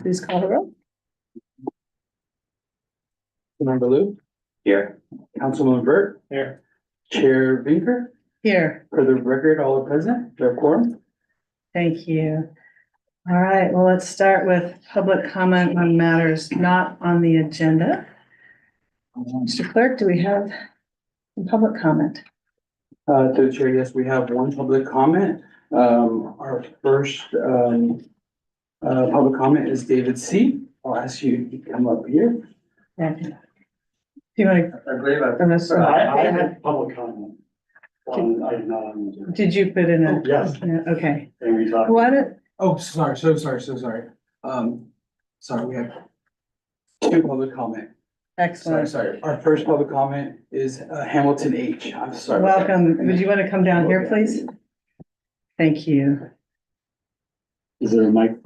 please call the roll. Member Lou? Here. Councilman Burt? Here. Chair Binker? Here, For the record, all are present, their quorum? thank you. All right, well, let's start with public comment on matters not on the agenda. Mr. Clerk, do we have some public comment? To the chair, yes, we have one public comment. Our first, public comment is David C. I'll ask you to come up here. Yeah. Do you want I believe I had public comment. did you put in a? Yes. Yeah, okay. And we talked. What, Oh, sorry, so sorry. Sorry, we have two public comment. excellent. Sorry. Our first public comment is Hamilton H. I'm sorry. Welcome. Would you want to come down here, please? Thank you. Is there a mic?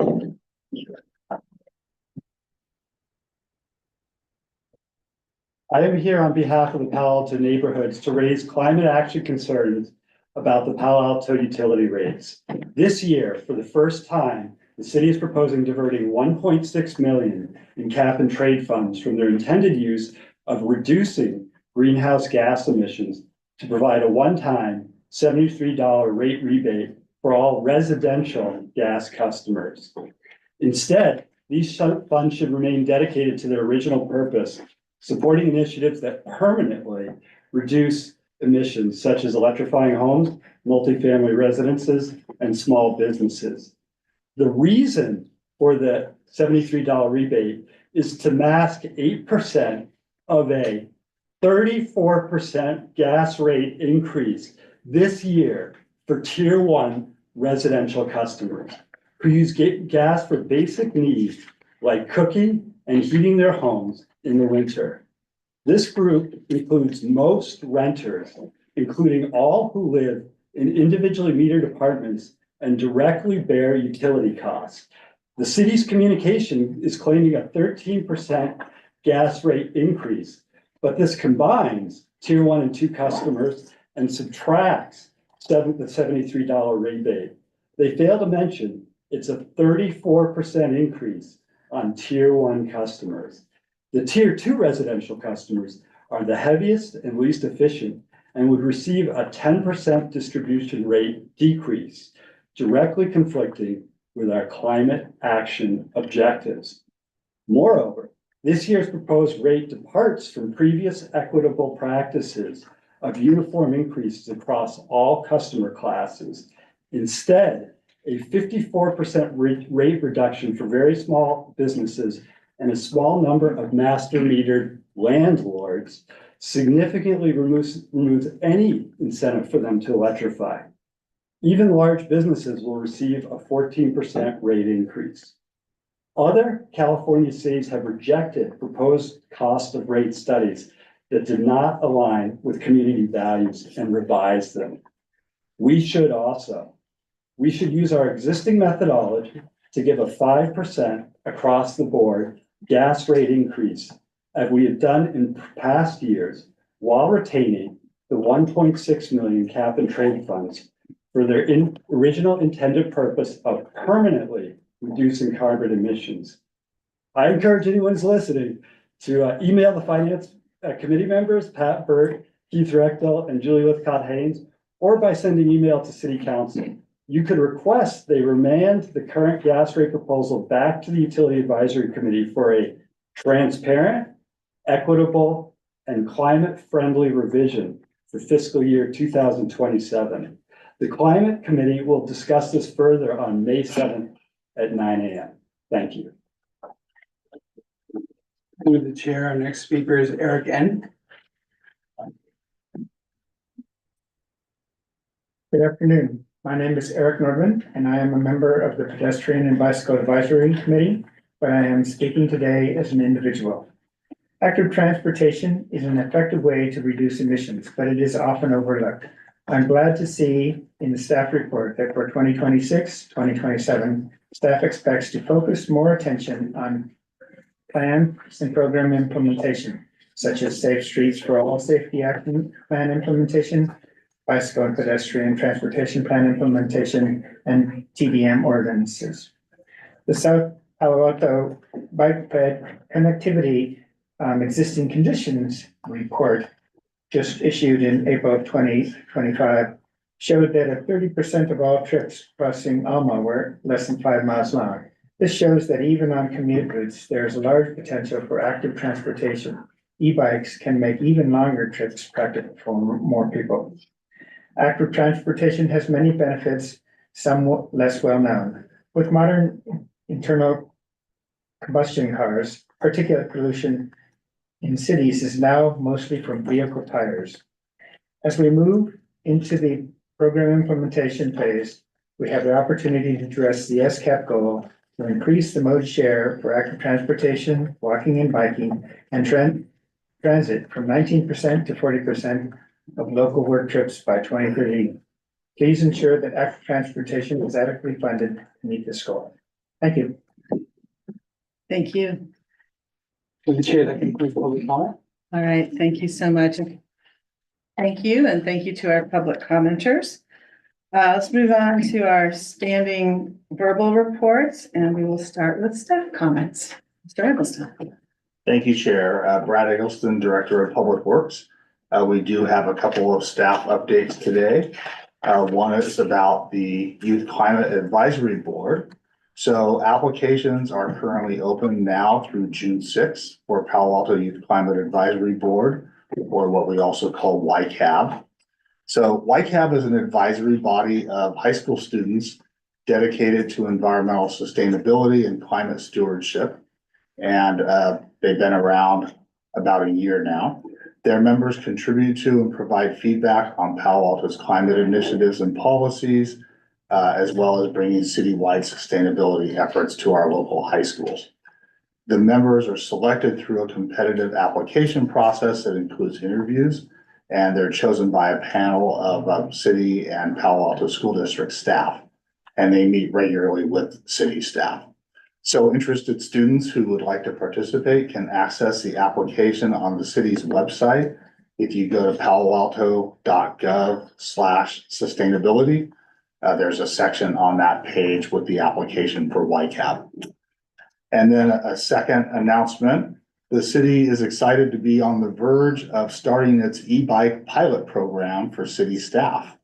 I am here on behalf of the Palo Alto neighborhoods to raise climate action concerns about the Palo Alto utility rates. This year, for the first time, the city is proposing diverting 1.6 million in cap and trade funds from their intended use of reducing greenhouse gas emissions to provide a one-time $73 rate rebate for all residential gas customers. Instead, these funds should remain dedicated to their original purpose, supporting initiatives that permanently reduce emissions such as electrifying homes, multifamily residences, and small businesses. The reason for the $73 rebate is to mask 8% of a 34% gas rate increase this year for tier 1 residential customers who use gas for basic needs like cooking and heating their homes in the winter. This group includes most renters, including all who live in individually metered apartments and directly bear utility costs. The city's communication is claiming a 13% gas rate increase, but this combines tier 1 and 2 customers and subtracts the $73 rebate. They fail to mention it's a 34% increase on tier 1 customers. The tier 2 residential customers are the heaviest and least efficient and would receive a 10% distribution rate decrease, directly conflicting with our climate action objectives. Moreover, this year's proposed rate departs from previous equitable practices of uniform increases across all customer classes. Instead, a 54% rate reduction for very small businesses and a small number of master metered landlords significantly removes any incentive for them to electrify. Even large businesses will receive a 14% rate increase. Other California cities have rejected proposed cost of rate studies that did not align with community values and revised them. We should also. We should use our existing methodology to give a 5% across the board gas rate increase, as we have done in past years, while retaining the 1.6 million cap and trade funds for their original intended purpose of permanently reducing carbon emissions. I encourage anyone who's listening to email the finance committee members, Pat Burt, Keith Rechtel, and Julie Lithcott-Haynes, or by sending email to City Council. You could request they remand the current gas rate proposal back to the Utility Advisory Committee for a transparent, equitable, and climate-friendly revision for fiscal year 2027. The Climate Committee will discuss this further on May 7th at 9 a.m. Thank you. Through the chair, our next speaker is Eric N. Good afternoon. My name is Eric Nordman, and I am a member of the Pedestrian and Bicycle Advisory Committee, but I am speaking today as an individual. Active transportation is an effective way to reduce emissions, but it is often overlooked. I'm glad to see in the staff report that for 2026-2027, staff expects to focus more attention on plan and program implementation, such as Safe Streets for All Safety Action Plan implementation, Bicycle and Pedestrian Transportation Plan implementation, and TBM ordinances. The South Palo Alto bike ped connectivity existing conditions report just issued in April of 2025 showed that 30% of all trips crossing Alma were less than 5 miles long. This shows that even on commute routes, there is a large potential for active transportation. E-bikes can make even longer trips practical for more people. Active transportation has many benefits, some less well known. With modern internal combustion cars, particulate pollution in cities is now mostly from vehicle tires. As we move into the program implementation phase, we have the opportunity to address the SCAP goal to increase the mode share for active transportation, walking and biking, and transit from 19% to 40% of local work trips by 2030. Please ensure that active transportation is adequately funded to meet this goal. Thank you. Thank you. To the chair, that concludes public comment. All right, thank you so much. Thank you, and thank you to our public commenters. Let's move on to our standing verbal reports, and we will start with staff comments. Mr. Eggleston. Thank you, Chair. Brad Eggleston, Director of Public Works. We do have a couple of staff updates today. One is about the Youth Climate Advisory Board. So applications are currently open now through June 6th for Palo Alto Youth Climate Advisory Board, or what we also call YCAB. So YCAB is an advisory body of high school students dedicated to environmental sustainability and climate stewardship. And they've been around about a year now. Their members contribute to and provide feedback on Palo Alto's climate initiatives and policies, as well as bringing citywide sustainability efforts to our local high schools. The members are selected through a competitive application process that includes interviews, and they're chosen by a panel of city and Palo Alto School District staff, and they meet regularly with city staff. So interested students who would like to participate can access the application on the city's website. If you go to paloalto.gov/sustainability, there's a section on that page with the application for YCAB. And then a second announcement, the city is excited to be on the verge of starting its e-bike pilot program for city staff.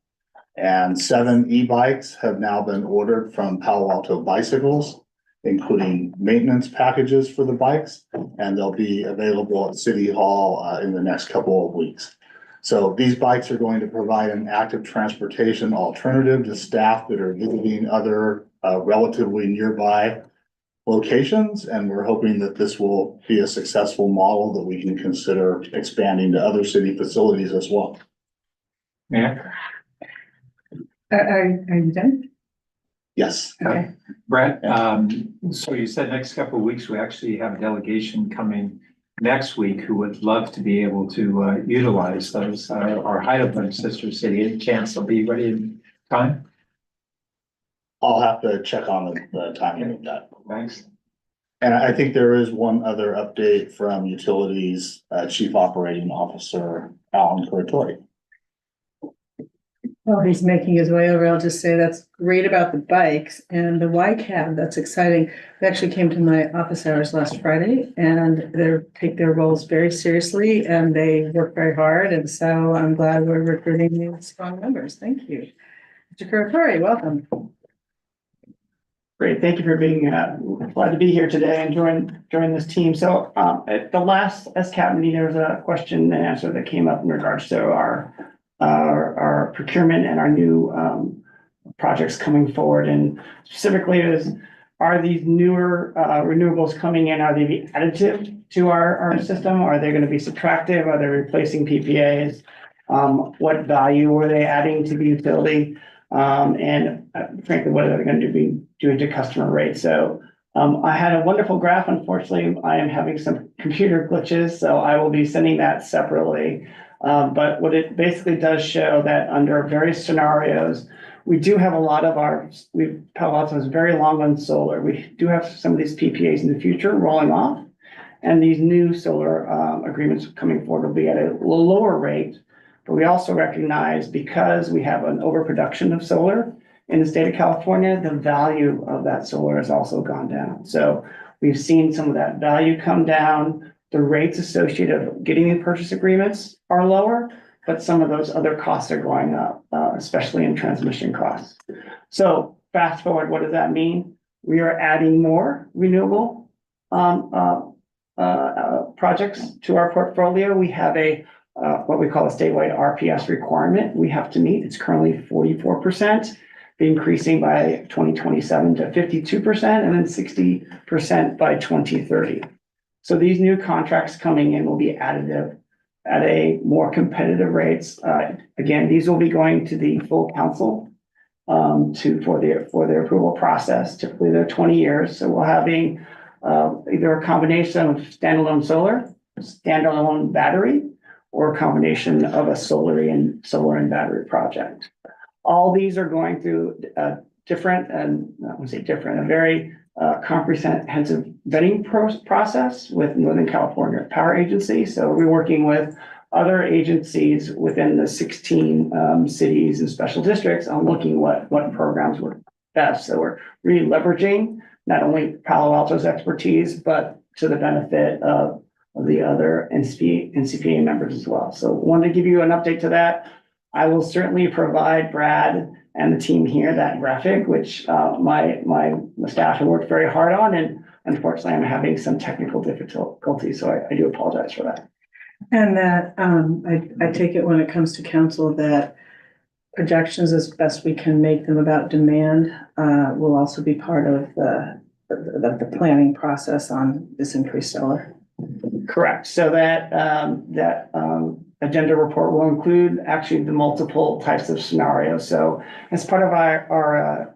And 7 e-bikes have now been ordered from Palo Alto Bicycles, including maintenance packages for the bikes, and they'll be available at City Hall in the next couple of weeks. So these bikes are going to provide an active transportation alternative to staff that are visiting other relatively nearby locations, and we're hoping that this will be a successful model that we can consider expanding to other city facilities as well. Yeah. Are you done? Yes. Okay. Brett, so you said next couple of weeks, we actually have a delegation coming next week who would love to be able to utilize those, our Heidelberg sister city. Any chance they'll be ready in time? I'll have to check on the timing of that. Thanks. And I think there is one other update from Utilities Chief Operating Officer Alan Corritori. Well, he's making his way over. I'll just say that's great about the bikes and the YCAB. That's exciting. They actually came to my office hours last Friday, and they take their roles very seriously and they work very hard. And so I'm glad we're recruiting these strong members. Thank you. Mr. Corritori, welcome. Great, thank you for being glad to be here today and join this team. So at the last SCAP meeting, there was a question and answer that came up in regards to our procurement and our new projects coming forward. And specifically are these newer renewables coming in, are they additive to our system? Are they going to be subtractive? Are they replacing PPAs? What value were they adding to the utility? And frankly, what are they going to be doing to customer rates? So I had a wonderful graph. Unfortunately, I am having some computer glitches, so I will be sending that separately. But what it basically does show that under various scenarios, we do have a lot of Palo Alto is very long on solar. We do have some of these PPAs in the future rolling off, and these new solar agreements coming forward will be at a lower rate. But we also recognize, because we have an overproduction of solar in the state of California, the value of that solar has also gone down. So we've seen some of that value come down. The rates associated with getting the purchase agreements are lower, but some of those other costs are going up, especially in transmission costs. So fast forward, what does that mean? We are adding more renewable projects to our portfolio. We have what we call a statewide RPS requirement we have to meet. It's currently 44%, increasing by 2027 to 52%, and then 60% by 2030. So these new contracts coming in will be additive at a more competitive rates. Again, these will be going to the full council for their approval process. Typically, they're 20 years. So we're having either a combination of standalone solar, standalone battery, or a combination of a solar and battery project. All these are going through a very comprehensive vetting process with Northern California Power Agency. So we're working with other agencies within the 16 cities and special districts on looking what programs work best. So we're really leveraging not only Palo Alto's expertise, but to the benefit of the other NCPA members as well. So wanted to give you an update to that. I will certainly provide Brad and the team here that graphic, which my staff have worked very hard on, and unfortunately I'm having some technical difficulties, so I do apologize for that. And that, I take it when it comes to council that projections as best we can make them about demand, will also be part of the planning process on this increased solar. Correct. So that agenda report will include actually the multiple types of scenarios. So as part of our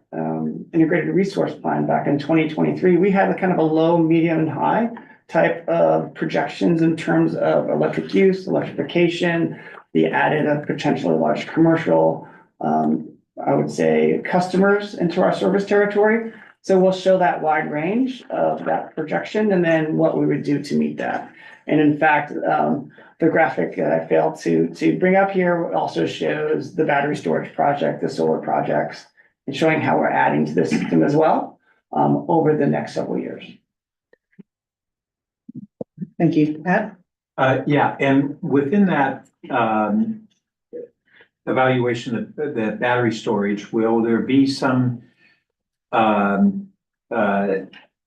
integrated resource plan back in 2023, we had a kind of a low, medium, and high type of projections in terms of electric use, electrification, the added of potentially large commercial, I would say customers into our service territory. So we'll show that wide range of that projection and then what we would do to meet that. And in fact, the graphic that I failed to bring up here also shows the battery storage project, the solar projects, and showing how we're adding to the system as well over the next several years. Thank you. Pat? Yeah, and within that evaluation of the battery storage, will there be some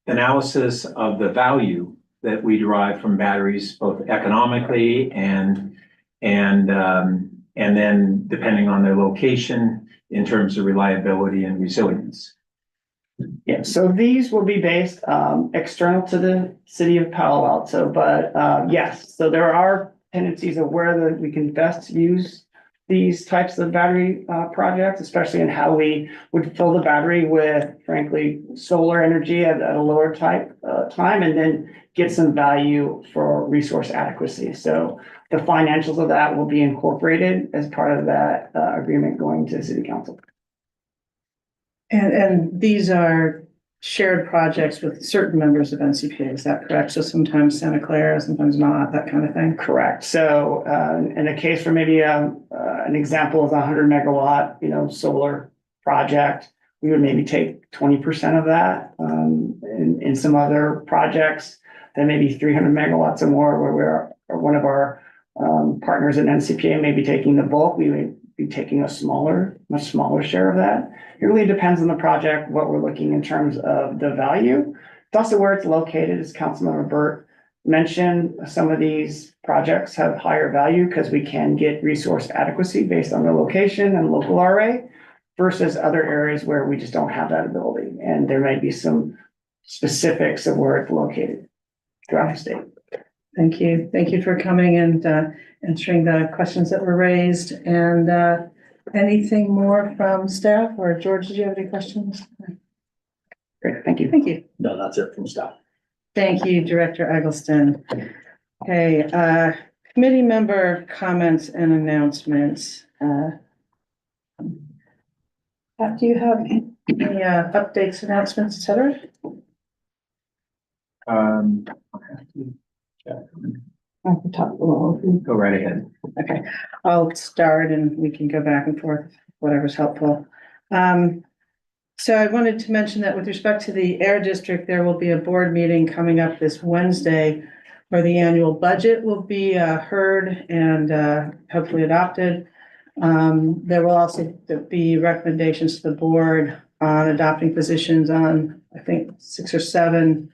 analysis of the value that we derive from batteries, both economically and then depending on their location in terms of reliability and resilience? Yeah, so these will be based external to the city of Palo Alto, but yes, so there are tendencies of where we can best use these types of battery projects, especially in how we would fill the battery with, frankly, solar energy at a lower time, and then get some value for resource adequacy. So the financials of that will be incorporated as part of that agreement going to city council. And these are shared projects with certain members of NCPA, is that correct? So sometimes Santa Clara, sometimes not, that kind of thing? Correct. So in a case for maybe an example of a 100 megawatt, solar project, we would maybe take 20% of that. In some other projects, then maybe 300 megawatts or more, where one of our partners in NCPA may be taking the bulk. We would be taking much smaller share of that. It really depends on the project, what we're looking in terms of the value. It's also where it's located, as Councilmember Burt mentioned. Some of these projects have higher value because we can get resource adequacy based on the location and local RA versus other areas where we just don't have that ability. And there may be some specifics of where it's located throughout the state. Thank you. Thank you for coming and answering the questions that were raised. And anything more from staff, or George, did you have any questions? Great, thank you. Thank you. No, that's it from staff. Thank you, Director Eggleston. Okay, committee member comments and announcements. Pat, do you have any updates, announcements, et cetera? Off the top of the wall. Go right ahead. Okay, I'll start and we can go back and forth, whatever's helpful. So I wanted to mention that with respect to the Air District, there will be a board meeting coming up this Wednesday where the annual budget will be heard and hopefully adopted. There will also be recommendations to the board on adopting positions on, I think, 6 or 7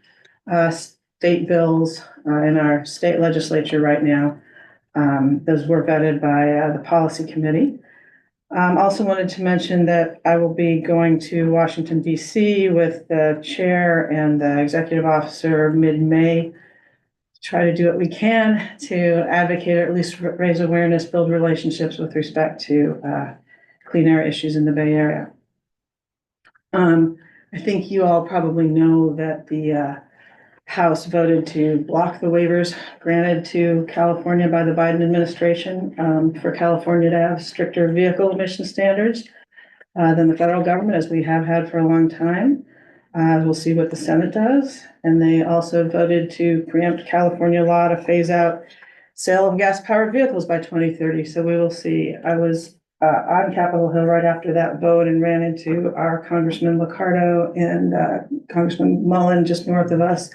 state bills in our state legislature right now. Those were vetted by the policy committee. Also wanted to mention that I will be going to Washington DC with the chair and the executive officer mid-May. Try to do what we can to advocate or at least raise awareness, build relationships with respect to clean air issues in the Bay Area. I think you all probably know that the House voted to block the waivers granted to California by the Biden administration for California to have stricter vehicle emission standards than the federal government, as we have had for a long time. We'll see what the Senate does. And they also voted to preempt California law to phase out sale of gas-powered vehicles by 2030. So we will see. I was on Capitol Hill right after that vote and ran into our Congressman Liccardo and Congressman Mullen just north of us,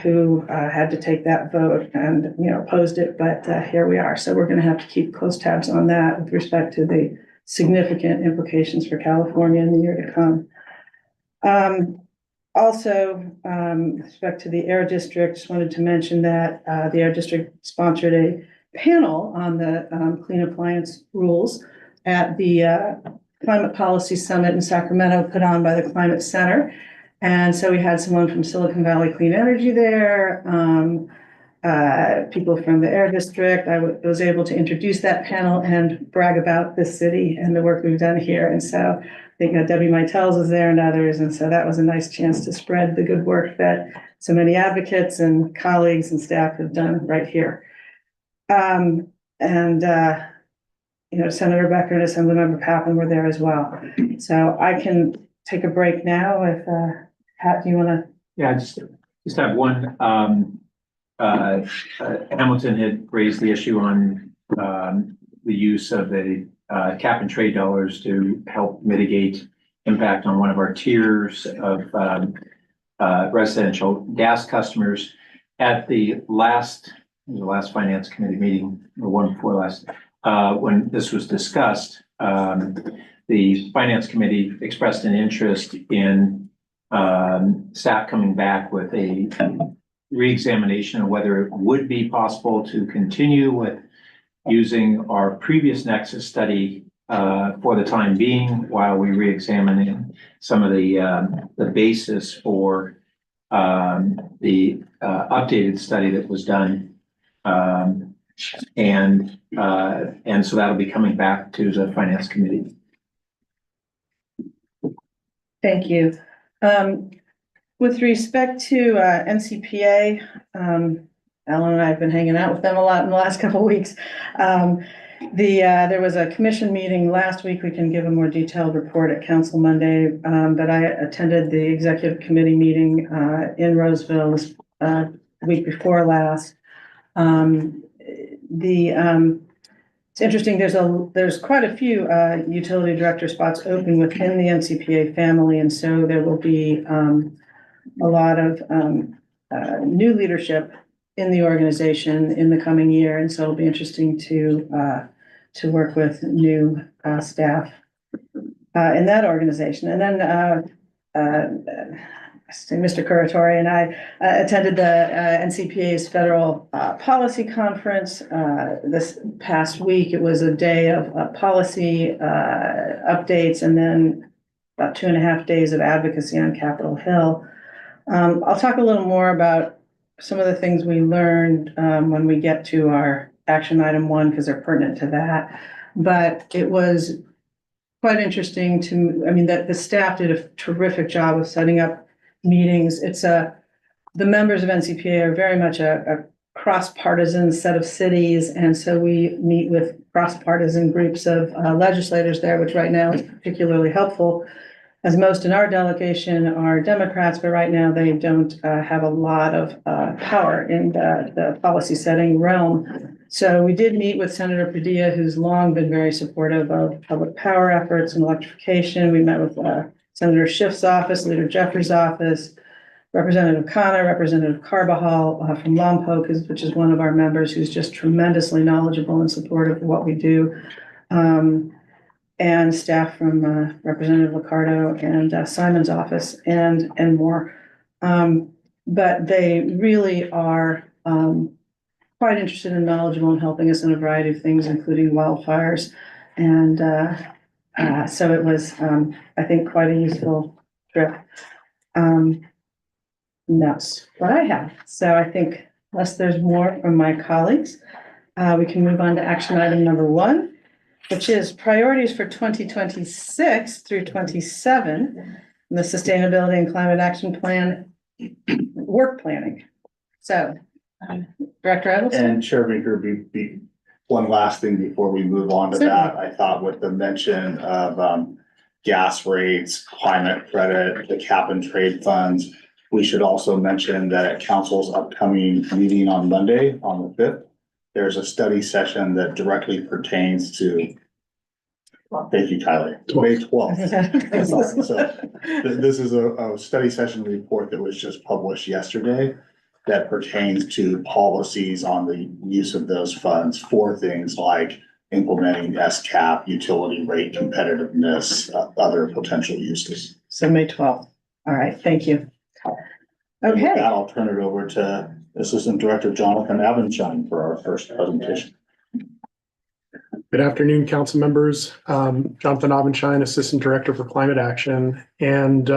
who had to take that vote and, opposed it, but here we are. So we're going to have to keep close tabs on that with respect to the significant implications for California in the year to come. Also, with respect to the Air District, just wanted to mention that the Air District sponsored a panel on the clean appliance rules at the Climate Policy Summit in Sacramento put on by the Climate Center. And so we had someone from Silicon Valley Clean Energy there, people from the Air District. I was able to introduce that panel and brag about the city and the work we've done here. And so I think Debbie Mytels was there and others. And so that was a nice chance to spread the good work that so many advocates and colleagues and staff have done right here. Senator Becker and Assemblymember Pappen were there as well. So I can take a break now if Pat, do you want to? Yeah, just have one. Hamilton had raised the issue on the use of the cap and trade dollars to help mitigate impact on one of our tiers of residential gas customers. At the last finance committee meeting, or one before last, when this was discussed, the finance committee expressed an interest in staff coming back with a reexamination of whether it would be possible to continue with using our previous Nexus study for the time being, while we reexamine some of the basis for the updated study that was done. And so that'll be coming back to the finance committee. Thank you. With respect to NCPA, Alan and I have been hanging out with them a lot in the last couple of weeks. There was a commission meeting last week. We can give a more detailed report at council Monday, but I attended the executive committee meeting in Roseville this week before last. It's interesting, there's quite a few utility director spots open within the NCPA family, and so there will be a lot of new leadership in the organization in the coming year, and so it'll be interesting to work with new staff in that organization. And then Mr. Curatori and I attended the NCPA's federal policy conference this past week. It was a day of policy updates and then about 2.5 days of advocacy on Capitol Hill. I'll talk a little more about some of the things we learned when we get to our action item 1, because they're pertinent to that. But it was quite interesting that the staff did a terrific job of setting up meetings. The members of NCPA are very much a cross-partisan set of cities, and so we meet with cross-partisan groups of legislators there, which right now is particularly helpful as most in our delegation are Democrats, but right now they don't have a lot of power in the policy setting realm. So we did meet with Senator Padilla, who's long been very supportive of public power efforts and electrification. We met with Senator Schiff's office, Leader Jeffrey's office, Representative Connor, Representative Carbajal from Lompoc, which is one of our members who's just tremendously knowledgeable and supportive of what we do. And staff from Representative Licardo and Simon's office and more. But they really are quite interested and knowledgeable in helping us in a variety of things, including wildfires. And so it was, I think, quite a useful trip. That's what I have. So I think unless there's more from my colleagues, we can move on to action item number 1, which is priorities for 2026 through 27, the Sustainability and Climate Action Plan work planning. So, Director Edelson? And Chair Baker, one last thing before we move on to that, I thought with the mention of gas rates, climate credit, the cap and trade funds, we should also mention that at council's upcoming meeting on Monday, on the 5th, there's a study session that directly pertains to, thank you, Tyler, May 12th. So this is a study session report that was just published yesterday that pertains to policies on the use of those funds for things like implementing SCAP, utility rate competitiveness, other potential uses. So May 12th. All right, thank you. And with Okay. that, I'll turn it over to Assistant Director Jonathan Abenshine for our first presentation. Good afternoon, council members. Jonathan Abenshine, Assistant Director for Climate Action. And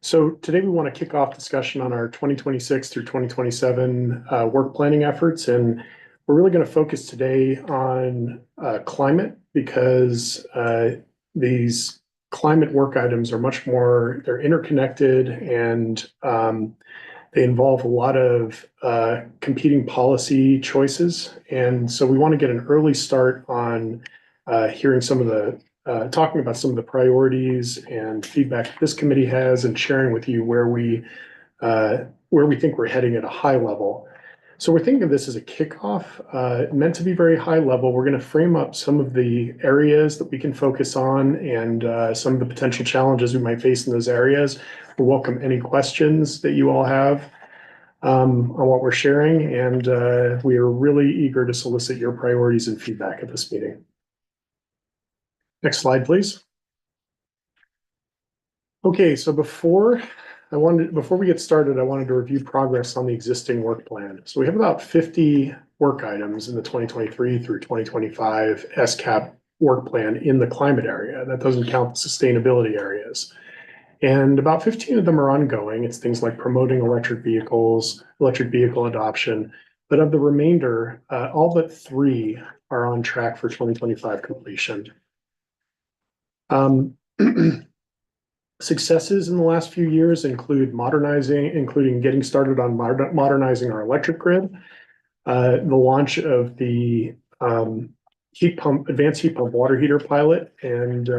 so today we want to kick off discussion on our 2026 through 2027 work planning efforts. And we're really going to focus today on climate because these climate work items are much more, they're interconnected and they involve a lot of competing policy choices. And so we want to get an early start on hearing some of the, talking about some of the priorities and feedback this committee has and sharing with you where we think we're heading at a high level. So we're thinking of this as a kickoff, meant to be very high level. We're going to frame up some of the areas that we can focus on and some of the potential challenges we might face in those areas. We welcome any questions that you all have on what we're sharing, and we are really eager to solicit your priorities and feedback at this meeting. Next slide, please. Okay, so before we get started, I wanted to review progress on the existing work plan. So we have about 50 work items in the 2023 through 2025 SCAP work plan in the climate area. That doesn't count the sustainability areas. And about 15 of them are ongoing. It's things like promoting electric vehicles, electric vehicle adoption. But of the remainder, all but 3 are on track for 2025 completion. Successes in the last few years including getting started on modernizing our electric grid, the launch of the advanced heat pump water heater pilot, and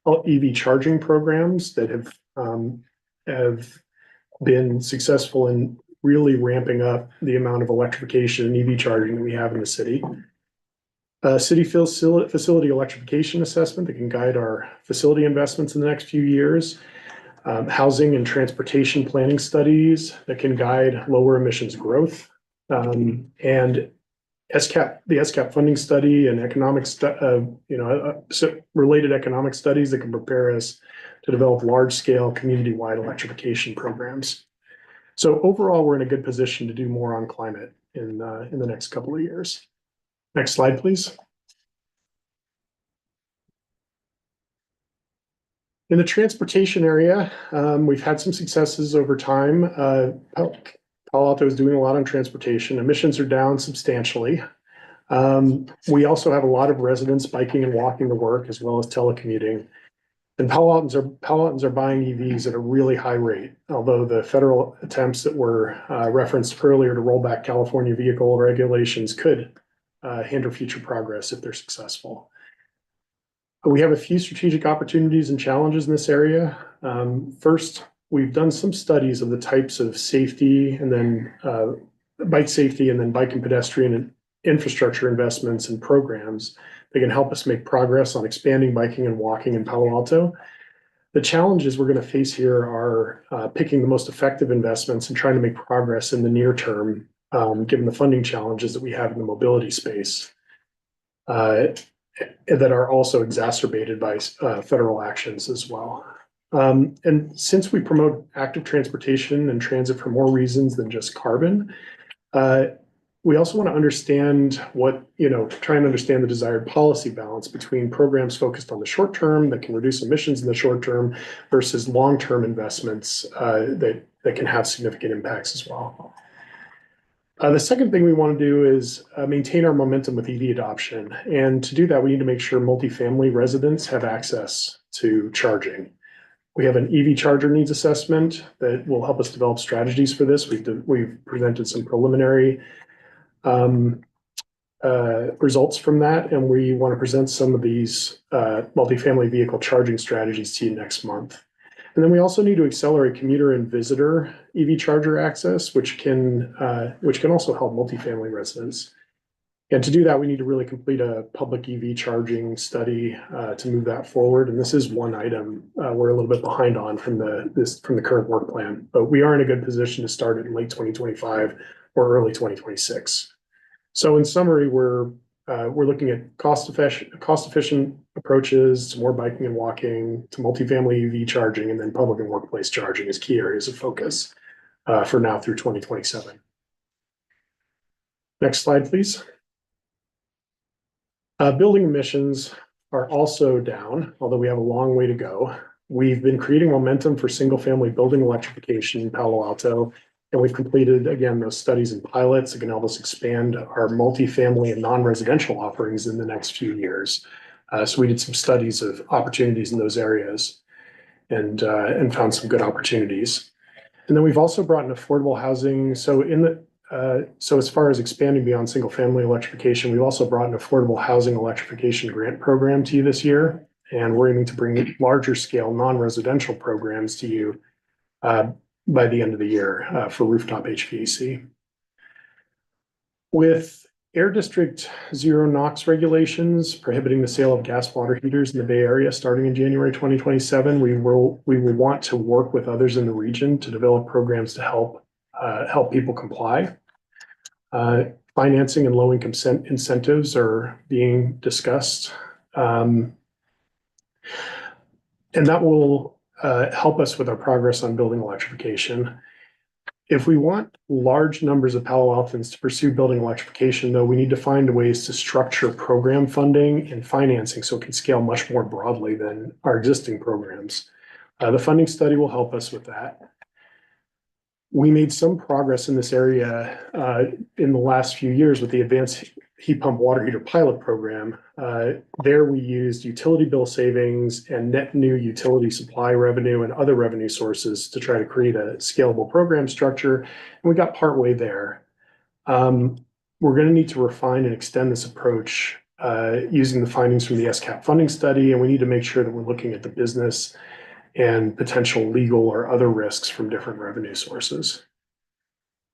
EV charging programs that have been successful in really ramping up the amount of electrification and EV charging that we have in the city. City facility electrification assessment that can guide our facility investments in the next few years. Housing and transportation planning studies that can guide lower emissions growth. And the SCAP funding study and related economic studies that can prepare us to develop large-scale community-wide electrification programs. So overall, we're in a good position to do more on climate in the next couple of years. Next slide, please. In the transportation area, we've had some successes over time. Palo Alto is doing a lot on transportation. Emissions are down substantially. We also have a lot of residents biking and walking to work as well as telecommuting. And Palo Altans are buying EVs at a really high rate, although the federal attempts that were referenced earlier to roll back California vehicle regulations could hinder future progress if they're successful. We have a few strategic opportunities and challenges in this area. First, we've done some studies of the types of safety and then bike safety and then bike and pedestrian infrastructure investments and programs that can help us make progress on expanding biking and walking in Palo Alto. The challenges we're going to face here are picking the most effective investments and trying to make progress in the near term, given the funding challenges that we have in the mobility space that are also exacerbated by federal actions as well. And since we promote active transportation and transit for more reasons than just carbon, we also want to understand try and understand the desired policy balance between programs focused on the short term that can reduce emissions in the short term versus long-term investments that can have significant impacts as well. The second thing we want to do is maintain our momentum with EV adoption. And to do that, we need to make sure multifamily residents have access to charging. We have an EV charger needs assessment that will help us develop strategies for this. We've presented some preliminary results from that, and we want to present some of these multifamily vehicle charging strategies to you next month. And then we also need to accelerate commuter and visitor EV charger access, which can also help multifamily residents. And to do that, we need to really complete a public EV charging study to move that forward. And this is one item we're a little bit behind on from the current work plan, but we are in a good position to start it in late 2025 or early 2026. So in summary, we're looking at cost-efficient approaches to more biking and walking, to multifamily EV charging, and then public and workplace charging as key areas of focus for now through 2027. Next slide, please. Building emissions are also down, although we have a long way to go. We've been creating momentum for single-family building electrification in Palo Alto, and we've completed, again, those studies and pilots that can help us expand our multifamily and non-residential offerings in the next few years. So we did some studies of opportunities in those areas and found some good opportunities. And then we've also brought in affordable housing. So as far as expanding beyond single-family electrification, we've also brought an affordable housing electrification grant program to you this year, and we're aiming to bring larger scale non-residential programs to you by the end of the year for rooftop HVAC. With Air District Zero NOx regulations prohibiting the sale of gas water heaters in the Bay Area starting in January 2027, we will want to work with others in the region to develop programs to help people comply. Financing and low-income incentives are being discussed. And that will help us with our progress on building electrification. If we want large numbers of Palo Altans to pursue building electrification, though, we need to find ways to structure program funding and financing so it can scale much more broadly than our existing programs. The funding study will help us with that. We made some progress in this area in the last few years with the Advanced Heat Pump Water Heater Pilot Program. There we used utility bill savings and net new utility supply revenue and other revenue sources to try to create a scalable program structure, and we got partway there. We're going to need to refine and extend this approach using the findings from the SCAP funding study, and we need to make sure that we're looking at the business and potential legal or other risks from different revenue sources.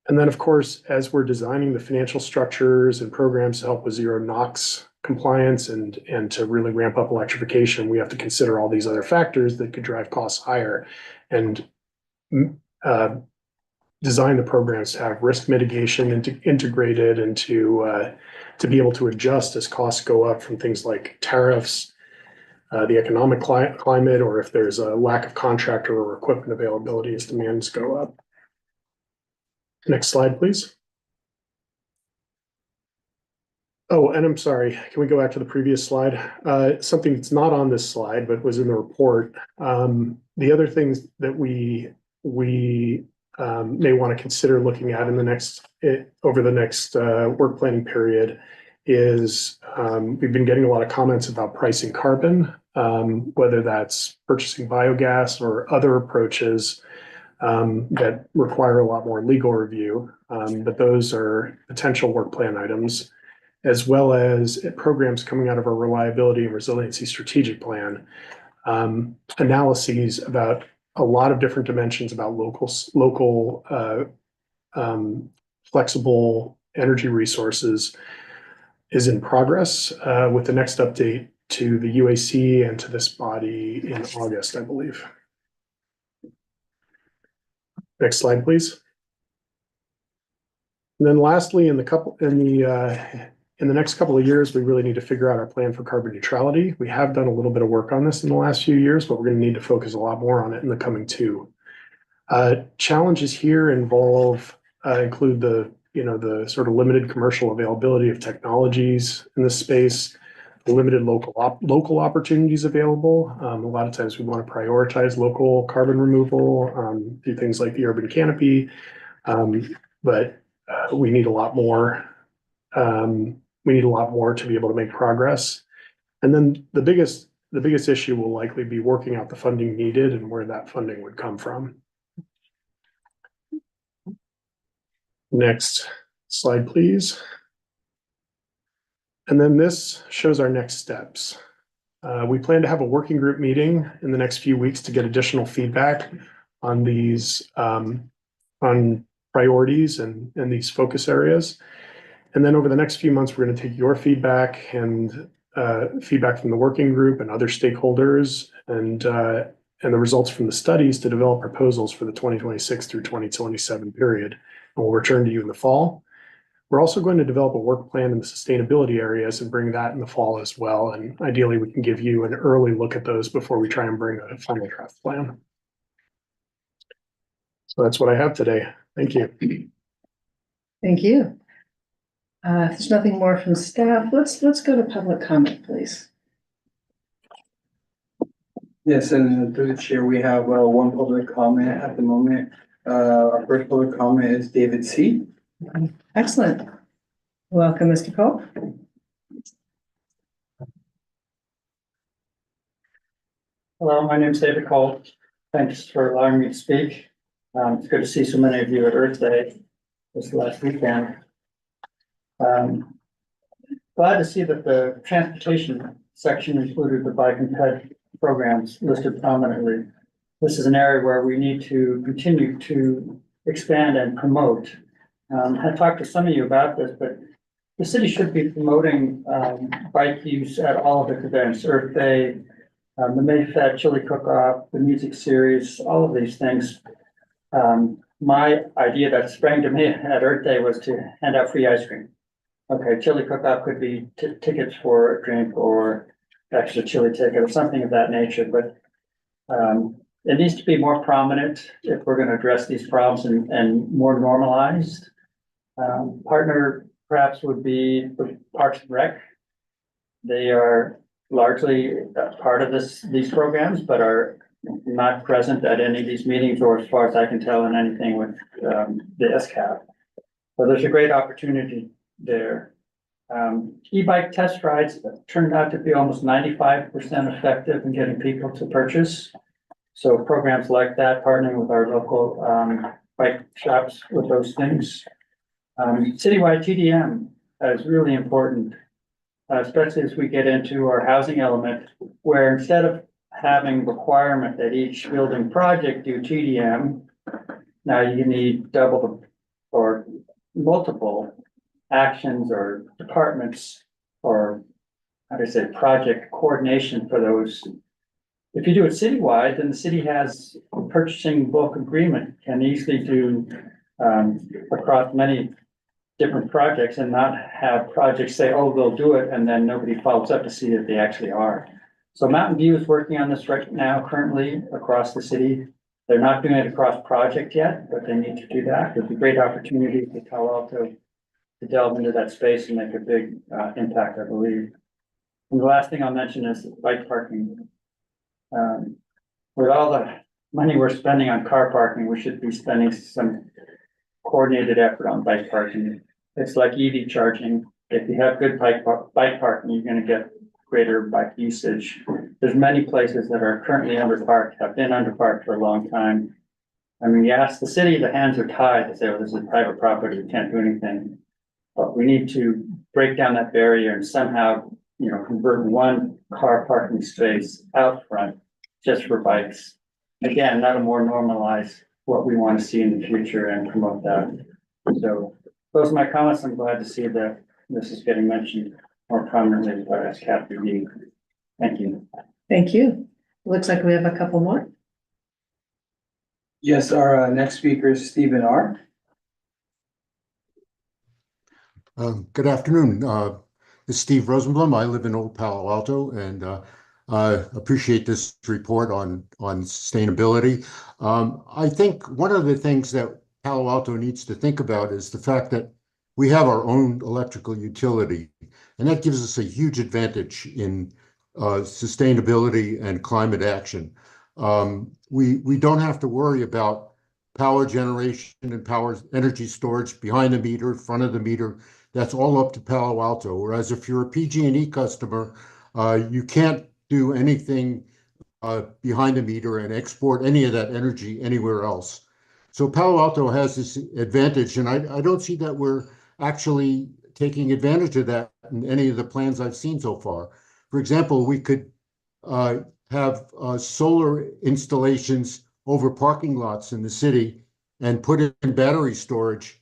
And then, of course, as we're designing the financial structures and programs to help with zero NOx compliance and to really ramp up electrification, we have to consider all these other factors that could drive costs higher and design the programs to have risk mitigation integrated and to be able to adjust as costs go up from things like tariffs, the economic climate, or if there's a lack of contractor or equipment availability as demands go up. Next slide, please. Oh, and I'm sorry, can we go back to the previous slide? Something that's not on this slide, but was in the report. The other things that we may want to consider looking at over the next work planning period is we've been getting a lot of comments about pricing carbon, whether that's purchasing biogas or other approaches that require a lot more legal review, but those are potential work plan items. as well as programs coming out of our reliability and resiliency strategic plan, analyses about a lot of different dimensions about local flexible energy resources is in progress, with the next update to the UAC and to this body in August, I believe. Next slide, please. And then lastly, in the next couple of years, we really need to figure out our plan for carbon neutrality. We have done a little bit of work on this in the last few years, but we're going to need to focus a lot more on it in the coming two. Challenges here include the sort of limited commercial availability of technologies in this space, the limited local opportunities available. A lot of times we want to prioritize local carbon removal, do things like the urban canopy, but we need a lot more. We need a lot more to be able to make progress. And then the biggest issue will likely be working out the funding needed and where that funding would come from. Next slide, please. And then this shows our next steps. We plan to have a working group meeting in the next few weeks to get additional feedback on these on priorities and these focus areas. And then over the next few months, we're going to take your feedback and feedback from the working group and other stakeholders and the results from the studies to develop proposals for the 2026 through 2027 period. And we'll return to you in the fall. We're also going to develop a work plan in the sustainability areas and bring that in the fall as well. And ideally, we can give you an early look at those before we try and bring a final draft plan. So that's what I have today. Thank you. Thank you. If there's nothing more from staff, let's go to public comment, please. Yes, and through the chair, we have one public comment at the moment. Our first public comment is David C. Excellent. Welcome, Mr. Cole. Hello, my name is David Cole. Thanks for allowing me to speak. It's good to see so many of you at Earth Day this last weekend. Glad to see that the transportation section included the bike and ped programs listed prominently. This is an area where we need to continue to expand and promote. I talked to some of you about this, but the city should be promoting bike use at all of its events, Earth Day, the Mayfed Chili Cook-Off, the music series, all of these things. My idea that sprang to me at Earth Day was to hand out free ice cream. Okay, chili cook-off could be tickets for a drink or extra chili ticket or something of that nature, but it needs to be more prominent if we're going to address these problems and more normalized. Partner perhaps would be the Parks and Rec. They are largely part of these programs, but are not present at any of these meetings, or as far as I can tell, in anything with the SCAP. So there's a great opportunity there. E-bike test rides turned out to be almost 95% effective in getting people to purchase. So programs like that, partnering with our local bike shops with those things. Citywide TDM is really important, especially as we get into our housing element, where instead of having requirement that each building project do TDM, now you need double or multiple actions or departments or, how do I say, project coordination for those. If you do it citywide, then the city has a purchasing bulk agreement, can easily do across many different projects and not have projects say, oh, they'll do it, and then nobody follows up to see that they actually are. So Mountain View is working on this right now, currently across the city. They're not doing it across project yet, but they need to do that. There's a great opportunity for Palo Alto to delve into that space and make a big impact, I believe. And the last thing I'll mention is bike parking. With all the money we're spending on car parking, we should be spending some coordinated effort on bike parking. It's like EV charging. If you have good bike parking, you're going to get greater bike usage. There's many places that are currently underparked, have been underparked for a long time. I mean, you ask the city, the hands are tied to say, oh, this is private property, we can't do anything. But we need to break down that barrier and somehow, convert one car parking space out front just for bikes. Again, that'll more normalize what we want to see in the future and promote that. So those are my comments. I'm glad to see that this is getting mentioned more prominently by SCAP review. Thank you. Thank you. Looks like we have a couple more. Yes, our next speaker is Stephen R. Good afternoon. This is Steve Rosenblum. I live in Old Palo Alto, and I appreciate this report on sustainability. I think one of the things that Palo Alto needs to think about is the fact that we have our own electrical utility, and that gives us a huge advantage in sustainability and climate action. We don't have to worry about power generation and power energy storage behind the meter, front of the meter. That's all up to Palo Alto. Whereas if you're a PG&E customer, you can't do anything behind the meter and export any of that energy anywhere else. So Palo Alto has this advantage, and I don't see that we're actually taking advantage of that in any of the plans I've seen so far. For example, we could have solar installations over parking lots in the city and put in battery storage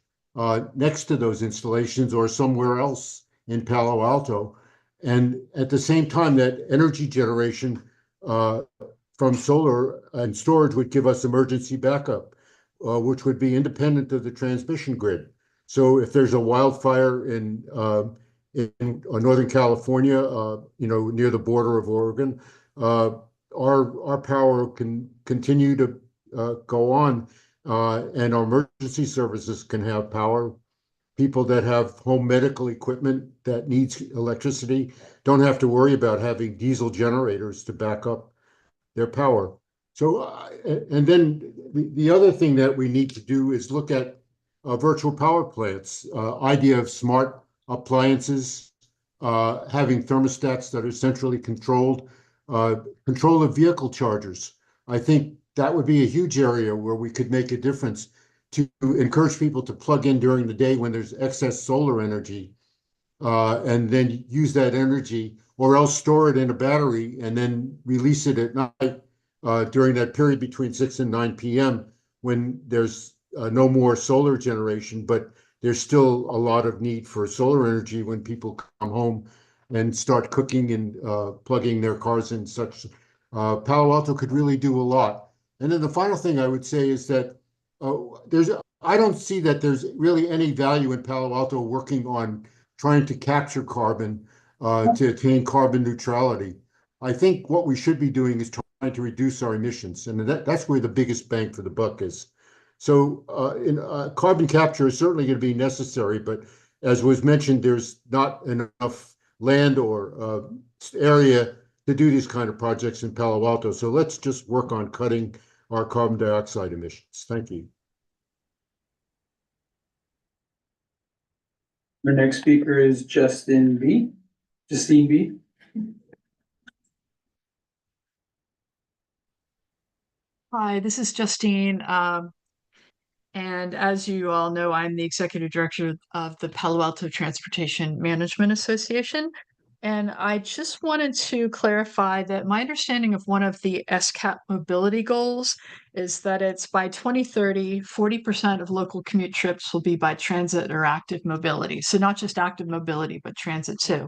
next to those installations or somewhere else in Palo Alto. And at the same time, that energy generation from solar and storage would give us emergency backup, which would be independent of the transmission grid. So if there's a wildfire in Northern California, near the border of Oregon, our power can continue to go on, and our emergency services can have power. People that have home medical equipment that needs electricity don't have to worry about having diesel generators to back up their power. So, and then the other thing that we need to do is look at virtual power plants, idea of smart appliances, having thermostats that are centrally controlled, control of vehicle chargers. I think that would be a huge area where we could make a difference to encourage people to plug in during the day when there's excess solar energy, and then use that energy, or else store it in a battery and then release it at night during that period between 6 and 9 p.m. when there's no more solar generation, but there's still a lot of need for solar energy when people come home and start cooking and plugging their cars in such. Palo Alto could really do a lot. And then the final thing I would say is that I don't see that there's really any value in Palo Alto working on trying to capture carbon to attain carbon neutrality. I think what we should be doing is trying to reduce our emissions, and that's where the biggest bang for the buck is. So carbon capture is certainly going to be necessary, but as was mentioned, there's not enough land or area to do these kind of projects in Palo Alto. So let's just work on cutting our carbon dioxide emissions. Thank you. Our next speaker is Justine B. Hi, this is Justine. And as you all know, I'm the executive director of the Palo Alto Transportation Management Association. And I just wanted to clarify that my understanding of one of the SCAP mobility goals is that it's by 2030, 40% of local commute trips will be by transit or active mobility. So not just active mobility, but transit too.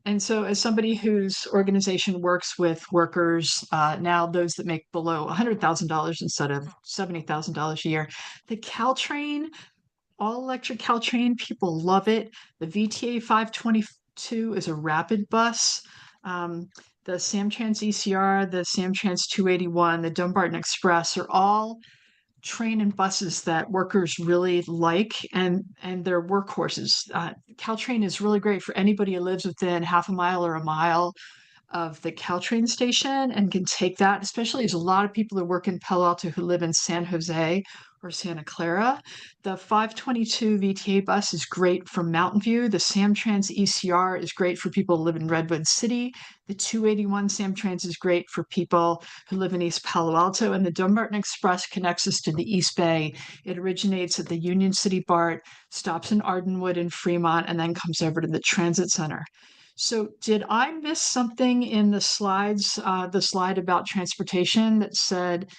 And so, as somebody whose organization works with workers, now those that make below $100,000 instead of $70,000 a year, the Caltrain, all electric Caltrain, people love it. The VTA 522 is a rapid bus. The Samtrans ECR, the Samtrans 281, the Dumbarton Express are all train and buses that workers really like, and they're workhorses. Caltrain is really great for anybody who lives within half a mile or a mile of the Caltrain station and can take that, especially there's a lot of people that work in Palo Alto who live in San Jose or Santa Clara. The 522 VTA bus is great from Mountain View. The Samtrans ECR is great for people who live in Redwood City. The 281 Samtrans is great for people who live in East Palo Alto. And the Dumbarton Express connects us to the East Bay. It originates at the Union City BART, stops in Ardenwood and Fremont, and then comes over to the Transit Center. So did I miss something in the slides, the slide about transportation that said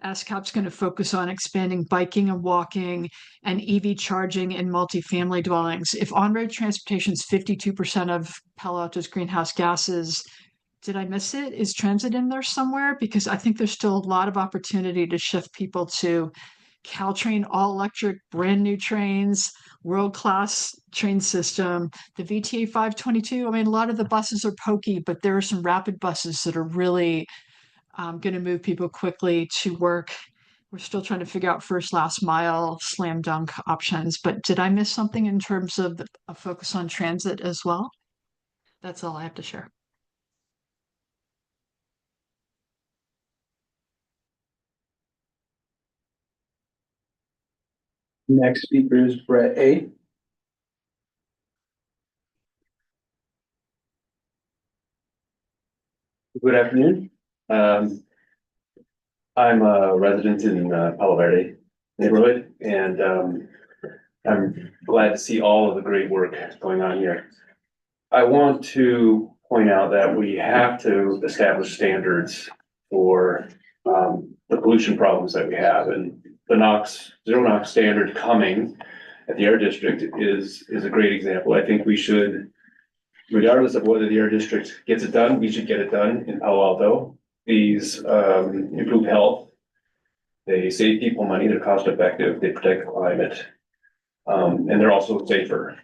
SCAP's going to focus on expanding biking and walking and EV charging in multifamily dwellings? If on-road transportation is 52% of Palo Alto's greenhouse gases, did I miss it? Is transit in there somewhere? Because I think there's still a lot of opportunity to shift people to Caltrain all-electric, brand new trains, world-class train system. The VTA 522, I mean, a lot of the buses are pokey, but there are some rapid buses that are really going to move people quickly to work. We're still trying to figure out first, last mile, slam dunk options. But did I miss something in terms of a focus on transit as well? That's all I have to share. Next speaker is Brett A. Good afternoon. I'm a resident in Palo Verde neighborhood, and I'm glad to see all of the great work going on here. I want to point out that we have to establish standards for the pollution problems that we have, and the zero NOx standard coming at the air district is a great example. I think we should, regardless of whether the air district gets it done, we should get it done in Palo Alto. These improve health, they save people money, they're cost effective, they protect the climate, and they're also safer.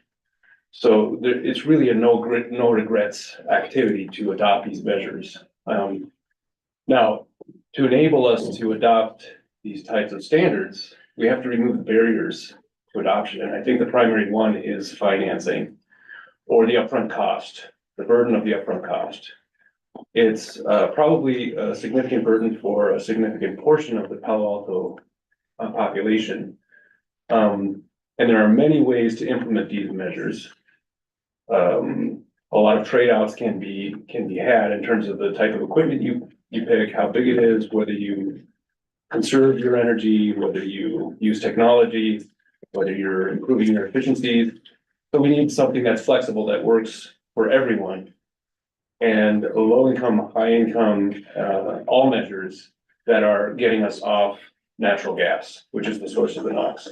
So it's really a no regrets activity to adopt these measures. Now, to enable us to adopt these types of standards, we have to remove the barriers to adoption. And I think the primary one is financing, or the upfront cost, the burden of the upfront cost. It's probably a significant burden for a significant portion of the Palo Alto population. And there are many ways to implement these measures. A lot of trade-offs can be had in terms of the type of equipment you pick, how big it is, whether you conserve your energy, whether you use technology, whether you're improving your efficiencies. So we need something that's flexible, that works for everyone. And low income, high income, all measures that are getting us off natural gas, which is the source of the NOx.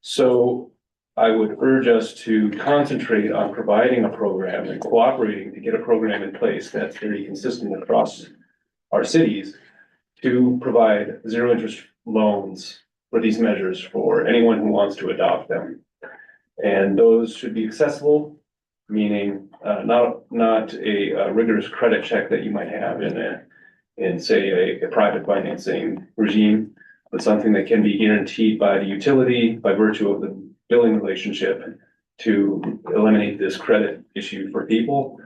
So I would urge us to concentrate on providing a program and cooperating to get a program in place that's very consistent across our cities to provide zero interest loans for these measures for anyone who wants to adopt them. And those should be accessible, meaning not a rigorous credit check that you might have in say a private financing regime, but something that can be guaranteed by the utility by virtue of the billing relationship to eliminate this credit issue for people.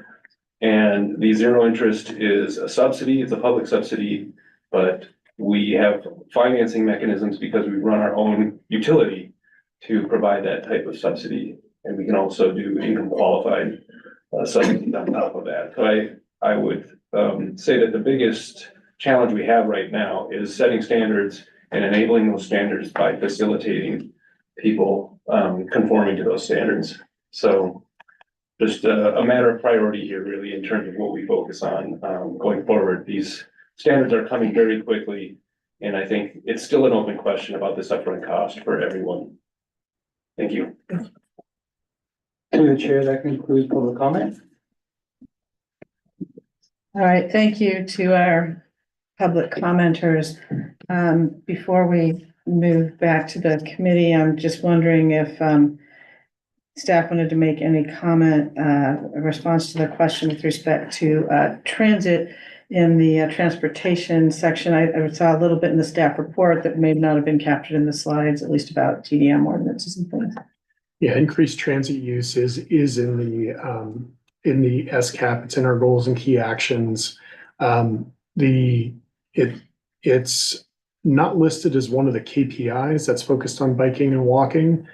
And the zero interest is a subsidy, it's a public subsidy, but we have financing mechanisms because we run our own utility to provide that type of subsidy. And we can also do income qualified subsidies on top of that. So I would say that the biggest challenge we have right now is setting standards and enabling those standards by facilitating people conforming to those standards. So just a matter of priority here, really, in terms of what we focus on going forward. These standards are coming very quickly, and I think it's still an open question about this upfront cost for everyone. Thank you. To the chair, that concludes public comment. All right, thank you to our public commenters. Before we move back to the committee, I'm just wondering if staff wanted to make any comment, in response to the question with respect to transit in the transportation section. I saw a little bit in the staff report that may not have been captured in the slides, at least about TDM ordinances and things. Yeah, increased transit use is in the SCAP. It's in our goals and key actions. It's not listed as one of the KPIs that's focused on biking and walking.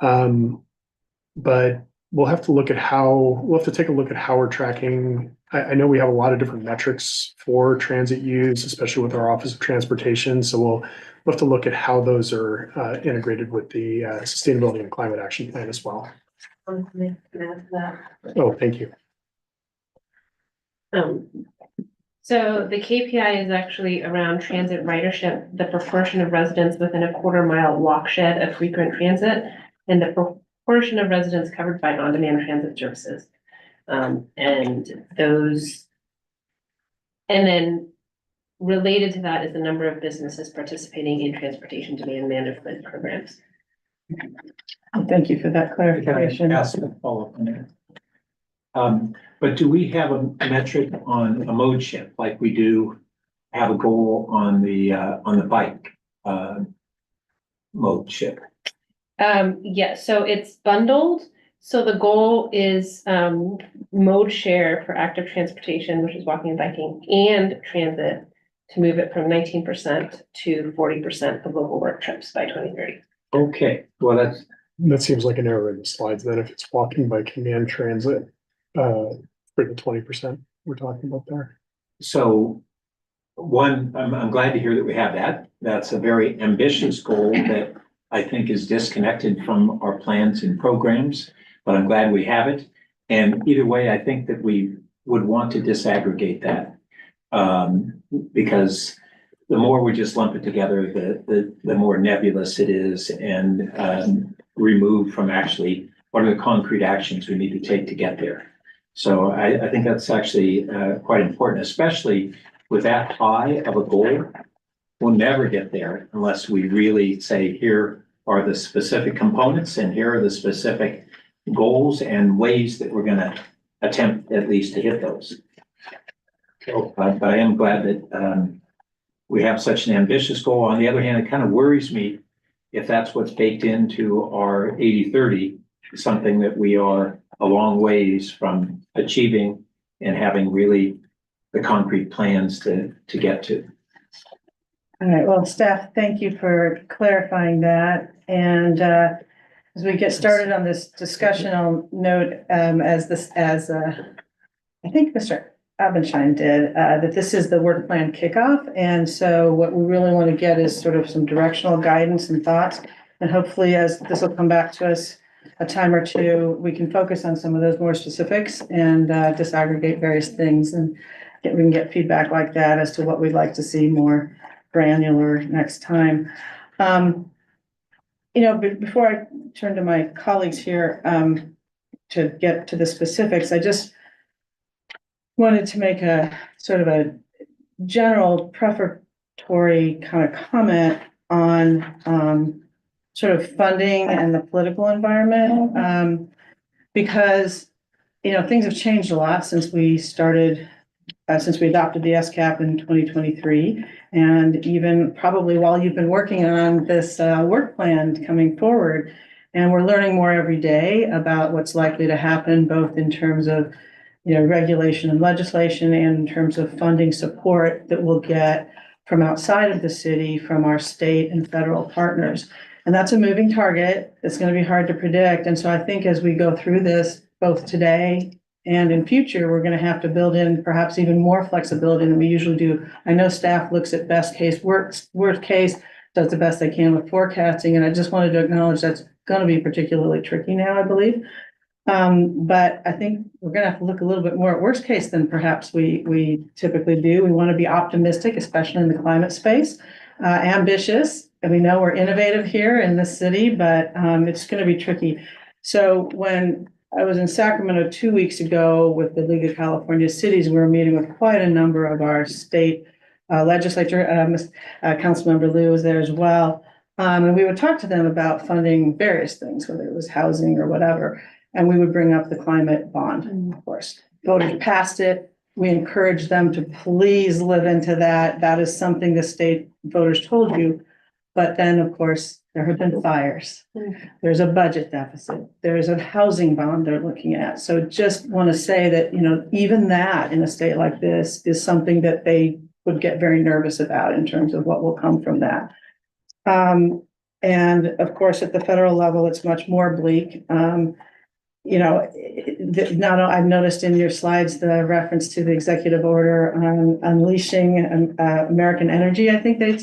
But we'll have to take a look at how we're tracking. I know we have a lot of different metrics for transit use, especially with our Office of Transportation. So we'll have to look at how those are integrated with the Sustainability and Climate Action Plan as well. Oh, thank you. So the KPI is actually around transit ridership, the proportion of residents within a quarter-mile walk shed of frequent transit, and the proportion of residents covered by on-demand transit services. And then related to that is the number of businesses participating in transportation demand management programs. Thank you for that Can clarification. I ask a follow-up on that? But do we have a metric on a mode shift, like we do have a goal on the bike, mode shift? Yes, so it's bundled. So the goal is, mode share for active transportation, which is walking and biking, and transit, to move it from 19% to 40% of local work trips by 2030. Okay, well, That seems like an error in the slides then if it's walking, biking and transit for the 20% we're talking about there. so one, I'm glad to hear that we have that. That's a very ambitious goal that I think is disconnected from our plans and programs, but I'm glad we have it. And either way, I think that we would want to disaggregate that. Because the more we just lump it together, the more nebulous it is and removed from actually what are the concrete actions we need to take to get there. So I think that's actually quite important, especially with that high of a goal. We'll never get there unless we really say, here are the specific components and here are the specific goals and ways that we're going to attempt at least to hit those. So, but I am glad that we have such an ambitious goal. On the other hand, it kind of worries me if that's what's baked into our 80-30, something that we are a long ways from achieving and having really the concrete plans to get to. All right, well, staff, thank you for clarifying that. And as we get started on this discussion, I'll note as I think Mr. Abendschein did, that this is the work plan kickoff. And so what we really want to get is sort of some directional guidance and thoughts. And hopefully, as this will come back to us a time or two, we can focus on some of those more specifics and disaggregate various things and we can get feedback like that as to what we'd like to see more granular next time. Before I turn to my colleagues here to get to the specifics, I just wanted to make a sort of a general prefatory kind of comment on sort of funding and the political environment, because, things have changed a lot since we started, since we adopted the SCAP in 2023, and even probably while you've been working on this work plan coming forward, and we're learning more every day about what's likely to happen, both in terms of regulation and legislation, and in terms of funding support that we'll get from outside of the city, from our state and federal partners. And that's a moving target. It's going to be hard to predict. And so I think as we go through this, both today and in future, we're going to have to build in perhaps even more flexibility than we usually do. I know staff looks at best case, worst case, does the best they can with forecasting. And I just wanted to acknowledge that's going to be particularly tricky now, I believe. But I think we're going to have to look a little bit more at worst case than perhaps we typically do. We want to be optimistic, especially in the climate space, ambitious. And we know we're innovative here in this city, but it's going to be tricky. So when I was in Sacramento 2 weeks ago with the League of California Cities, we were meeting with quite a number of our state legislature. Councilmember Liu was there as well. And we would talk to them about funding various things, whether it was housing or whatever. And we would bring up the climate bond, of course. Voters passed it. We encouraged them to please live into that. That is something the state voters told you. But then, of course, there have been fires. There's a budget deficit. There's a housing bond they're looking at. So just want to say that, even that in a state like this is something that they would get very nervous about in terms of what will come from that. And of course, at the federal level, it's much more bleak. You know, I've noticed in your slides, the reference to the executive order on unleashing American energy, I think they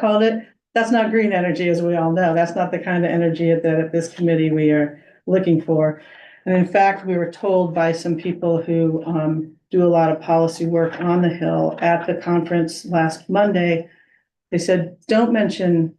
called it. That's not green energy, as we all know. That's not the kind of energy that at this committee we are looking for. And in fact, we were told by some people who do a lot of policy work on the Hill at the conference last Monday, they said, don't mention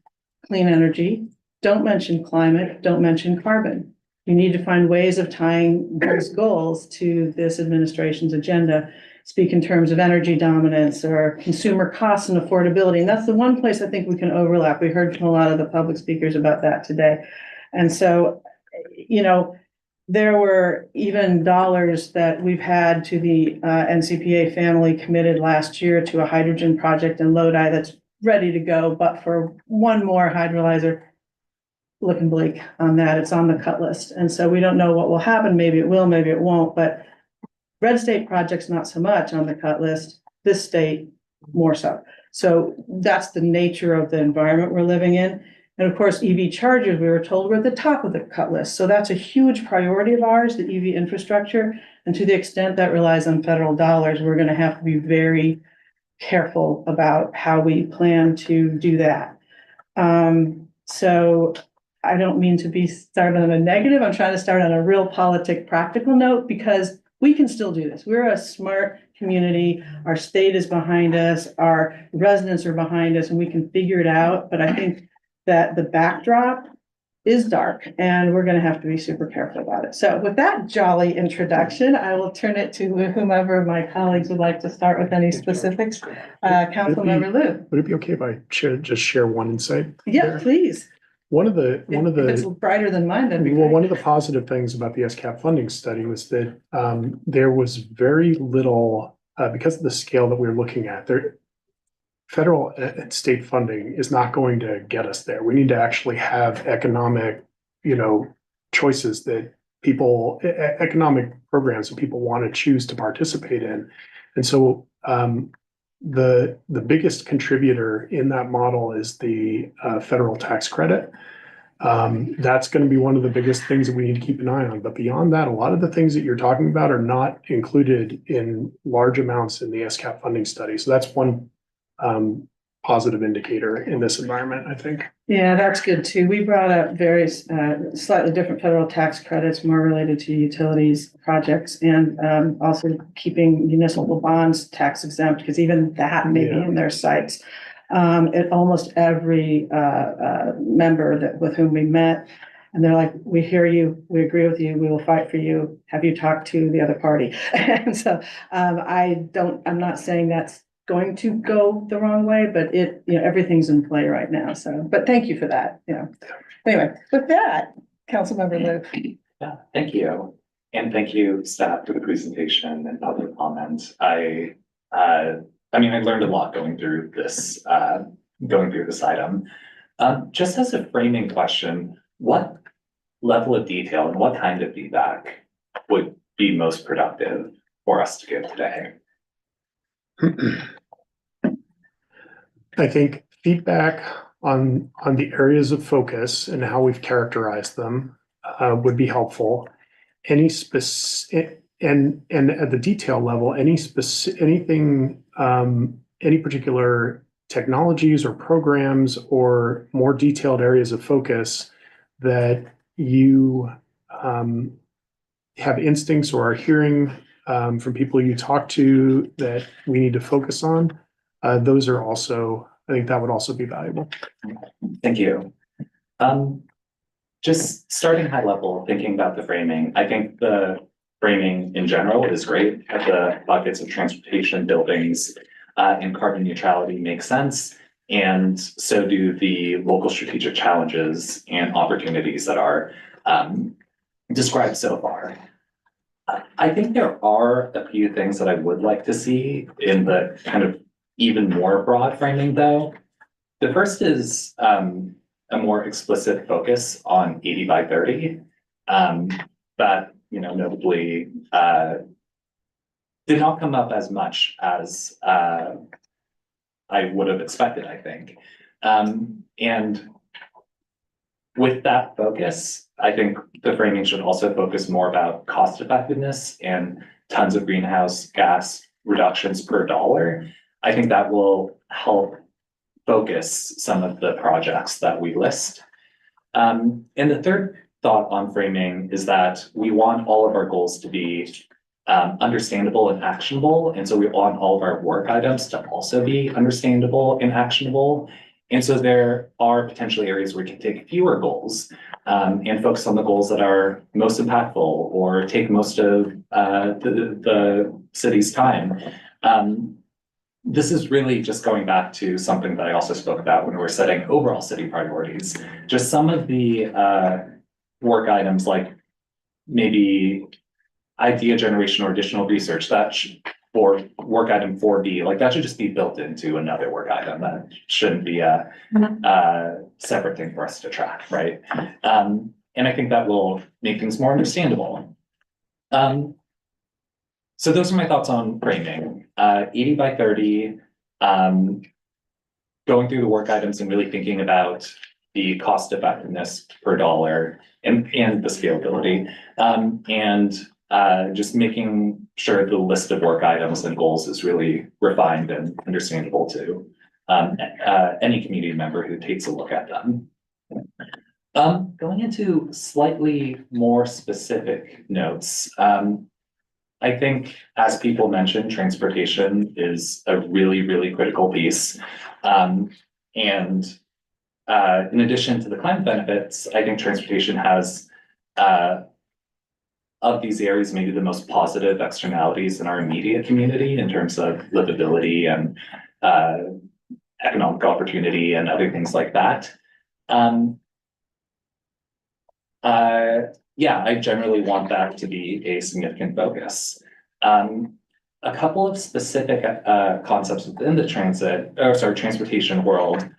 clean energy, don't mention climate, don't mention carbon. You need to find ways of tying those goals to this administration's agenda. Speak in terms of energy dominance or consumer costs and affordability. And that's the one place I think we can overlap. We heard from a lot of the public speakers about that today. And so, you know, there were even dollars that we've had to the NCPA family committed last year to a hydrogen project in Lodi that's ready to go, but for one more hydrolyzer, looking bleak on that. It's on the cut list. And so we don't know what will happen. Maybe it will, maybe it won't, but red state projects, not so much on the cut list, this state more so. So that's the nature of the environment we're living in. And of course, EV chargers, we were told, were at the top of the cut list. So that's a huge priority of ours, the EV infrastructure. And to the extent that relies on federal dollars, we're going to have to be very careful about how we plan to do that. So I don't mean to be started on a negative. I'm trying to start on a real practical note, because we can still do this. We're a smart community. Our state is behind us. Our residents are behind us, and we can figure it out. But I think that the backdrop is dark, and we're going to have to be super careful about it. So with that jolly introduction, I will turn it to whomever of my colleagues would like to start with any specifics. Councilmember Liu. Would it be okay if I just share one insight? Yeah, there? please. One of the If it's brighter than mine, that'd be well, great. one of the positive things about the SCAP funding study was that there was very little, because of the scale that we're looking at, there, federal and state funding is not going to get us there. We need to actually have economic, choices that people, economic programs that people want to choose to participate in. And so the biggest contributor in that model is the federal tax credit. That's going to be one of the biggest things that we need to keep an eye on. But beyond that, a lot of the things that you're talking about are not included in large amounts in the SCAP funding study. So that's one positive indicator in this environment, I think. Yeah, that's good too. We brought up various slightly different federal tax credits, more related to utilities projects, and also keeping municipal bonds tax exempt, because even that may be in their sights. At almost every member with whom we met, and they're like, we hear you, we agree with you, we will fight for you. Have you talked to the other party? And so I'm not saying that's going to go the wrong way, but everything's in play right now. So, but thank you for that. Anyway, with that, Councilmember Liu. Yeah, thank you. And thank you, staff, for the presentation and public comments. I learned a lot going through this item. Just as a framing question, what level of detail and what kind of feedback would be most productive for us to give today? I think feedback on the areas of focus and how we've characterized them would be helpful. Any specific and at the detail level, any particular technologies or programs or more detailed areas of focus that you have instincts or are hearing from people you talk to that we need to focus on. Those are also, I think that would also be valuable. Thank you. Just starting high level, thinking about the framing, I think the framing in general is great. The buckets of transportation, buildings, and carbon neutrality make sense. And so do the local strategic challenges and opportunities that are described so far. I think there are a few things that I would like to see in the kind of even more broad framing though. The first is a more explicit focus on 80 by 30. That, notably did not come up as much as I would have expected, I think. And with that focus, I think the framing should also focus more about cost effectiveness and tons of greenhouse gas reductions per dollar. I think that will help focus some of the projects that we list. And the third thought on framing is that we want all of our goals to be understandable and actionable. And so we want all of our work items to also be understandable and actionable. And so there are potentially areas where we can take fewer goals and focus on the goals that are most impactful or take most of the city's time. This is really just going back to something that I also spoke about when we were setting overall city priorities. Just some of the work items like maybe idea generation or additional research that for work item 4B, like that should just be built into another work item. That shouldn't be a separate thing for us to track, right? And I think that will make things more understandable. So those are my thoughts on framing. 80 by 30, going through the work items and really thinking about the cost effectiveness per dollar and the scalability. And just making sure the list of work items and goals is really refined and understandable to any community member who takes a look at them. Going into slightly more specific notes, I think, as people mentioned, transportation is a really, really critical piece. And in addition to the climate benefits, I think transportation has, of these areas, maybe the most positive externalities in our immediate community in terms of livability and economic opportunity and other things like that. Yeah, I generally want that to be a significant focus. A couple of specific concepts within the transportation world,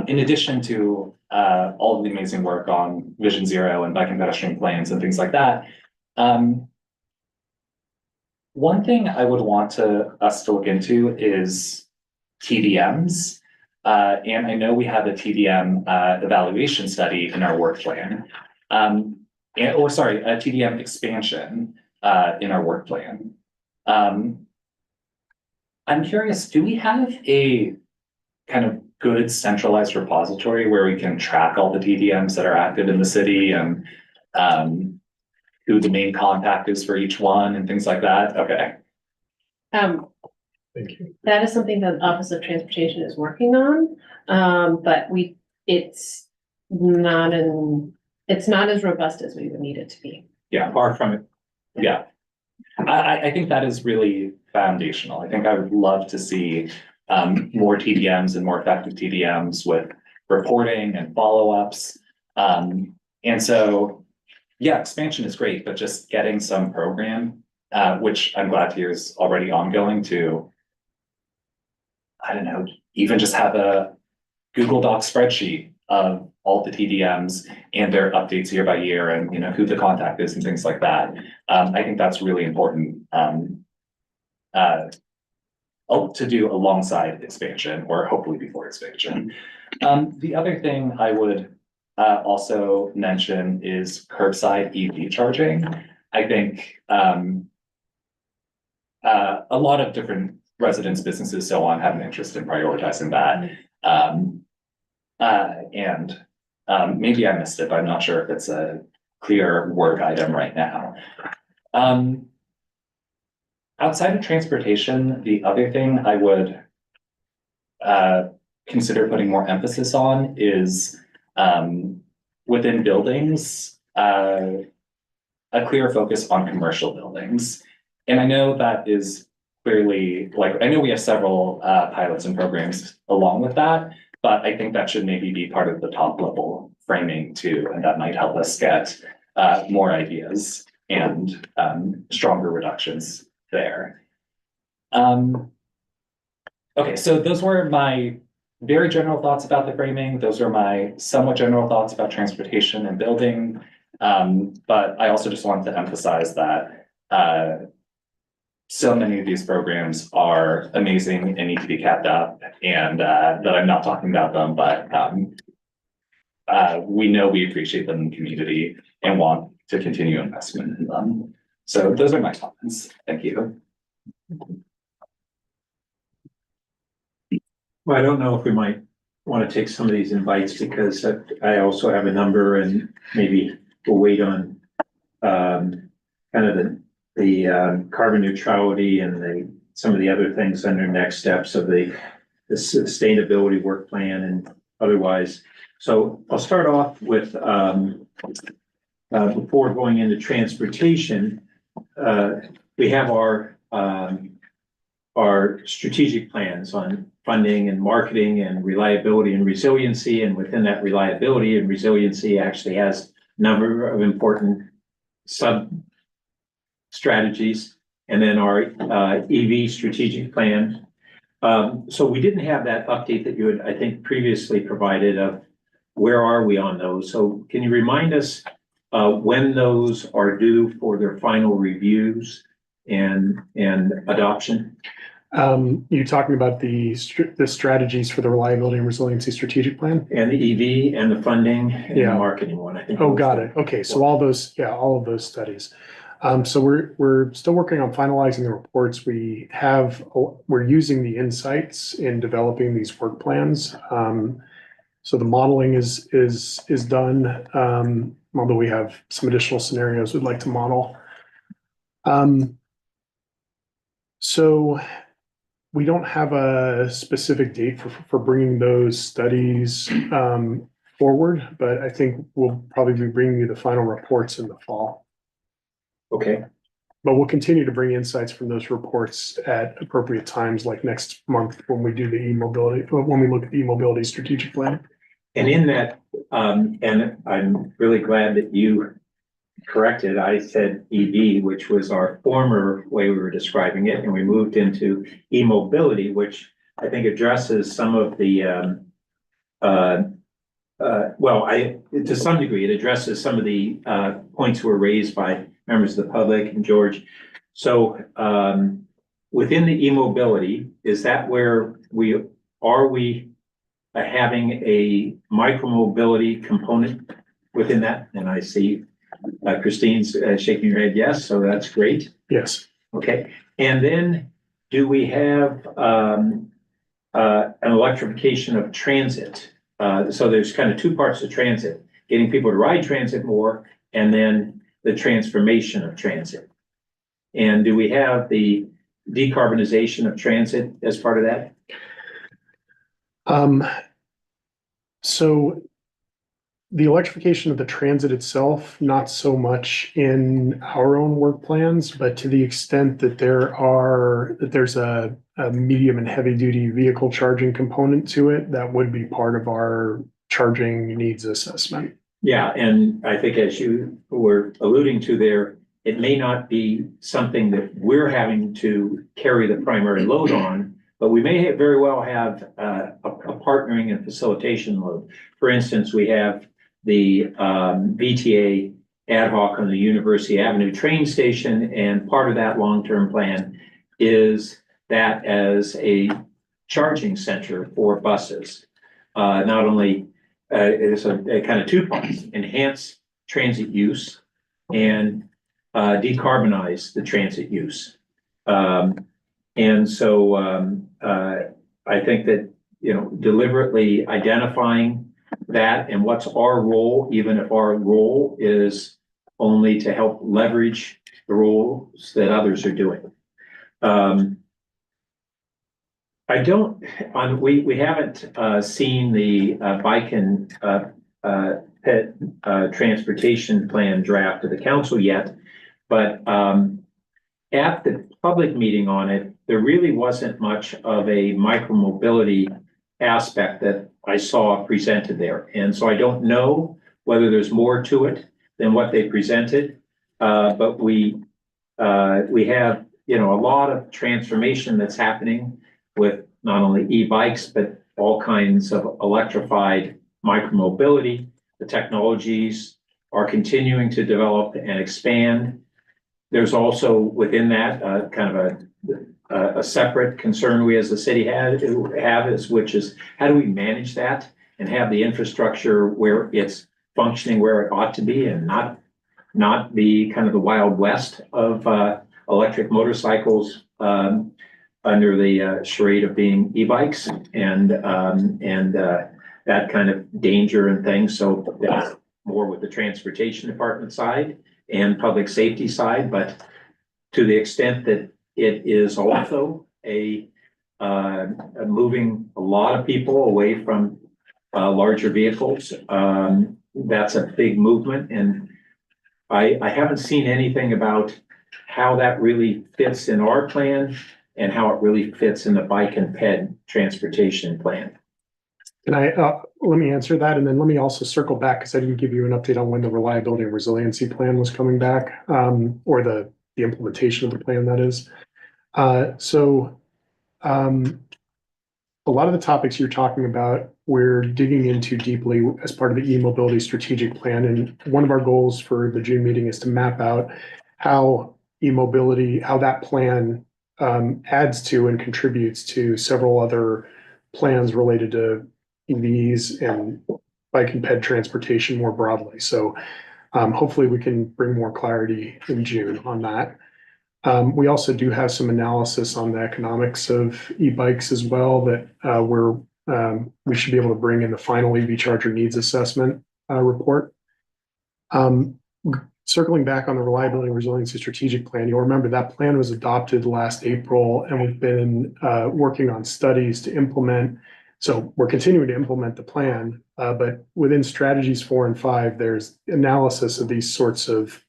in addition to all of the amazing work on Vision Zero and bike and pedestrian plans and things like that. One thing I would want us to look into is TDMs. And I know we have a TDM evaluation study in our work plan. A TDM expansion in our work plan. I'm curious, do we have a kind of good centralized repository where we can track all the TDMs that are active in the city and who the main contact is for each one and things like that? Okay. Thank you. That is something that the Office of Transportation is working on, but it's not as robust as we would need it to be. Yeah, far from it. Yeah. I think that is really foundational. I think I would love to see more TDMs and more effective TDMs with reporting and follow-ups. And so, yeah, expansion is great, but just getting some program, which I'm glad to hear is already ongoing, to, I don't know, even just have a Google Doc spreadsheet of all the TDMs and their updates year by year, and who the contact is and things like that. I think that's really important to do alongside expansion, or hopefully before expansion. The other thing I would also mention is curbside EV charging. I think a lot of different residents, businesses, so on, have an interest in prioritizing that. Maybe I missed it, but I'm not sure if it's a clear work item right now. Outside of transportation, the other thing I would consider putting more emphasis on is within buildings, a clear focus on commercial buildings. And I know that is clearly, I know we have several pilots and programs along with that, but I think that should maybe be part of the top level framing too, and that might help us get more ideas and stronger reductions there. Okay, so those were my very general thoughts about the framing. Those are my somewhat general thoughts about transportation and building. But I also just wanted to emphasize that so many of these programs are amazing and need to be kept up, and that I'm not talking about them, but we know we appreciate them in the community and want to continue investment in them. So those are my comments. Thank you. Well, I don't know if we might want to take some of these invites because I also have a number and maybe we'll wait on kind of the carbon neutrality and some of the other things under next steps of the sustainability work plan and otherwise. So I'll start off with before going into transportation, we have our strategic plans on funding and marketing and reliability and resiliency. And within that reliability and resiliency actually has a number of important sub strategies. And then our EV strategic plan. So we didn't have that update that you had, I think, previously provided of where are we on those. So can you remind us when those are due for their final reviews and adoption? You talking about the strategies for the reliability and resiliency strategic plan? And the EV and the funding and the marketing one, I think. Oh, got it. Okay, so all of those studies. So we're still working on finalizing the reports. We're using the insights in developing these work plans. So the modeling is done, although we have some additional scenarios we'd like to model. So we don't have a specific date for bringing those studies forward, but I think we'll probably be bringing you the final reports in the fall. Okay. But we'll continue to bring insights from those reports at appropriate times, like next month when we do the when we look at the e-mobility strategic plan. And in that, and I'm really glad that you corrected, I said EV, which was our former way we were describing it, and we moved into e-mobility, which I think addresses some of the, to some degree, it addresses some of the points were raised by members of the public and George. So within the e-mobility, is that where we having a micromobility component within that? And I see Christine's shaking her head yes, so that's great. Yes. Okay, and then do we have an electrification of transit? So there's kind of two parts to transit, getting people to ride transit more, and then the transformation of transit. And do we have the decarbonization of transit as part of that? So the electrification of the transit itself, not so much in our own work plans, but to the extent that there's a medium and heavy duty vehicle charging component to it, that would be part of our charging needs assessment. Yeah, and I think as you were alluding to there, it may not be something that we're having to carry the primary load on, but we may very well have a partnering and facilitation load. For instance, we have the VTA ad hoc on the University Avenue train station, and part of that long-term plan is that as a charging center for buses. Not only it is a kind of two parts: enhance transit use and decarbonize the transit use. And so I think that, deliberately identifying that and what's our role, even if our role is only to help leverage the roles that others are doing. We haven't seen the bike and pet transportation plan draft to the council yet, but at the public meeting on it, there really wasn't much of a micromobility aspect that I saw presented there. And so I don't know whether there's more to it than what they presented. But we have, a lot of transformation that's happening with not only e-bikes, but all kinds of electrified micromobility. The technologies are continuing to develop and expand. there's also within that, kind of a separate concern we as a city which is how do we manage that and have the infrastructure where it's functioning where it ought to be and not be kind of the Wild West of electric motorcycles under the charade of being e-bikes and that kind of danger and things. So that's more with the transportation department side and public safety side, but to the extent that it is also a moving a lot of people away from larger vehicles. That's a big movement, and I haven't seen anything about how that really fits in our plan and how it really fits in the bike and ped transportation plan. And let me answer that, and then let me also circle back, because I didn't give you an update on when the reliability and resiliency plan was coming back, or the implementation of the plan, that is. A lot of the topics you're talking about, we're digging into deeply as part of the e-mobility strategic plan. And one of our goals for the June meeting is to map out how e-mobility, how that plan adds to and contributes to several other plans related to EVs and bike and ped transportation more broadly. So hopefully we can bring more clarity in June on that. We also do have some analysis on the economics of e-bikes as well that we should be able to bring in the final EV charger needs assessment report. Circling back on the reliability and resiliency strategic plan, you'll remember that plan was adopted last April, and we've been working on studies to implement. So we're continuing to implement the plan, but within strategies 4 and 5, there's analysis of these sorts of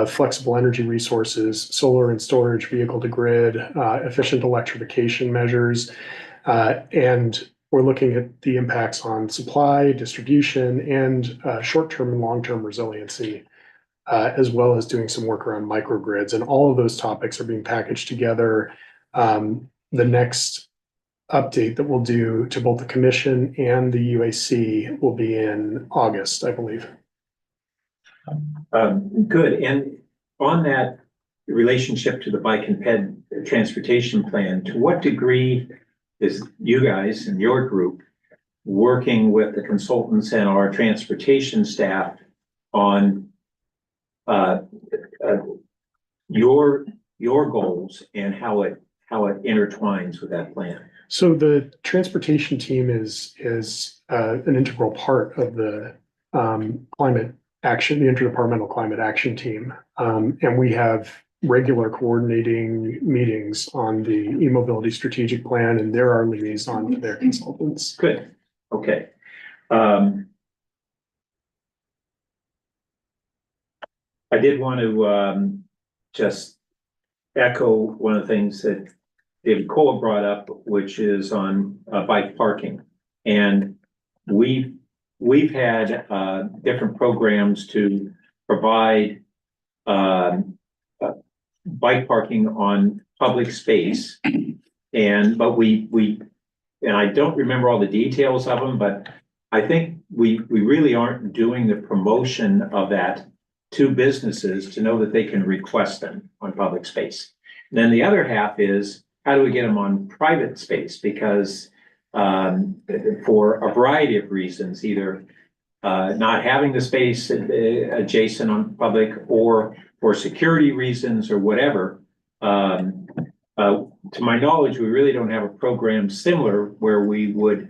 flexible energy resources, solar and storage, vehicle to grid, efficient electrification measures, and we're looking at the impacts on supply, distribution, and short-term and long-term resiliency, as well as doing some work around microgrids. And all of those topics are being packaged together. The next update that we'll do to both the commission and the UAC will be in August, I believe. Good. And on that relationship to the bike and ped transportation plan, to what degree is you guys and your group working with the consultants and our transportation staff on your goals and how it intertwines with that plan? So the transportation team is an integral part of the climate action, the interdepartmental climate action team. And we have regular coordinating meetings on the e-mobility strategic plan, and they're our liaison to their consultants. Good. Okay. I did want to just echo one of the things that David Cole brought up, which is on bike parking. And we've had different programs to provide bike parking on public space. But I don't remember all the details of them, but I think we really aren't doing the promotion of that to businesses to know that they can request them on public space. And then the other half is, how do we get them on private space? Because for a variety of reasons, either not having the space adjacent on public, or for security reasons, or whatever. To my knowledge, we really don't have a program similar where we would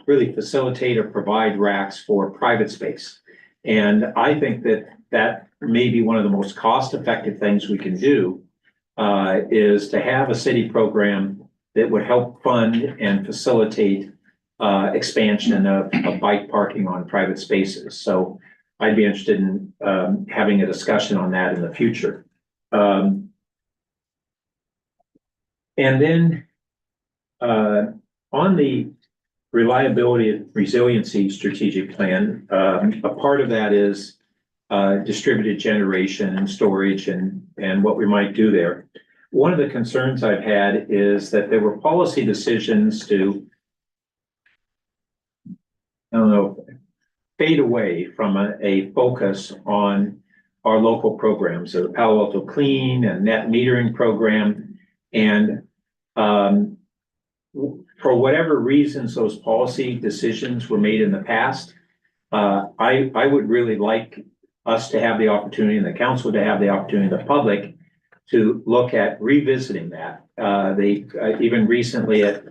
really facilitate or provide racks for private space. And I think that may be one of the most cost-effective things we can do, is to have a city program that would help fund and facilitate expansion of bike parking on private spaces. So I'd be interested in having a discussion on that in the future. And then on the reliability and resiliency strategic plan, a part of that is distributed generation and storage and what we might do there. One of the concerns I've had is that there were policy decisions to, I don't know, fade away from a focus on our local programs, so the Palo Alto Clean and net metering program. And for whatever reasons those policy decisions were made in the past, I would really like us to have the opportunity and the council to have the opportunity, the public, to look at revisiting that. They even recently at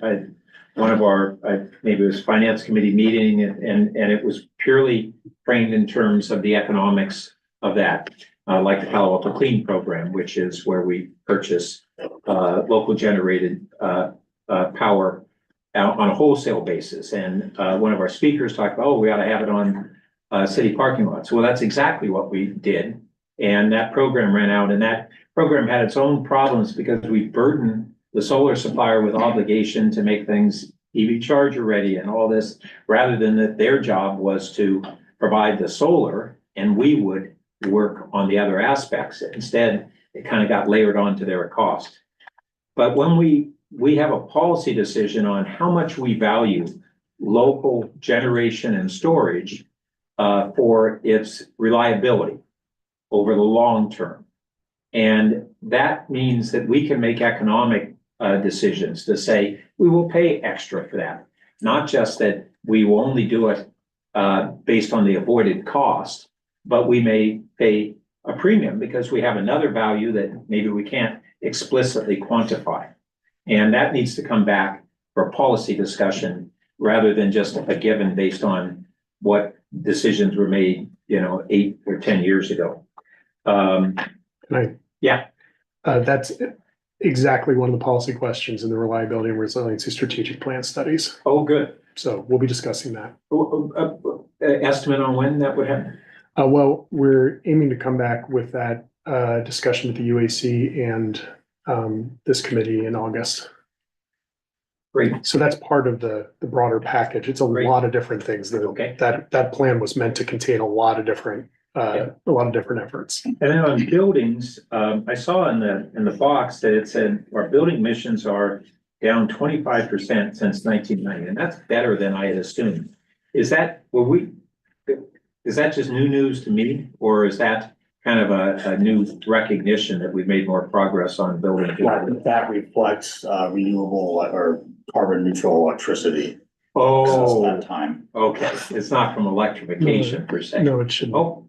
one of our, maybe it was finance committee meeting, and it was purely framed in terms of the economics of that, like the Palo Alto Clean program, which is where we purchase local generated power on a wholesale basis. And one of our speakers talked about, oh, we ought to have it on city parking lots. Well, that's exactly what we did. And that program ran out, and that program had its own problems because we burdened the solar supplier with obligation to make things EV charger ready and all this, rather than that their job was to provide the solar and we would work on the other aspects. Instead, it kind of got layered onto their cost. But when we have a policy decision on how much we value local generation and storage for its reliability over the long term. And that means that we can make economic decisions to say, we will pay extra for that. Not just that we will only do it based on the avoided cost, but we may pay a premium because we have another value that maybe we can't explicitly quantify. And that needs to come back for policy discussion rather than just a given based on what decisions were made, 8 or 10 years ago. Yeah. That's exactly one of the policy questions in the reliability and resiliency strategic plan studies. Oh, good. So we'll be discussing that. Estimate on when that would happen? Well, we're aiming to come back with that discussion with the UAC and this committee in August. Great. So that's part of the broader package. It's a lot of different things that plan was meant to contain a lot of different efforts. And then on buildings, I saw in the box that it said our building emissions are down 25% since 1990, and that's better than I had assumed. Is that just new news to me, or is that kind of a new recognition that we've made more progress on building? That reflects renewable or carbon neutral electricity. Since Oh, that time. okay. It's not from electrification per se. No, it shouldn't. Oh,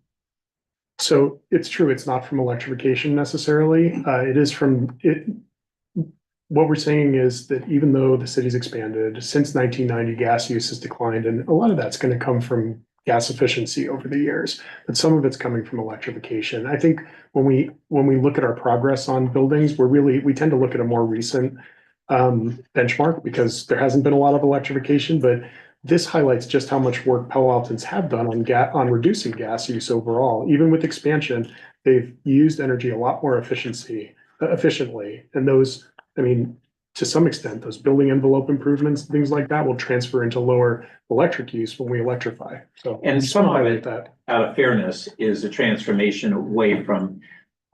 So it's true, it's not from electrification necessarily. It is from it. What we're saying is that even though the city's expanded since 1990, gas use has declined, and a lot of that's going to come from gas efficiency over the years, but some of it's coming from electrification. I think when we look at our progress on buildings, we tend to look at a more recent benchmark because there hasn't been a lot of electrification, but this highlights just how much work Palo Altans have done on reducing gas use overall. Even with expansion, they've used energy a lot more efficiently. And those, to some extent, those building envelope improvements, things like that will transfer into lower electric use when we electrify. So, and some of it, out of fairness, is a transformation away from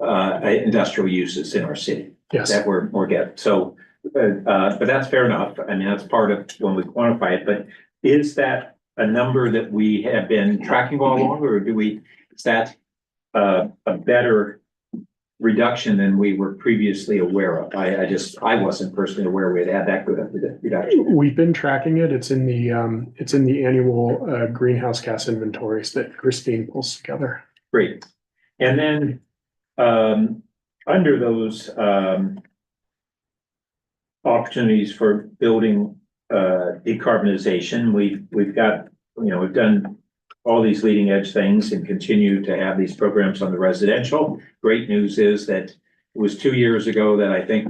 industrial uses in our city. Yes. That we're getting. So, but that's fair enough. That's part of when we quantify it, but is that a number that we have been tracking all along, or is that a better reduction than we were previously aware of? I wasn't personally aware we had that good of a reduction. We've been tracking it. It's in the annual greenhouse gas inventories that Christine pulls together. Great. And then under those opportunities for building decarbonization, we've got, we've done all these leading edge things and continue to have these programs on the residential. Great news is that it was 2 years ago that I think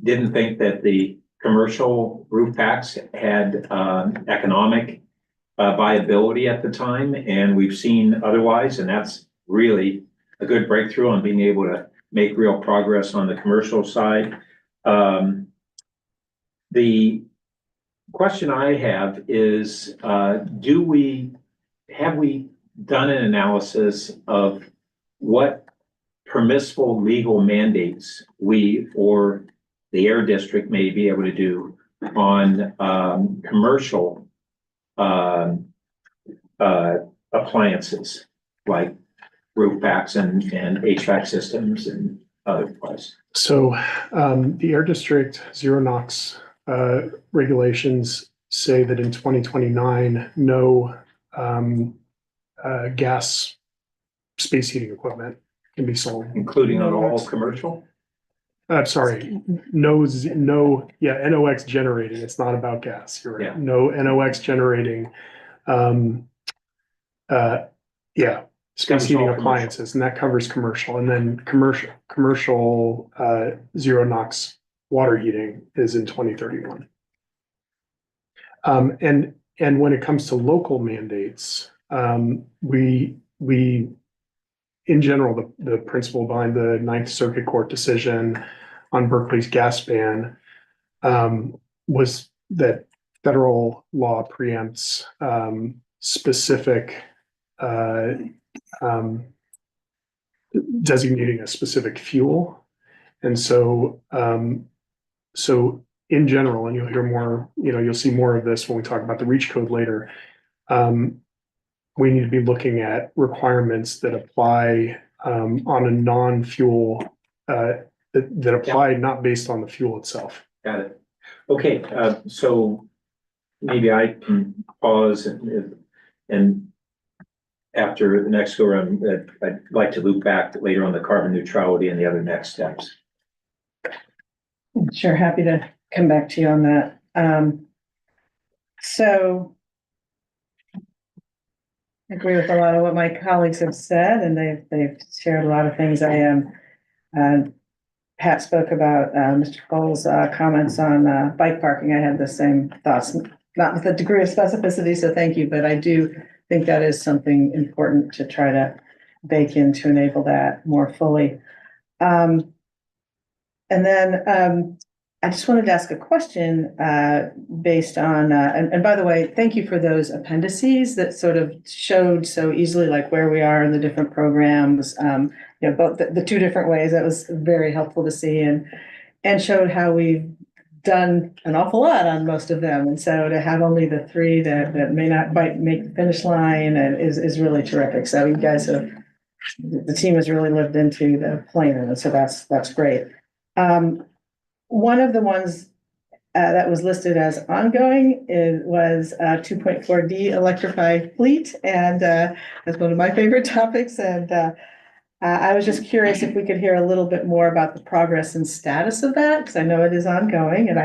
didn't think that the commercial roof packs had economic viability at the time, and we've seen otherwise, and that's really a good breakthrough on being able to make real progress on the commercial side. The question I have is, have we done an analysis of what permissible legal mandates we or the air district may be able to do on commercial appliances like roof packs and HVAC systems and otherwise. So the Air District Zero NOx regulations say that in 2029, no gas space heating equipment can be sold. Including on all commercial? I'm sorry, NOx generating. It's not about gas. You're right. Yeah. No NOx generating. Space heating appliances, and that covers commercial. And then commercial zero NOx water heating is in 2031. And when it comes to local mandates, we in general, the principle behind the Ninth Circuit Court decision on Berkeley's gas ban was that federal law preempts specific designating a specific fuel. And so in general, and you'll hear more, you'll see more of this when we talk about the REACH code later. We need to be looking at requirements that apply on a non-fuel that apply not based on the fuel itself. Got it. Okay, so maybe I can pause and after the next go around, I'd like to loop back later on the carbon neutrality and the other next steps. Sure, happy to come back to you on that. So I agree with a lot of what my colleagues have said, and they've shared a lot of things. Pat spoke about Mr. Cole's comments on bike parking. I had the same thoughts, not with a degree of specificity, so thank you, but I do think that is something important to try to bake in to enable that more fully. And then I just wanted to ask a question based on, and by the way, thank you for those appendices that sort of showed so easily like where we are in the different programs, both the two different ways. That was very helpful to see and showed how we've done an awful lot on most of them. And so to have only the three that may not quite make the finish line is really terrific. So you guys the team has really lived into the plan, and so that's great. One of the ones that was listed as ongoing was 2.4D electrified fleet, and that's one of my favorite topics. And I was just curious if we could hear a little bit more about the progress and status of that, because I know it is ongoing, and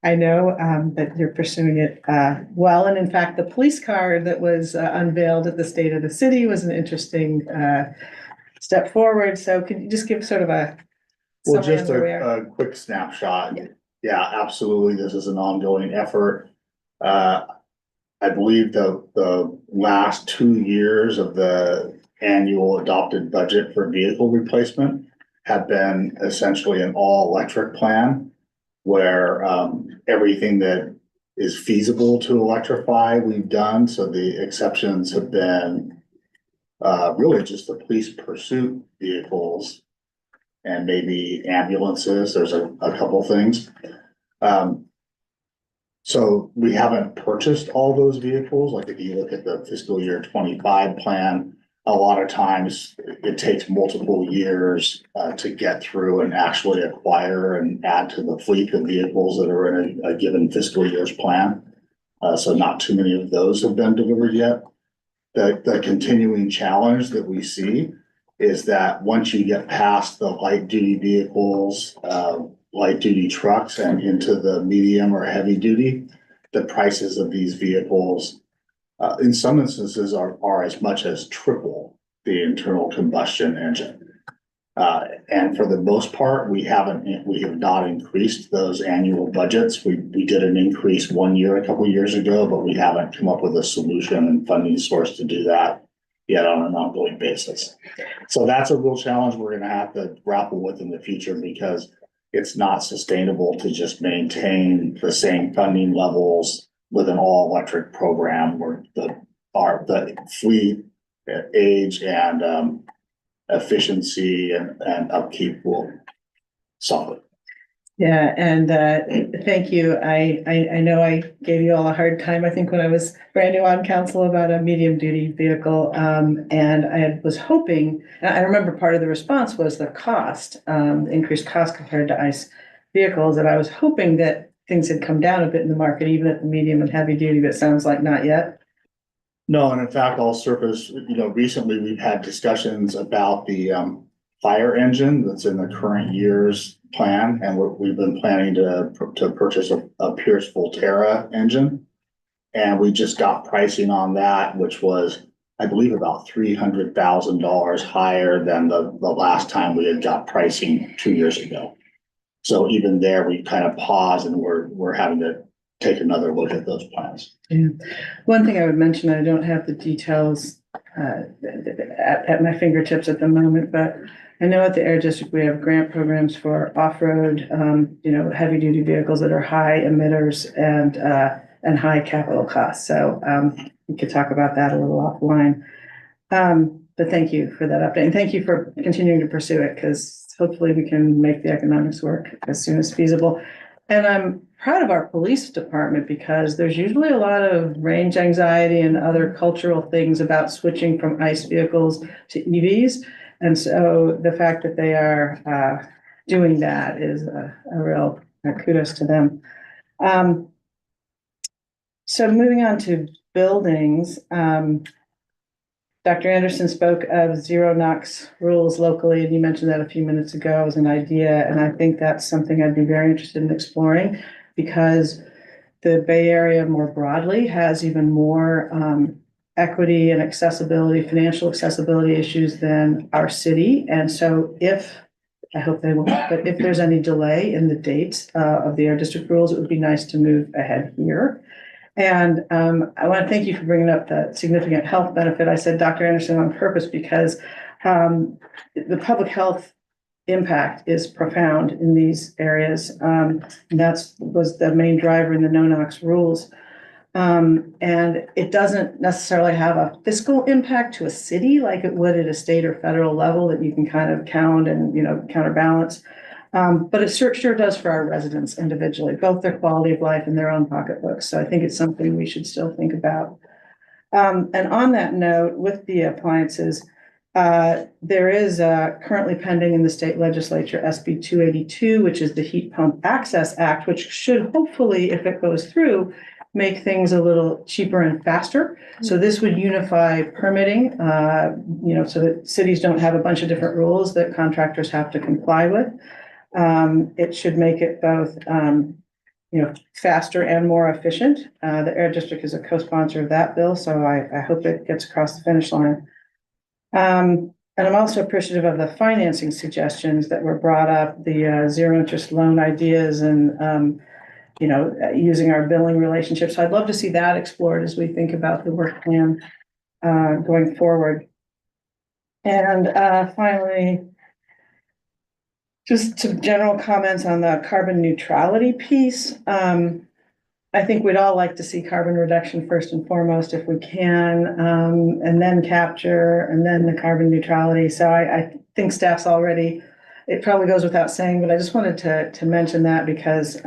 I know that you're pursuing it well. And in fact, the police car that was unveiled at the State of the City was an interesting step forward. So could you just give sort of a Well, just a quick snapshot. Yeah, absolutely. This is an ongoing effort. I believe the last 2 years of the annual adopted budget for vehicle replacement have been essentially an all electric plan where everything that is feasible to electrify, we've done. So the exceptions have been really just the police pursuit vehicles and maybe ambulances. There's a couple things. So we haven't purchased all those vehicles. Like if you look at the fiscal year 25 plan, a lot of times it takes multiple years to get through and actually acquire and add to the fleet of vehicles that are in a given fiscal year's plan. So not too many of those have been delivered yet. The continuing challenge that we see is that once you get past the light duty vehicles, light duty trucks and into the medium or heavy duty, the prices of these vehicles, in some instances are as much as triple the internal combustion engine. And for the most part, we have not increased those annual budgets. We did an increase 1 year, a couple of years ago, but we haven't come up with a solution and funding source to do that yet on an ongoing basis. So that's a real challenge we're going to have to grapple with in the future, because it's not sustainable to just maintain the same funding levels with an all electric program where the fleet age and efficiency and upkeep will suffer. Yeah, and thank you. I know I gave you all a hard time, I think, when I was brand new on council about a medium duty vehicle. And was hoping, and I remember part of the response was the cost, increased cost compared to ICE vehicles. And I was hoping that things had come down a bit in the market, even at the medium and heavy duty, but it sounds like not yet. No, and in fact, I'll surface, recently we've had discussions about the fire engine that's in the current year's plan, and we've been planning to purchase a Pierce Volterra engine. And we just got pricing on that, which was, I believe, about $300,000 higher than the last time we had got pricing 2 years ago. So even there, we kind of paused and we're having to take another look at those plans. Yeah. One thing I would mention, I don't have the details at my fingertips at the moment, but I know at the Air District, we have grant programs for off-road, heavy duty vehicles that are high emitters and high capital costs. So we could talk about that a little offline. But thank you for that update. And thank you for continuing to pursue it, because hopefully we can make the economics work as soon as feasible. And I'm proud of our police department, because there's usually a lot of range anxiety and other cultural things about switching from ICE vehicles to EVs. And so the fact that they are doing that is a real kudos to them. So moving on to buildings, Dr. Anderson spoke of zero NOx rules locally, and you mentioned that a few minutes ago as an idea. And I think that's something I'd be very interested in exploring, because the Bay Area more broadly has even more equity and accessibility, financial accessibility issues than our city. And so I hope they won't, but if there's any delay in the dates of the Air District rules, it would be nice to move ahead here. And I want to thank you for bringing up the significant health benefit. I said Dr. Anderson on purpose, because the public health impact is profound in these areas. And was the main driver in the no-NOx rules. And it doesn't necessarily have a fiscal impact to a city like it would at a state or federal level that you can kind of count and, counterbalance. But it sure does for our residents individually, both their quality of life and their own pocketbooks. So I think it's something we should still think about. And on that note, with the appliances, there is currently pending in the state legislature SB 282, which is the Heat Pump Access Act, which should hopefully, if it goes through, make things a little cheaper and faster. So this would unify permitting, so that cities don't have a bunch of different rules that contractors have to comply with. It should make it both, faster and more efficient. The Air District is a co-sponsor of that bill, so I hope it gets across the finish line. And I'm also appreciative of the financing suggestions that were brought up, the zero interest loan ideas and, using our billing relationships. So I'd love to see that explored as we think about the work plan going forward. And finally, just some general comments on the carbon neutrality piece. I think we'd all like to see carbon reduction first and foremost if we can, and then capture, and then the carbon neutrality. So I think staff's already, it probably goes without saying, but I just wanted to mention that because,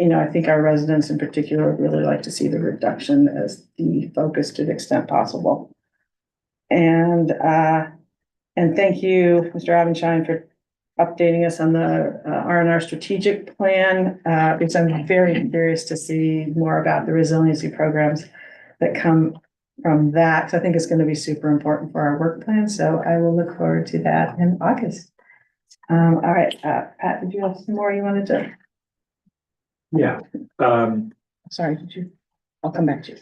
I think our residents in particular would really like to see the reduction as the focus to the extent possible. And thank you, Mr. Abenshine, for updating us on the R&R strategic plan, because I'm very curious to see more about the resiliency programs that come from that, because I think it's going to be super important for our work plan. So I will look forward to that in August. All right, Pat, did you have some more you wanted to? Yeah. Sorry, did you? I'll come back to you.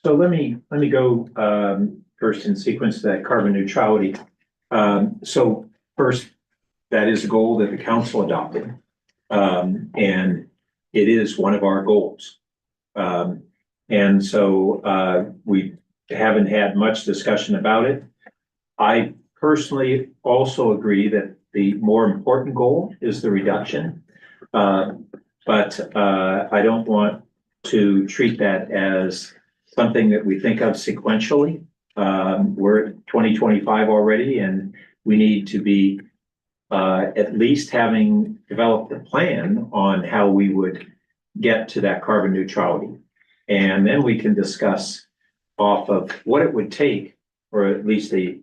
So let me go first in sequence to that carbon neutrality. So first, that is a goal that the council adopted, and it is one of our goals. And so we haven't had much discussion about it. I personally also agree that the more important goal is the reduction, but I don't want to treat that as something that we think of sequentially. We're at 2025 already, and we need to be at least having developed a plan on how we would get to that carbon neutrality. And then we can discuss off of what it would take, or at least the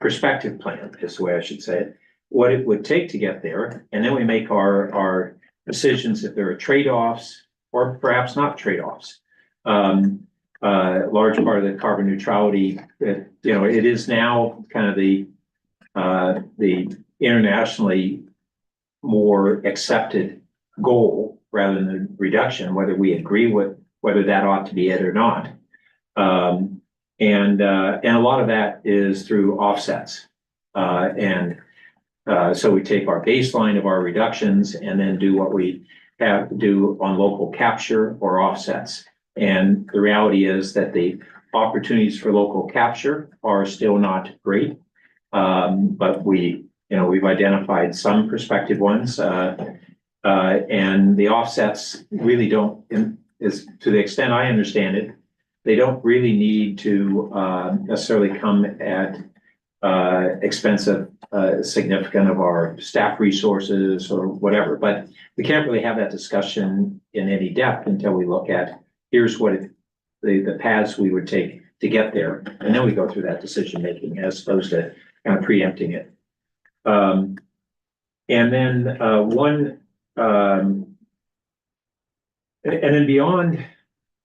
perspective plan is the way I should say it, what it would take to get there. And then we make our decisions if there are trade-offs or perhaps not trade-offs. Large part of the carbon neutrality, it is now kind of the internationally more accepted goal rather than reduction, whether we agree with whether that ought to be it or not. And a lot of that is through offsets. So we take our baseline of our reductions and then do what we have to do on local capture or offsets. And the reality is that the opportunities for local capture are still not great. But we've identified some prospective ones, and the offsets really don't, is to the extent I understand it, they don't really need to necessarily come at expense of significant of our staff resources or whatever. But we can't really have that discussion in any depth until we look at here's what the paths we would take to get there, and then we go through that decision making as opposed to kind of preempting it. And then and then beyond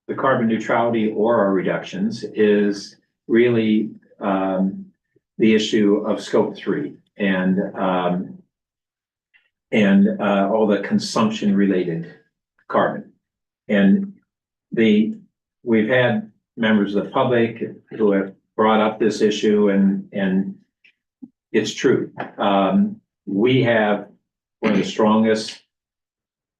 the carbon neutrality or our reductions is really the issue of scope 3 and all the consumption related carbon. And we've had members of the public who have brought up this issue, and it's true. We have one of the strongest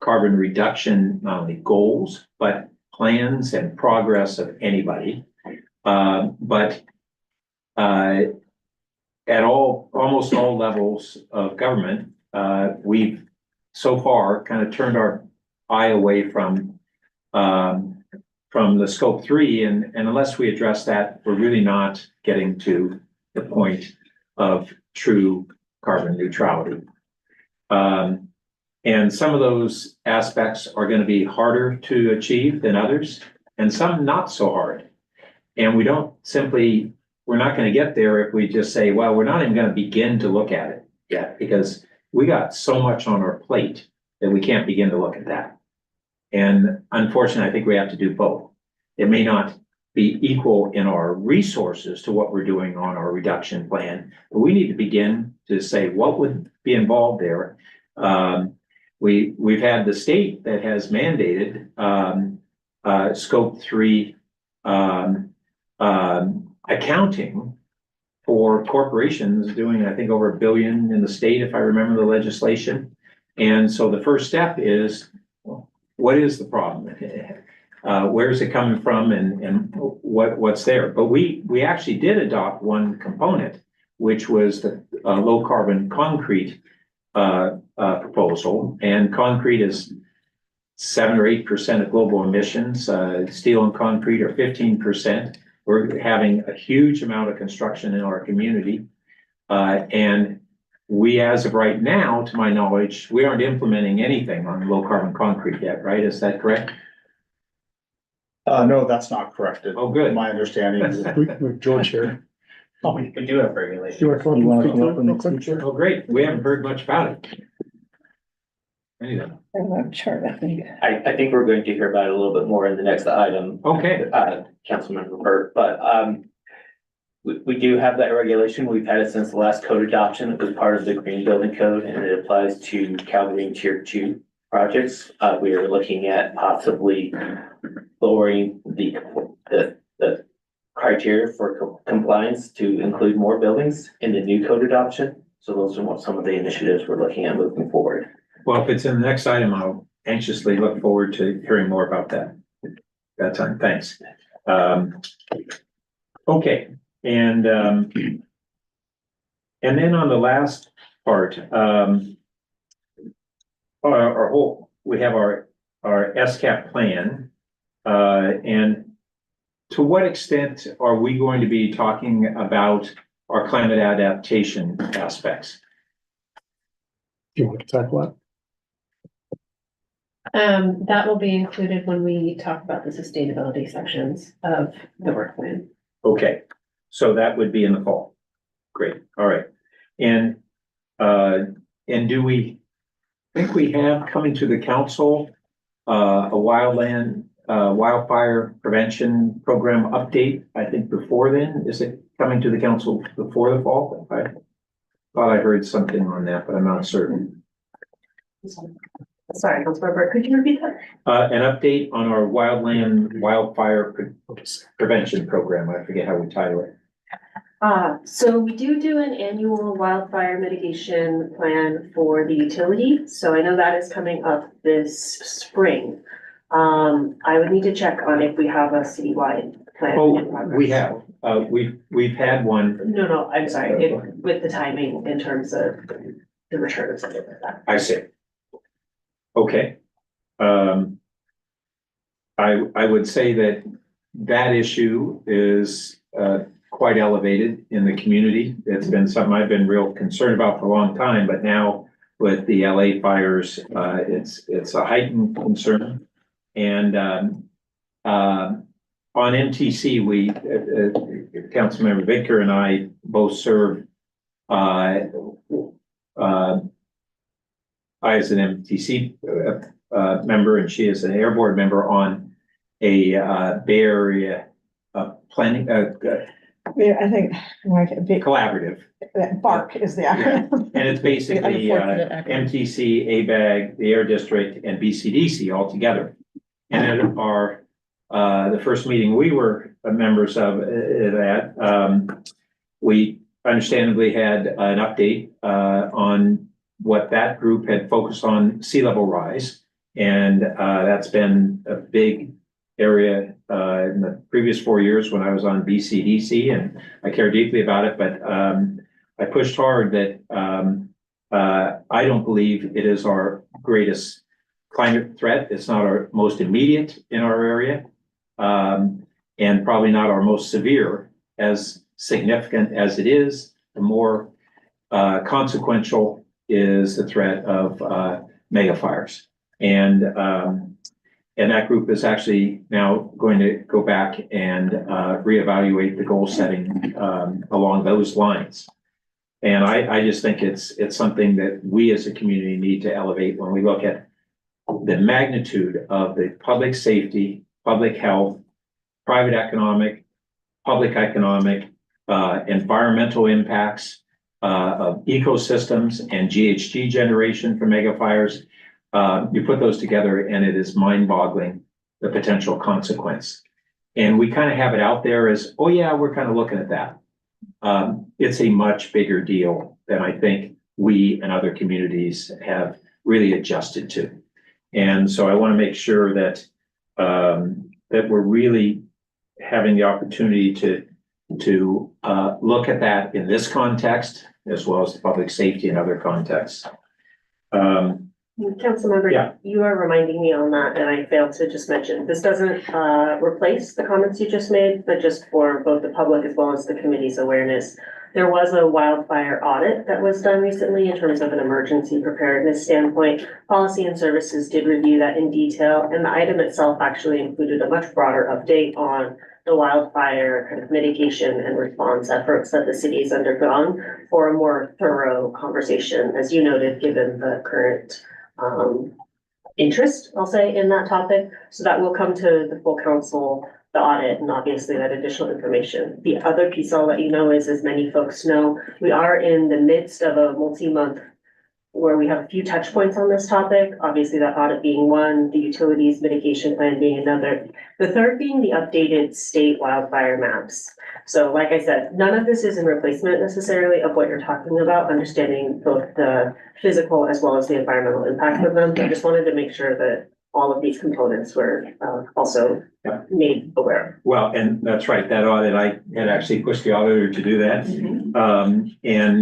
carbon reduction, not only goals, but plans and progress of anybody. But at almost all levels of government, we've so far kind of turned our eye away from the scope 3, and unless we address that, we're really not getting to the point of true carbon neutrality. And some of those aspects are going to be harder to achieve than others, and some not so hard. And we're not going to get there if we just say, well, we're not even going to begin to look at it yet, because we got so much on our plate that we can't begin to look at that. And unfortunately, I think we have to do both. It may not be equal in our resources to what we're doing on our reduction plan, but we need to begin to say what would be involved there. We've had the state that has mandated scope 3 accounting for corporations doing, I think, over $1 billion in the state, if I remember the legislation. And so the first step is, what is the problem? Where is it coming from, and what's there? But we actually did adopt one component, which was the low carbon concrete proposal. And concrete is 7 or 8% of global emissions. Steel and concrete are 15%. We're having a huge amount of construction in our community. And we, as of right now, to my knowledge, we aren't implementing anything on low carbon concrete yet, right? Is that correct? No, that's not correct. Oh, good. My understanding is. With George here. We do have regulations. You want to come up and speak to it? Oh, great. We haven't heard much about it. Anyway. Chart, I think. I think we're going to hear about it a little bit more in the next item. Okay. Councilmember Burt, but we do have that regulation. We've had it since the last code adoption. It was part of the Green Building Code, and it applies to Cal Green Tier 2 projects. We are looking at possibly lowering the criteria for compliance to include more buildings in the new code adoption. So those are some of the initiatives we're looking at moving forward. Well, if it's in the next item, I'll anxiously look forward to hearing more about that time. Thanks. Okay. And then on the last part, we have our SCAP plan. And to what extent are we going to be talking about our climate adaptation aspects? Do you want to tackle that? That will be included when we talk about the sustainability sections of the work plan. Okay, so that would be in the fall. Great, all right. And do we think we have coming to the council, a wildfire prevention program update? I think before then, is it coming to the council before the fall? I thought I heard something on that, but I'm not certain. Sorry, Councilmember, could you repeat that? An update on our wildfire prevention program. I forget how we title it. So we do an annual wildfire mitigation plan for the utility. So I know that is coming up this spring. I would need to check on if we have a citywide plan. Oh, in progress. we have. We've had one. No, I'm sorry, with the timing in terms of the return of something like that. I see. Okay. I would say that issue is quite elevated in the community. It's been something I've been real concerned about for a long time, but now with the LA fires, it's a heightened concern. And on MTC, we Councilmember Vicker and I both serve. I as an MTC member and she as an Air Board member on a Bay Area planning Yeah, I think collaborative. BARC is the acronym. And it's basically Unfortunate acronym. MTC, ABAG, the Air District, and BCDC all together. And at our the first meeting we were members of that, we understandably had an update on what that group had focused on sea level rise. And that's been a big area in the previous 4 years when I was on BCDC, and I care deeply about it. But I pushed hard that I don't believe it is our greatest climate threat. It's not our most immediate in our area, and probably not our most severe. As significant as it is, the more consequential is the threat of mega fires. And that group is actually now going to go back and reevaluate the goal setting along those lines. And I just think it's something that we as a community need to elevate when we look at the magnitude of the public safety, public health, private economic, public economic, environmental impacts of ecosystems and GHG generation from mega fires. You put those together and it is mind-boggling, the potential consequence. And we kind of have it out there as, oh yeah, we're kind of looking at that. It's a much bigger deal than I think we and other communities have really adjusted to. And so I want to make sure that that we're really having the opportunity to look at that in this context, as well as public safety in other contexts. Councilmember, Yeah. You are reminding me on that, and I failed to just mention, this doesn't replace the comments you just made, but just for both the public as well as the committee's awareness. There was a wildfire audit that was done recently in terms of an emergency preparedness standpoint. Policy and Services did review that in detail, and the item itself actually included a much broader update on the wildfire kind of mitigation and response efforts that the city has undergone for a more thorough conversation, as you noted, given the current interest, I'll say, in that topic. So that will come to the full council, the audit, and obviously that additional information. The other piece I'll let you know is, as many folks know, we are in the midst of a multi-month where we have a few touch points on this topic. Obviously that audit being one, the utilities mitigation plan being another. The third being the updated state wildfire maps. So like I said, none of this is in replacement necessarily of what you're talking about, understanding both the physical as well as the environmental impact of them. I just wanted to make sure that all of these components were also made aware. Well, and that's right, that audit, I had actually pushed the auditor to do that.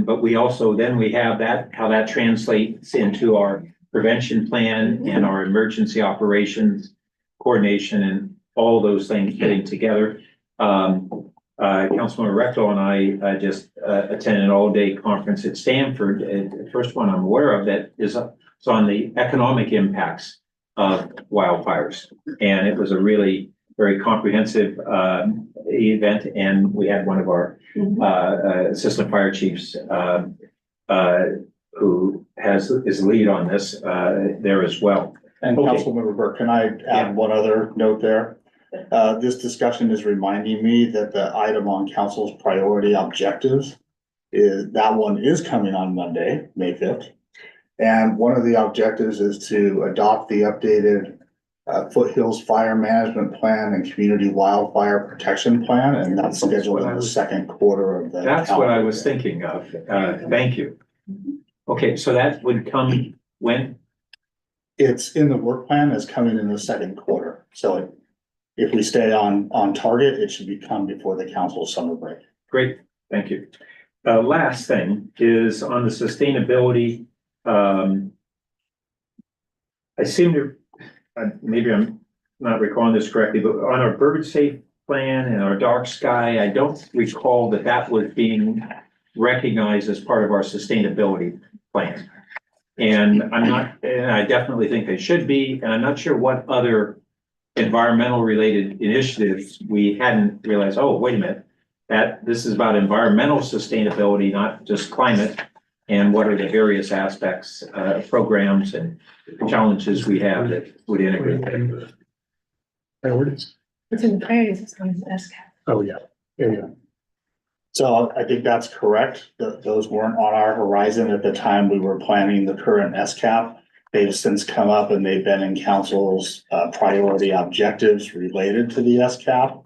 But we also, then we have that, how that translates into our prevention plan and our emergency operations coordination and all those things getting together. Councilman Rectal and I just attended an all-day conference at Stanford. The first one I'm aware of that is on the economic impacts of wildfires. And it was a really very comprehensive event, and we had one of our assistant fire chiefs who is lead on this there as well. And Okay. Councilmember Burke, can I add one other note there? This discussion is reminding me that the item on council's priority objectives that one is coming on Monday, May 5th. And one of the objectives is to adopt the updated Foothills Fire Management Plan and Community Wildfire Protection Plan, and that's scheduled in the second quarter of the. That's what I was calendar. thinking of. Thank you. Okay, so that would come when? It's in the work plan, is coming in the second quarter. So if we stay on target, it should become before the council's summer break. Great, thank you. Last thing is on the sustainability. I seem to, maybe I'm not recalling this correctly, but on our bird safe plan and our dark sky, I don't recall that was being recognized as part of our sustainability plan. And I definitely think they should be, and I'm not sure what other environmental related initiatives we hadn't realized, oh, wait a minute, that this is about environmental sustainability, not just climate, and what are the various aspects, programs and challenges we have that would integrate that. Priorities. It's in the priorities, it's on the SCAP. Oh, yeah. Yeah. So I think that's correct. Those weren't on our horizon at the time we were planning the current SCAP. They've since come up and they've been in council's priority objectives related to the SCAP.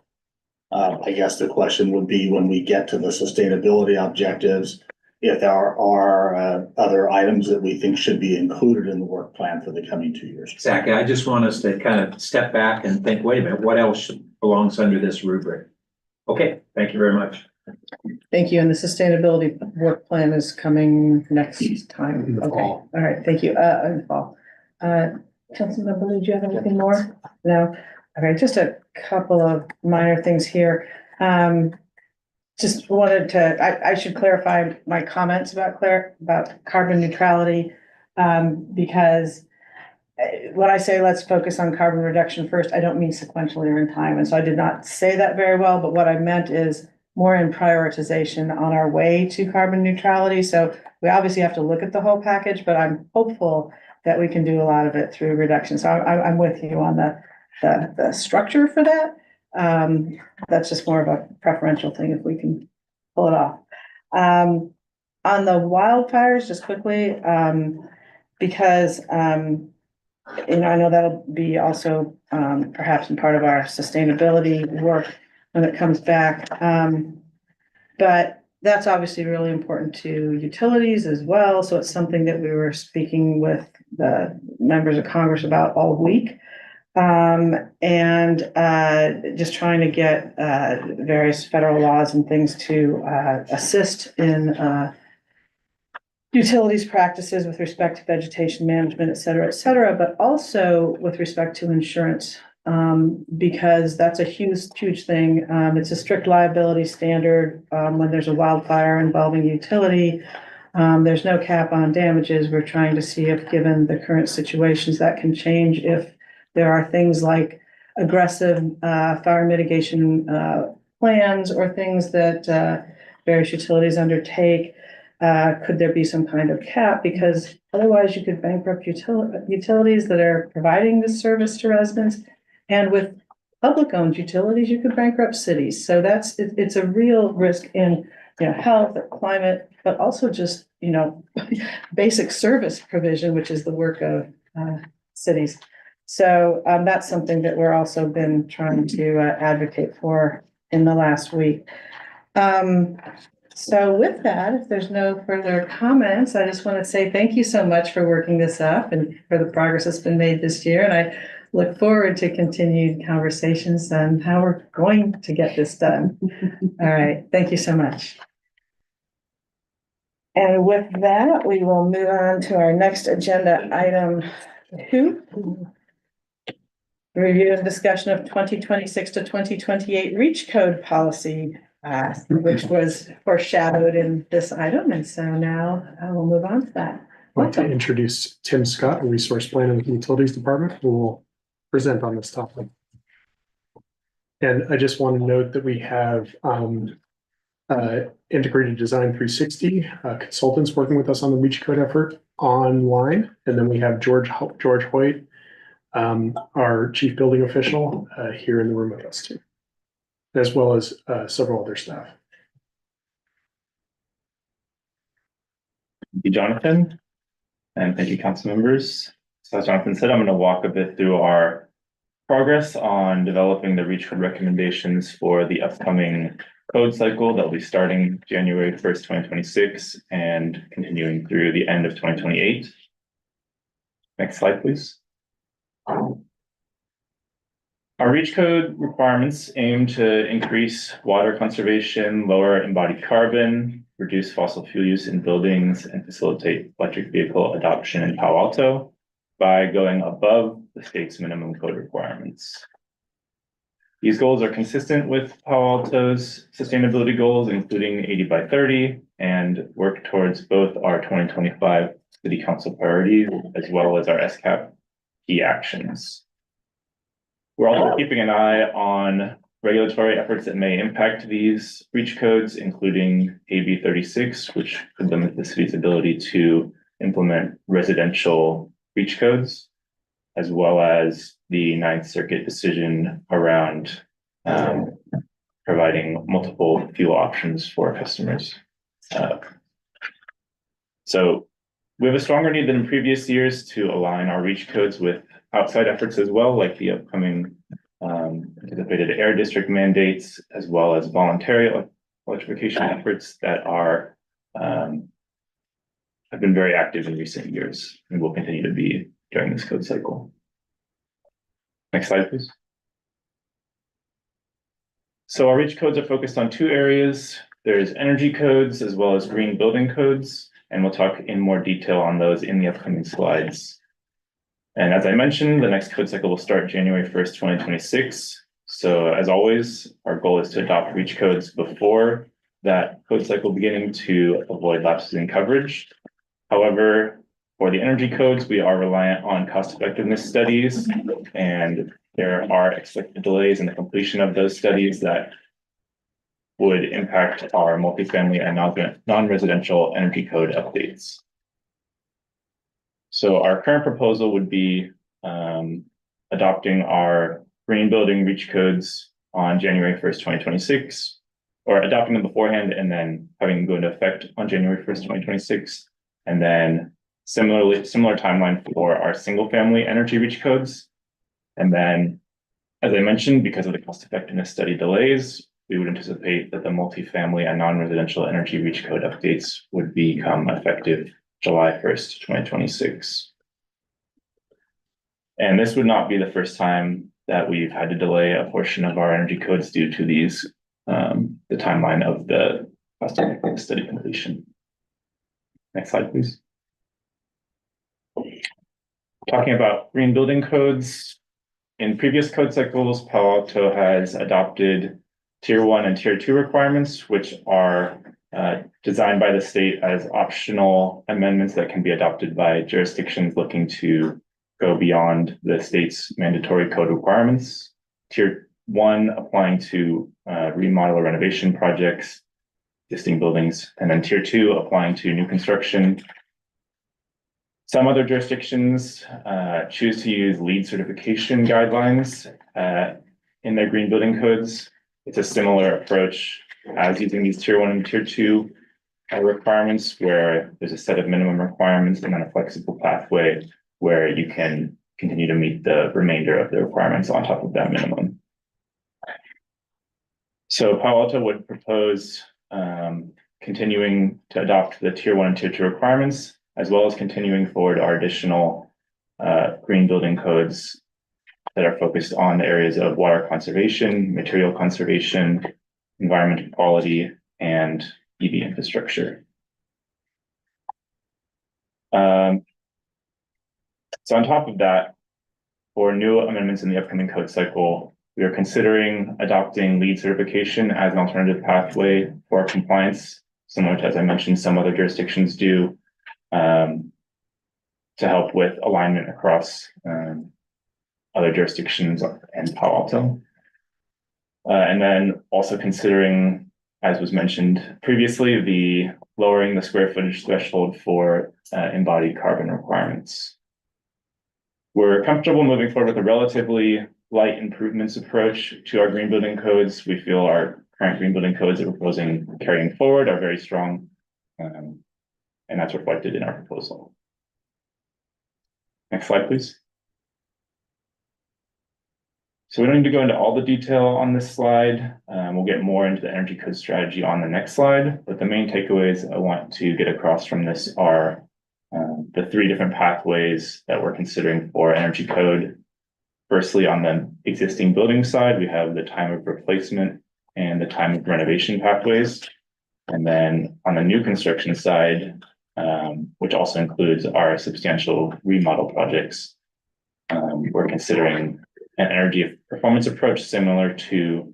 I guess the question would be when we get to the sustainability objectives, if there are other items that we think should be included in the work plan for the coming 2 years. Exactly. I just want us to kind of step back and think, wait a minute, what else belongs under this rubric? Okay, thank you very much. Thank you. And the sustainability work plan is coming next time. In the Okay. fall. All right. Thank you. In the fall. Councilmember Lee, do you have anything more? No? Okay, just a couple of minor things here. Just wanted to, I should clarify my comments about Clerk, about carbon neutrality, because when I say let's focus on carbon reduction first, I don't mean sequentially or in time. And so I did not say that very well, but what I meant is more in prioritization on our way to carbon neutrality. So we obviously have to look at the whole package, but I'm hopeful that we can do a lot of it through reduction. So I'm with you on the structure for that. That's just more of a preferential thing if we can pull it off. On the wildfires, just quickly, because I know that'll be also perhaps in part of our sustainability work when it comes back. But that's obviously really important to utilities as well. So it's something that we were speaking with the members of Congress about all week. And just trying to get various federal laws and things to assist in utilities practices with respect to vegetation management, et cetera, but also with respect to insurance, because that's a huge thing. It's a strict liability standard when there's a wildfire involving utility. There's no cap on damages. We're trying to see if, given the current situations, that can change if there are things like aggressive fire mitigation plans or things that various utilities undertake. Could there be some kind of cap? Because otherwise you could bankrupt utilities that are providing this service to residents. And with public-owned utilities, you could bankrupt cities. So it's a real risk in health or climate, but also just basic service provision, which is the work of cities. So that's something that we're also been trying to advocate for in the last week. So with that, if there's no further comments, I just want to say thank you so much for working this up and for the progress that's been made this year. And I look forward to continued conversations on how we're going to get this done. All right. Thank you so much. And with that, we will move on to our next agenda item 2. Review and discussion of 2026 to 2028 REACH code policy. which was foreshadowed in this item. And so now I will move on to that. I'd like to Welcome. introduce Tim Scott, a resource planner with the Utilities Department, who will present on this topic. And I just want to note that we have Integrated Design 360 consultants working with us on the Reach Code effort online. And then we have George Hoyt, our chief building official, here in the room with us too, as well as several other staff. Thank you, Jonathan, and thank you, council members. So as Jonathan said, I'm going to walk a bit through our progress on developing the Reach Code recommendations for the upcoming code cycle that will be starting January 1st, 2026 and continuing through the end of 2028. Next slide, please. Our Reach Code requirements aim to increase water conservation, lower embodied carbon, reduce fossil fuel use in buildings, and facilitate electric vehicle adoption in Palo Alto by going above the state's minimum code requirements. These goals are consistent with Palo Alto's sustainability goals, including 80 by 30, and work towards both our 2025 City Council priorities as well as our SCAP key actions. We're also keeping an eye on regulatory efforts that may impact these Reach codes, including AB 36, which could limit the city's ability to implement residential Reach codes, as well as the Ninth Circuit decision around providing multiple fuel options for customers. So we have a stronger need than in previous years to align our Reach codes with outside efforts as well, like the upcoming anticipated air district mandates, as well as voluntary electrification efforts that are have been very active in recent years and will continue to be during this code cycle. Next slide, please. So our Reach codes are focused on two areas. There's energy codes as well as green building codes, and we'll talk in more detail on those in the upcoming slides. And as I mentioned, the next code cycle will start January 1st, 2026. So as always, our goal is to adopt Reach codes before that code cycle beginning to avoid lapses in coverage. However, for the energy codes, we are reliant on cost effectiveness studies, and there are expected delays in the completion of those studies that would impact our multifamily and non-residential energy code updates. So our current proposal would be adopting our green building Reach codes on January 1st, 2026, or adopting them beforehand and then having them go into effect on January 1st, 2026. And then similar timeline for our single family energy Reach codes. And then, as I mentioned, because of the cost effectiveness study delays, we would anticipate that the multifamily and non-residential energy Reach code updates would become effective July 1st, 2026. And this would not be the first time that we've had to delay a portion of our energy codes due to these, the timeline of the cost effectiveness study completion. Next slide, please. Talking about green building codes, in previous code cycles, Palo Alto has adopted Tier 1 and Tier 2 requirements, which are designed by the state as optional amendments that can be adopted by jurisdictions looking to go beyond the state's mandatory code requirements. Tier 1 applying to remodel or renovation projects, existing buildings, and then Tier 2 applying to new construction. Some other jurisdictions choose to use LEED certification guidelines in their green building codes. It's a similar approach as using these Tier 1 and Tier 2 requirements, where there's a set of minimum requirements and then a flexible pathway where you can continue to meet the remainder of the requirements on top of that minimum. So Palo Alto would propose continuing to adopt the Tier 1 and Tier 2 requirements, as well as continuing forward our additional green building codes that are focused on the areas of water conservation, material conservation, environmental quality, and EV infrastructure. So on top of that, for new amendments in the upcoming code cycle, We are considering adopting LEED certification as an alternative pathway for compliance, similar to, as I mentioned, some other jurisdictions do, to help with alignment across other jurisdictions and Palo Alto. And then also considering, as was mentioned previously, the lowering the square footage threshold for embodied carbon requirements. We're comfortable moving forward with a relatively light improvements approach to our green building codes. We feel our current green building codes that we're proposing carrying forward are very strong, and that's reflected in our proposal. Next slide, please. So we don't need to go into all the detail on this slide. We'll get more into the energy code strategy on the next slide, but the main takeaways I want to get across from this are the three different pathways that we're considering for energy code. Firstly, on the existing building side, we have the time of replacement and the time of renovation pathways. And then on the new construction side, which also includes our substantial remodel projects, we're considering an energy performance approach similar to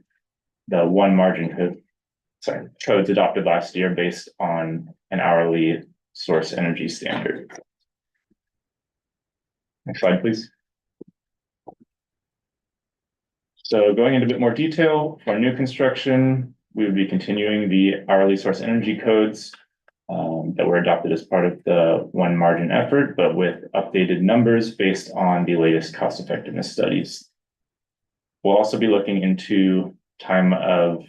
the one margin codes adopted last year based on an hourly source energy standard. Next slide, please. So going into a bit more detail, for new construction, we would be continuing the hourly source energy codes that were adopted as part of the one margin effort, but with updated numbers based on the latest cost effectiveness studies. We'll also be looking into it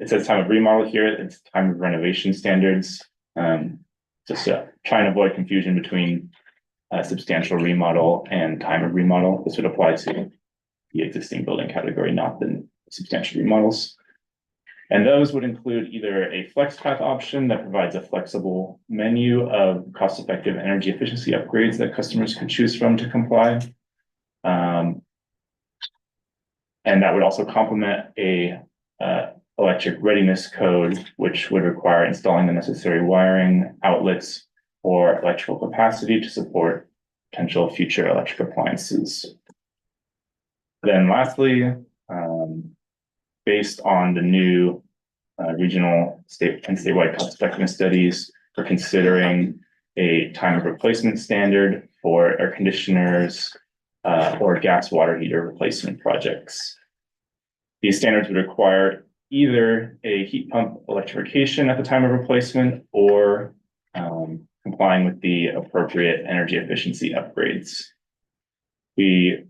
says time of remodel here, it's time of renovation standards, just to try and avoid confusion between substantial remodel and time of remodel. This would apply to the existing building category, not the substantial remodels. And those would include either a flex path option that provides a flexible menu of cost-effective energy efficiency upgrades that customers could choose from to comply. And that would also complement a electric readiness code, which would require installing the necessary wiring, outlets, or electrical capacity to support potential future electric appliances. Then lastly, based on the new regional, state, and statewide cost effectiveness studies, we're considering a time of replacement standard for air conditioners or gas water heater replacement projects. These standards would require either a heat pump electrification at the time of replacement or complying with the appropriate energy efficiency upgrades. We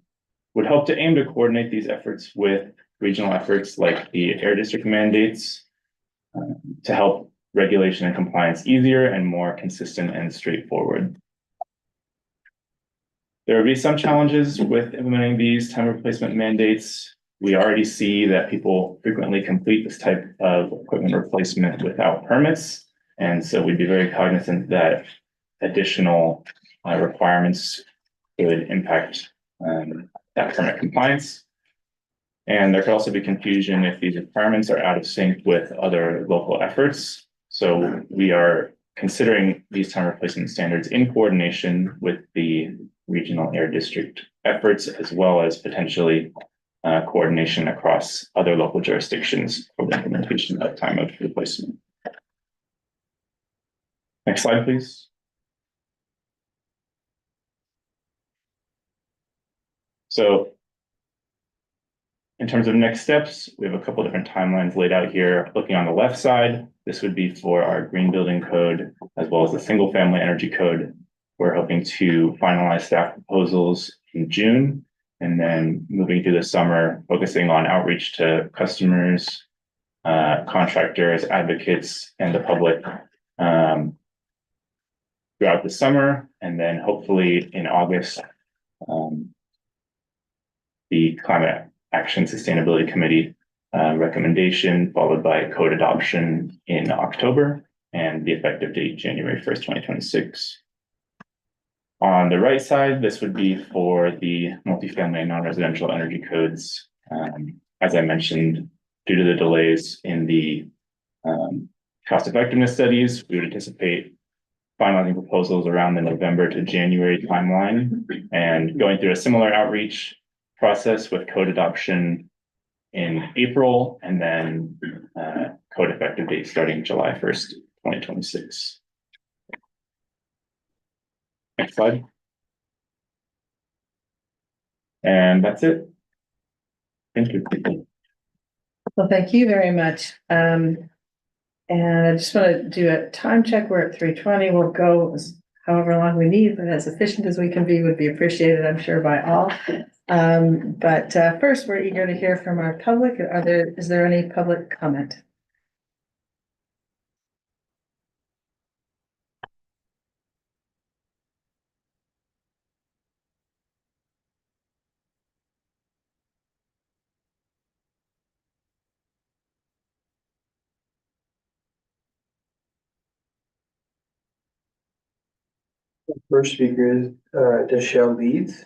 would hope to aim to coordinate these efforts with regional efforts like the air district mandates to help regulation and compliance easier and more consistent and straightforward. There will be some challenges with implementing these time replacement mandates. We already see that people frequently complete this type of equipment replacement without permits. And so we'd be very cognizant that additional requirements would impact that permit compliance. And there could also be confusion if these requirements are out of sync with other local efforts. So we are considering these time replacement standards in coordination with the regional air district efforts, as well as potentially coordination across other local jurisdictions for the implementation of time of replacement. Next slide, please. So in terms of next steps, we have a couple different timelines laid out here. Looking on the left side, this would be for our green building code, as well as the single family energy code. We're hoping to finalize staff proposals in June, and then moving through the summer, focusing on outreach to customers, contractors, advocates, and the public throughout the summer. And then hopefully in August, the Climate Action Sustainability Committee recommendation, followed by code adoption in October, and the effective date January 1st, 2026. On the right side, this would be for the multifamily and non-residential energy codes. As I mentioned, due to the delays in the cost effectiveness studies, we would anticipate finalizing proposals around the November to January timeline and going through a similar outreach process with code adoption in April and then code effective date starting July 1st, 2026. Next slide. And that's it. Thank you. Well, thank you very much. And I just want to do a time check. We're at 3:20. We'll go however long we need, but as efficient as we can be would be appreciated, I'm sure, by all. But first, we're eager to hear from our public. Is there any public comment? First speaker is Deshelle Leeds.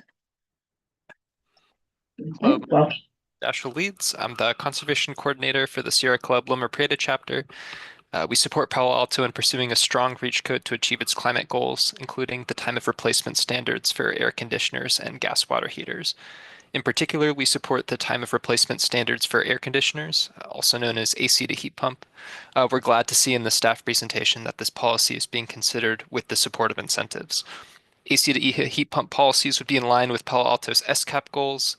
Hello, Well, Dashiell Leeds. I'm the conservation coordinator for the Sierra Club Loma Prieta chapter. We support Palo Alto in pursuing a strong reach code to achieve its climate goals, including the time of replacement standards for air conditioners and gas water heaters. In particular, we support the time of replacement standards for air conditioners, also known as AC to heat pump. We're glad to see in the staff presentation that this policy is being considered with the support of incentives. AC to heat pump policies would be in line with Palo Alto's SCAP goals,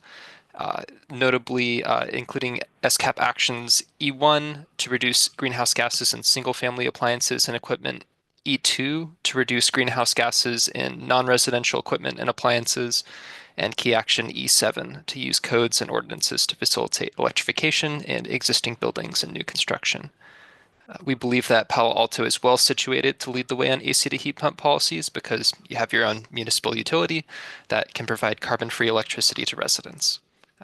notably including SCAP actions E1 to reduce greenhouse gases in single-family appliances and equipment, E2 to reduce greenhouse gases in non-residential equipment and appliances, and key action E7 to use codes and ordinances to facilitate electrification in existing buildings and new construction. We believe that Palo Alto is well situated to lead the way on AC to heat pump policies because you have your own municipal utility that can provide carbon-free electricity to residents.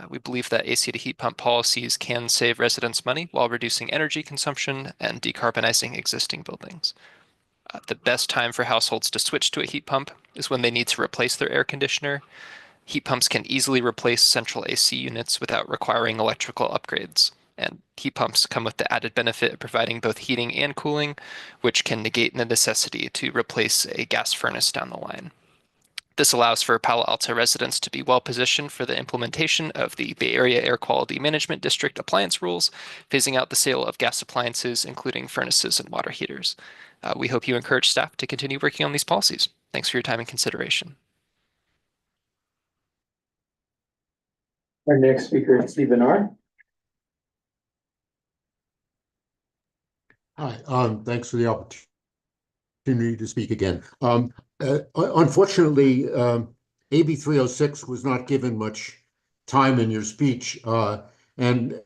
We believe that AC to heat pump policies can save residents money while reducing energy consumption and decarbonizing existing buildings. The best time for households to switch to a heat pump is when they need to replace their air conditioner. Heat pumps can easily replace central AC units without requiring electrical upgrades. And heat pumps come with the added benefit of providing both heating and cooling, which can negate the necessity to replace a gas furnace down the line. This allows for Palo Alto residents to be well positioned for the implementation of the Bay Area Air Quality Management District appliance rules, phasing out the sale of gas appliances, including furnaces and water heaters. We hope you encourage staff to continue working on these policies. Thanks for your time and consideration. Our next speaker is Stephen R. Hi, thanks for the opportunity to speak again. Unfortunately, AB 306 was not given much time in your speech. And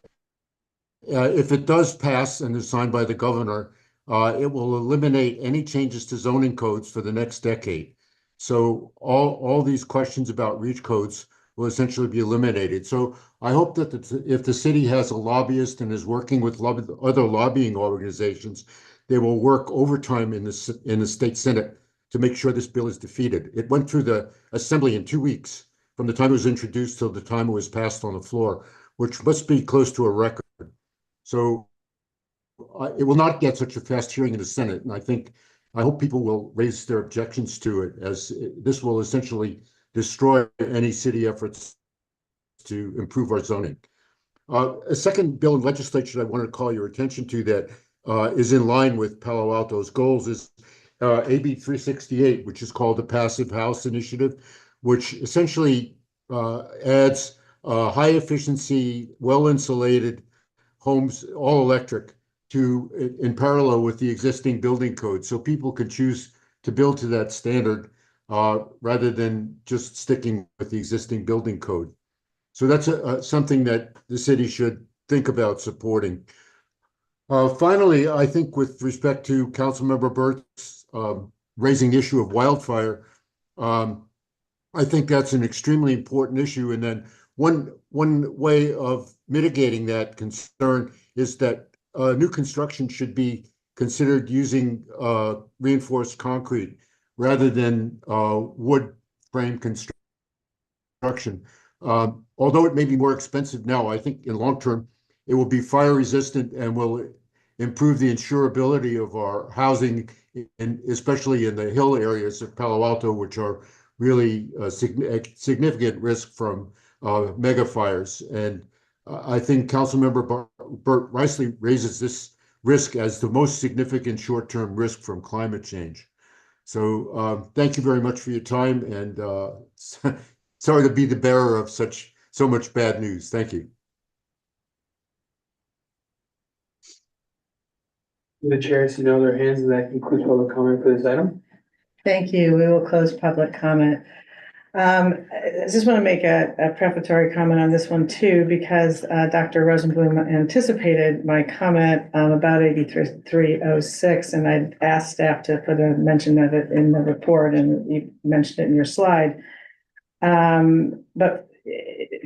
if it does pass and is signed by the governor, it will eliminate any changes to zoning codes for the next decade. So all these questions about reach codes will essentially be eliminated. So I hope that if the city has a lobbyist and is working with other lobbying organizations, they will work overtime in the state Senate to make sure this bill is defeated. It went through the assembly in 2 weeks from the time it was introduced till the time it was passed on the floor, which must be close to a record. So it will not get such a fast hearing in the Senate. And I hope people will raise their objections to it, as this will essentially destroy any city efforts to improve our zoning. A second bill in legislature I wanted to call your attention to that is in line with Palo Alto's goals is AB 368, which is called the Passive House Initiative, which essentially adds high efficiency, well insulated homes, all electric, in parallel with the existing building code. So people can choose to build to that standard rather than just sticking with the existing building code. So that's something that the city should think about supporting. Finally, I think with respect to Councilmember Burt's raising the issue of wildfire, I think that's an extremely important issue. And then one way of mitigating that concern is that new construction should be considered using reinforced concrete rather than wood frame construction. Although it may be more expensive now, I think in long term, it will be fire resistant and will improve the insurability of our housing, especially in the hill areas of Palo Alto, which are really a significant risk from mega fires. And I think Councilmember Burt Riceley raises this risk as the most significant short-term risk from climate change. So thank you very much for your time, and sorry to be the bearer of so much bad news. Thank you. The chair see no other hands, and that concludes public comment for this item. Thank you. We will close public comment. I just want to make a prefatory comment on this one too, because Dr. Rosenblum anticipated my comment about 8306, and I asked staff to put a mention of it in the report, and you mentioned it in your slide. But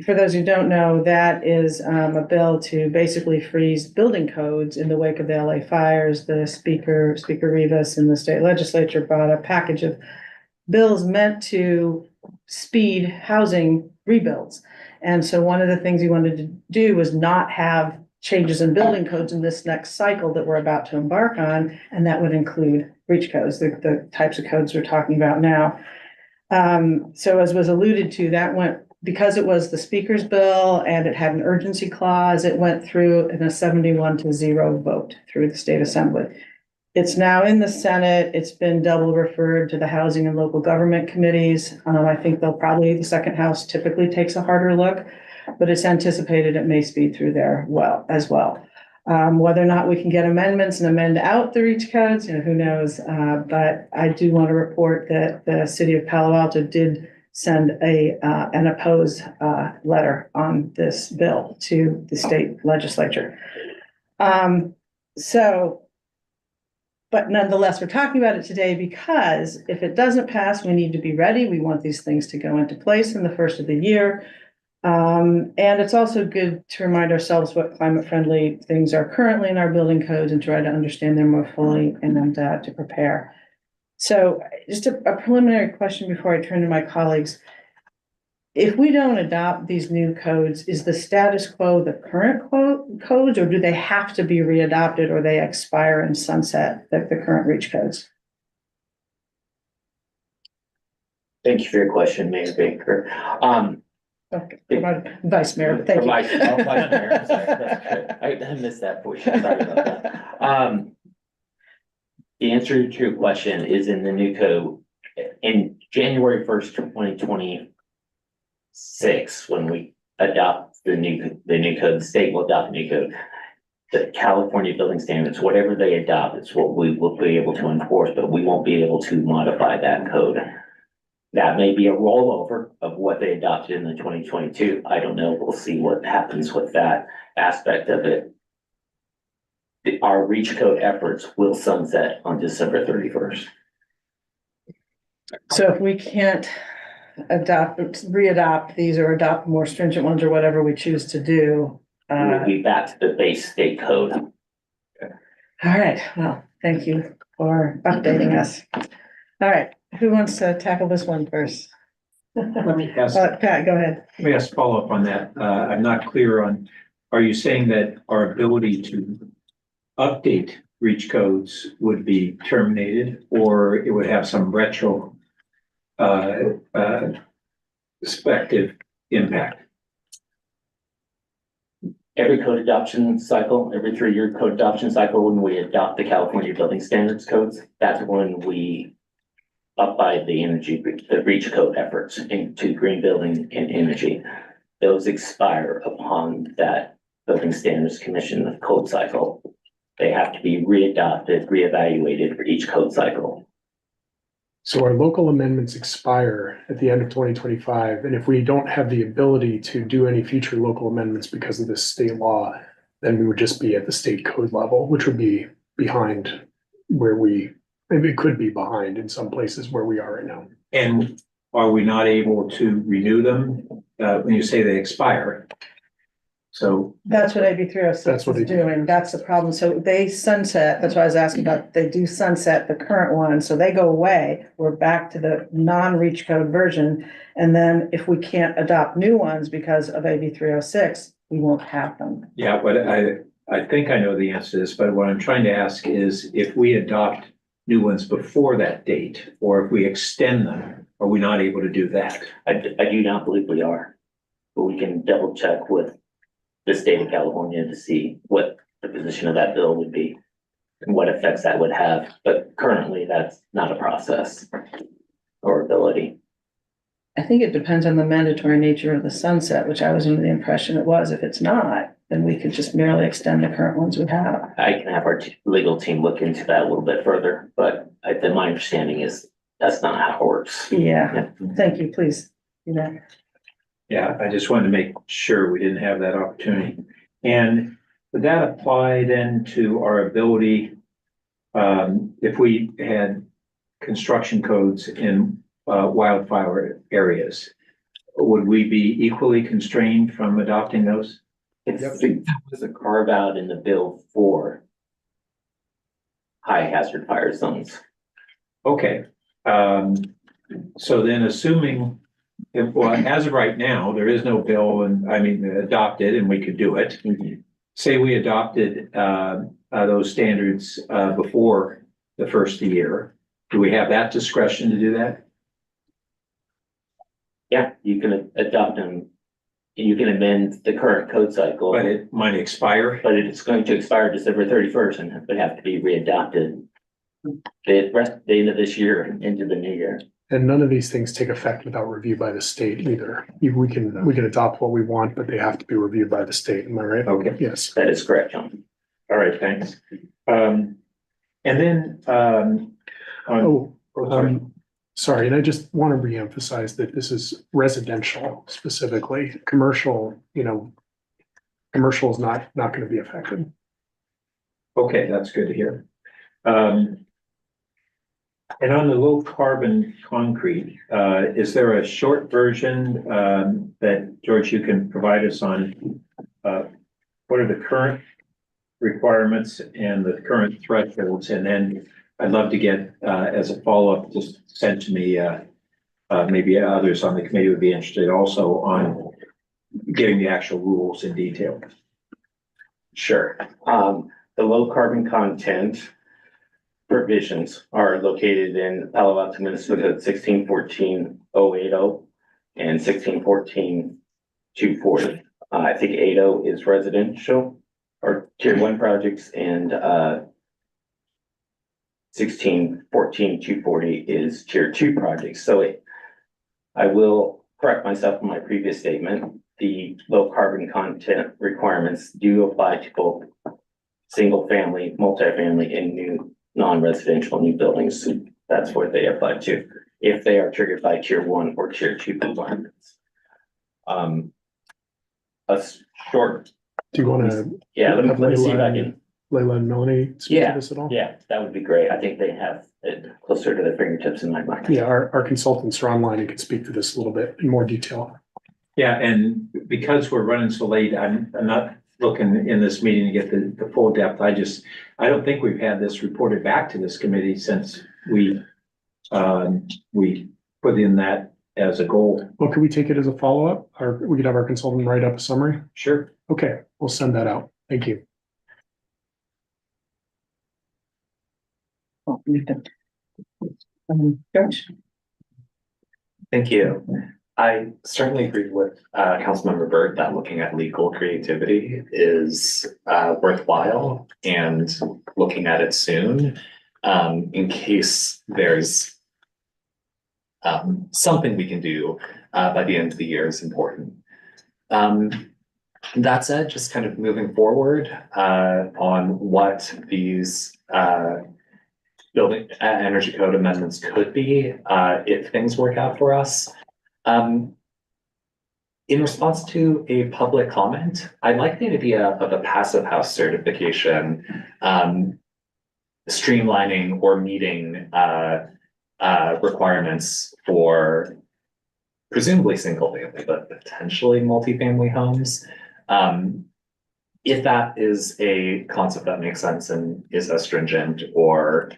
for those who don't know, that is a bill to basically freeze building codes in the wake of the LA fires. The Speaker Rivas in the state legislature brought a package of bills meant to speed housing rebuilds. And so one of the things he wanted to do was not have changes in building codes in this next cycle that we're about to embark on, and that would include breach codes, the types of codes we're talking about now. So as was alluded to, that went, because it was the speaker's bill and it had an urgency clause, it went through in a 71-0 vote through the state assembly. It's now in the Senate. It's been double referred to the Housing and Local Government Committees. I think the second house typically takes a harder look, but it's anticipated it may speed through there as well. Whether or not we can get amendments and amend out the reach codes, who knows? But I do want to report that the city of Palo Alto did send an opposed letter on this bill to the state legislature. But nonetheless, we're talking about it today because if it doesn't pass, we need to be ready. We want these things to go into place in the first of the year. And it's also good to remind ourselves what climate-friendly things are currently in our building codes and try to understand them more fully and to prepare. So just a preliminary question before I turn to my colleagues. If we don't adopt these new codes, is the status quo the current codes, or do they have to be readopted or they expire and sunset the current reach codes? Thank you for your question, Mayor Baker. Okay, Vice Mayor, thank you. Vice Mayor, sorry, I missed that portion. Sorry about that. The answer to your question is in the new code. In January 1st, 2026, when we adopt the new code, the state will adopt the new code. The California building standards, whatever they adopt, it's what we will be able to enforce, but we won't be able to modify that code. That may be a rollover of what they adopted in the 2022. I don't know. We'll see what happens with that aspect of it. Our reach code efforts will sunset on December 31st. So if we can't readopt these or adopt more stringent ones or whatever we choose to do. We'll be back to the base state code. All right. Well, thank you for updating us. All right. Who wants to tackle this one first? Let me ask. Pat, go ahead. Let me ask follow up on that. I'm not clear on, are you saying that our ability to update reach codes would be terminated, or it would have some retrospective impact? Every code adoption cycle, every 3-year code adoption cycle, when we adopt the California building standards codes, that's when we update the reach code efforts into green building and energy. Those expire upon that building standards commission code cycle. They have to be readopted, reevaluated for each code cycle. So our local amendments expire at the end of 2025, and if we don't have the ability to do any future local amendments because of this state law, then we would just be at the state code level, which would be behind where maybe it could be behind in some places where we are right now. And are we not able to renew them when you say they expire? So that's what AB 306 is doing. That's the problem. So they sunset. That's why I was asking about. They do sunset the current one, so they go away. We're back to the non-reach code version, and then if we can't adopt new ones because of AB 306, we won't have them. yeah, but I think I know the answer to this. But what I'm trying to ask is, if we adopt new ones before that date, or if we extend them, are we not able to do that? I do not believe we are. but we can double check with the state of California to see what the position of that bill would be and what effects that would have. But currently, that's not a process or ability. I think it depends on the mandatory nature of the sunset, which I was under the impression it was. If it's not, then we could just merely extend the current ones we have. I can have our legal team look into that a little bit further, but I think my understanding is that's not how it works. Yeah, thank you, please. Yeah, I just wanted to make sure we didn't have that opportunity. And would that apply then to our ability, if we had construction codes in wildfire areas, would we be equally constrained from adopting those? It's, there was a carve out in the bill for high hazard fire zones. Okay, so then assuming, if, well, as of right now, there is no bill and, I mean, adopted and we could do it. Say we adopted, those standards, before the first year, do we have that discretion to do that? Yeah, you can adopt them. You can amend the current code cycle. But it might expire. But it's going to expire December 31st and would have to be readopted the end of this year into the new year. And none of these things take effect without review by the state either. We can adopt what we want, but they have to be reviewed by the state. Am I right? Okay. Yes. That is correct, John. All right, thanks. And then, sorry, and I just want to reemphasize that this is residential specifically. Commercial, commercial is not going to be affected. okay, that's good to hear. And on the low carbon concrete, is there a short version that, George, you can provide us on? What are the current requirements and the current thresholds? And then I'd love to get, as a follow-up, just sent to me, maybe others on the committee would be interested also on getting the actual rules in detail. Sure. The low carbon content provisions are located in Palo Alto, Minnesota Code 1614-080 and 1614-240. I think 80 is residential or tier 1 projects, and 1614-240 is tier 2 projects. So I will correct myself in my previous statement. The low carbon content requirements do apply to both single family, multifamily, and new non-residential new buildings. So that's what they apply to if they are triggered by tier 1 or tier 2 requirements. A short. Do you want to? Yeah, let me see if I can. Layla and Melanie speak to this at all? Yeah, that would be great. I think they have it closer to their fingertips in my mind. Yeah, our consultants are online and can speak to this a little bit in more detail. Yeah, and because we're running so late, I'm not looking in this meeting to get the full depth. I don't think we've had this reported back to this committee since we put in that as a goal. Well, could we take it as a follow-up, or we could have our consultant write up a summary? Sure. Okay, we'll send that out. Thank you. George? Thank you. I certainly agree with Councilmember Byrd that looking at legal creativity is worthwhile and looking at it soon in case there's something we can do by the end of the year is important. That said, just kind of moving forward on what these building energy code amendments could be if things work out for us. In response to a public comment, I like the idea of a passive house certification, streamlining or meeting requirements for presumably single family, but potentially multifamily homes. If that is a concept that makes sense and is astringent or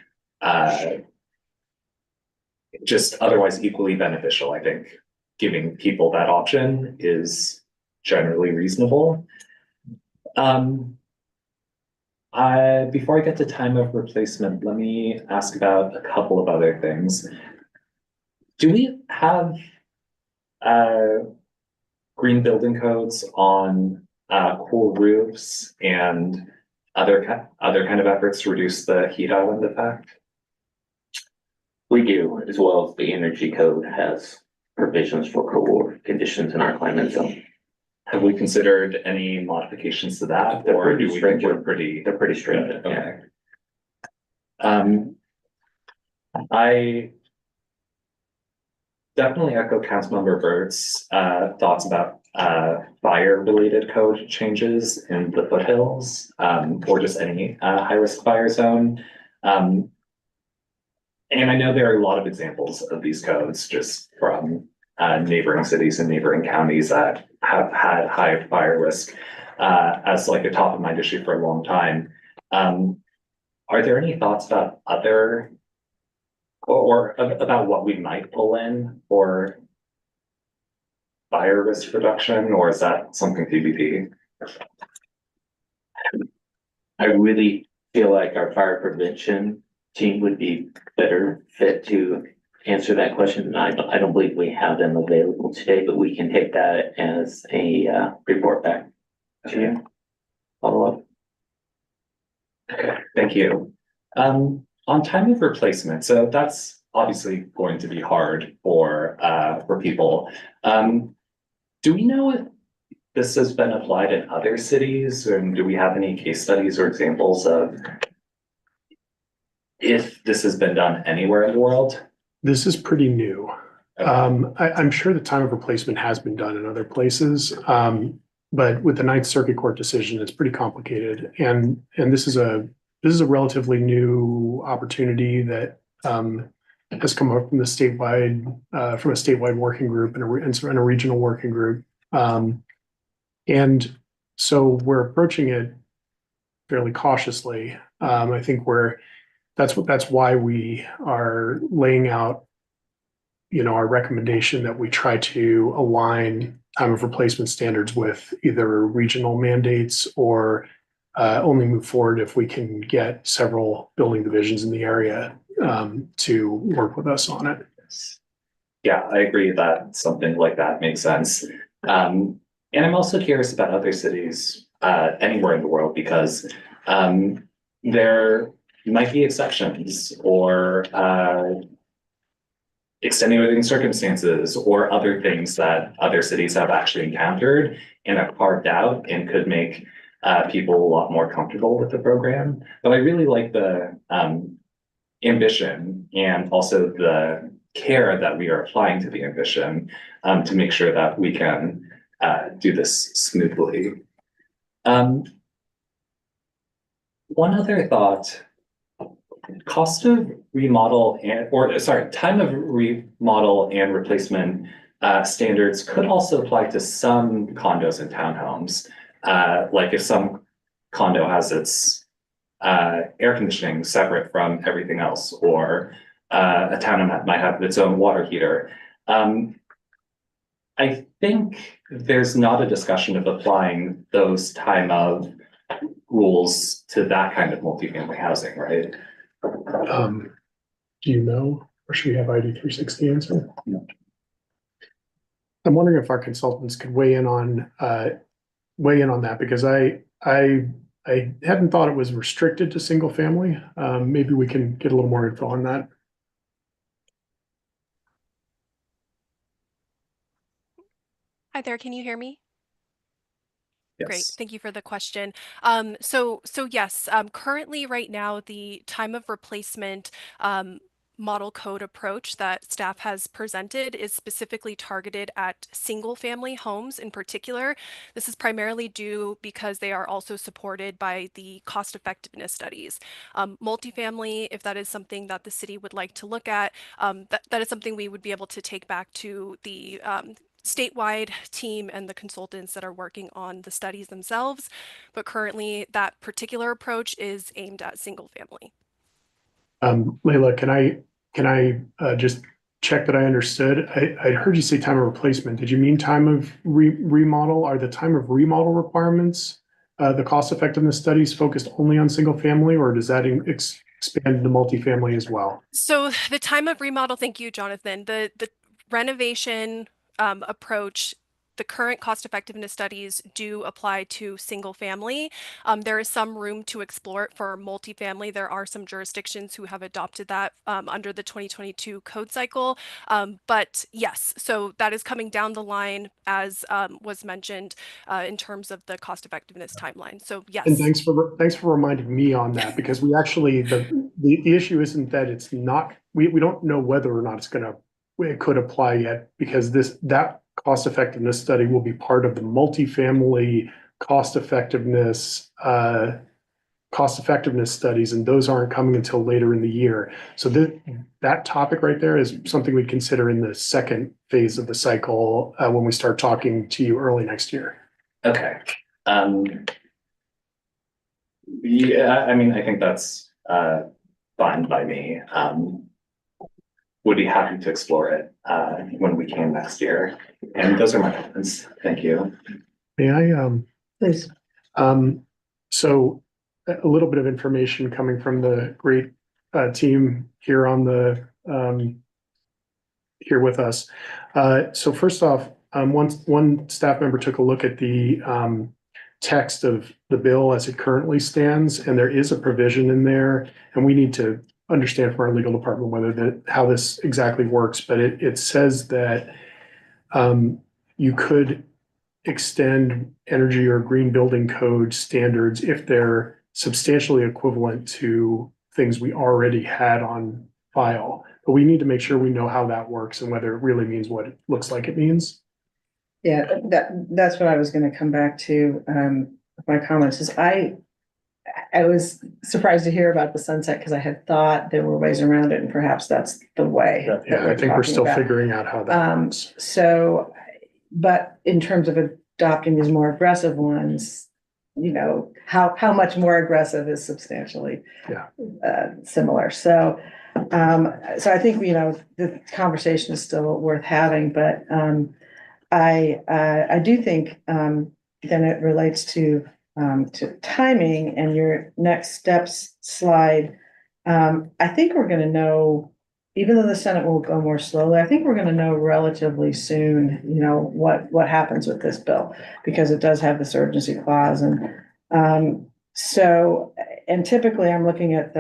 just otherwise equally beneficial, I think giving people that option is generally reasonable. Before I get to time of replacement, let me ask about a couple of other things. Do we have green building codes on cool roofs and other kind of efforts to reduce the heat island effect? We do, as well as the energy code has provisions for cool conditions in our climate zone. Have we considered any modifications to that, They're or pretty do we think stringent. we're pretty? They're pretty stringent. Okay. I definitely echo Councilmember Bird's thoughts about fire-related code changes in the foothills, or just any high-risk fire zone. And I know there are a lot of examples of these codes just from neighboring cities and neighboring counties that have had high fire risk as like a top of mind issue for a long time. Are there any thoughts about other or about what we might pull in for fire risk reduction, or is that something TBD? I really feel like our fire prevention team would be better fit to answer that question. I don't believe we have them available today, but we can take that as a report back to you. Follow up. Okay, thank you. On time of replacement, so that's obviously going to be hard for people. Do we know if this has been applied in other cities, and do we have any case studies or examples of if this has been done anywhere in the world? This is pretty new. Okay. I'm sure the time of replacement has been done in other places. But with the Ninth Circuit Court decision, it's pretty complicated. And this is a relatively new opportunity that has come up from a statewide working group and a regional working group. And so we're approaching it fairly cautiously. I think that's why we are laying out, our recommendation that we try to align time of replacement standards with either regional mandates or only move forward if we can get several building divisions in the area to work with us on it. Yeah, I agree that something like that makes sense. And I'm also curious about other cities anywhere in the world, because there might be exceptions or extenuating circumstances or other things that other cities have actually encountered and have carved out and could make people a lot more comfortable with the program. But I really like the ambition and also the care that we are applying to the ambition to make sure that we can do this smoothly. One other thought. Cost of remodel time of remodel and replacement standards could also apply to some condos and townhomes. Like if some condo has its air conditioning separate from everything else, or a townhome might have its own water heater. I think there's not a discussion of applying those time of rules to that kind of multifamily housing, right? Do you know, or should we have ID 360 answer? No. I'm wondering if our consultants could weigh in on that, because I hadn't thought it was restricted to single family. Maybe we can get a little more info on that. Hi there, can you hear me? Yes. Great, thank you for the question. So yes, currently right now, the time of replacement model code approach that staff has presented is specifically targeted at single family homes in particular. This is primarily due because they are also supported by the cost effectiveness studies. Multifamily, if that is something that the city would like to look at, that is something we would be able to take back to the statewide team and the consultants that are working on the studies themselves. But currently that particular approach is aimed at single family. Layla, can I just check that I understood? I heard you say time of replacement. Did you mean time of remodel? Are the time of remodel requirements, the cost effectiveness studies focused only on single family, or does that expand into multifamily as well? So the time of remodel, thank you, Jonathan, the renovation approach, the current cost effectiveness studies do apply to single family. There is some room to explore it for multifamily. There are some jurisdictions who have adopted that under the 2022 code cycle. But yes, so that is coming down the line as was mentioned in terms of the cost effectiveness timeline. So yes. And thanks for reminding me on that, because we actually, the issue isn't that it's not, we don't know whether or not it could apply yet, because that cost effectiveness study will be part of the multifamily cost effectiveness studies, and those aren't coming until later in the year. So that topic right there is something we'd consider in the second phase of the cycle when we start talking to you early next year. Okay. Yeah, I mean, I think that's fine by me. Would be happy to explore it when we can next year. And those are my comments. Thank you. May I Please. So a little bit of information coming from the great team here on the here with us. So first off, one staff member took a look at the text of the bill as it currently stands, and there is a provision in there, and we need to understand from our legal department how this exactly works, but it says that you could extend energy or green building code standards if they're substantially equivalent to things we already had on file. But we need to make sure we know how that works and whether it really means what it looks like it means. Yeah, that's what I was gonna come back to, my comments is I was surprised to hear about the sunset, because I had thought there were ways around it, and perhaps that's the way. Yeah, I think we're still figuring out how that works. So, but in terms of adopting these more aggressive ones, you know, how much more aggressive is substantially similar. So I think, you know, the conversation is still worth having, but I do think then it relates to timing and your next steps slide. I think we're going to know, even though the Senate will go more slowly, I think we're going to know relatively soon, you know, what happens with this bill, because it does have this urgency clause. And and typically I'm looking at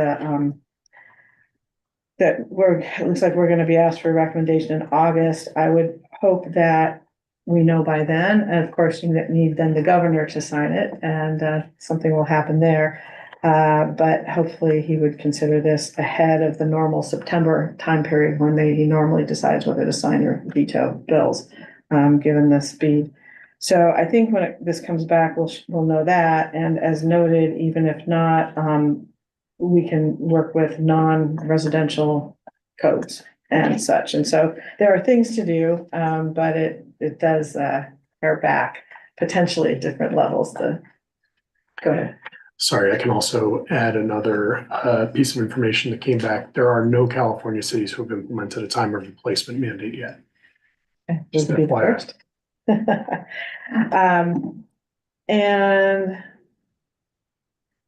it looks like we're going to be asked for a recommendation in August. I would hope that we know by then, and of course you need then the governor to sign it, and something will happen there. But hopefully he would consider this ahead of the normal September time period when he normally decides whether to sign or veto bills, given the speed. So I think when this comes back, we'll know that. And as noted, even if not, we can work with non-residential codes and such. And so there are things to do, but it does pare back potentially at different levels. Go ahead. Sorry, I can also add another piece of information that came back. There are no California cities who have implemented a time of replacement mandate yet. This would be the first. And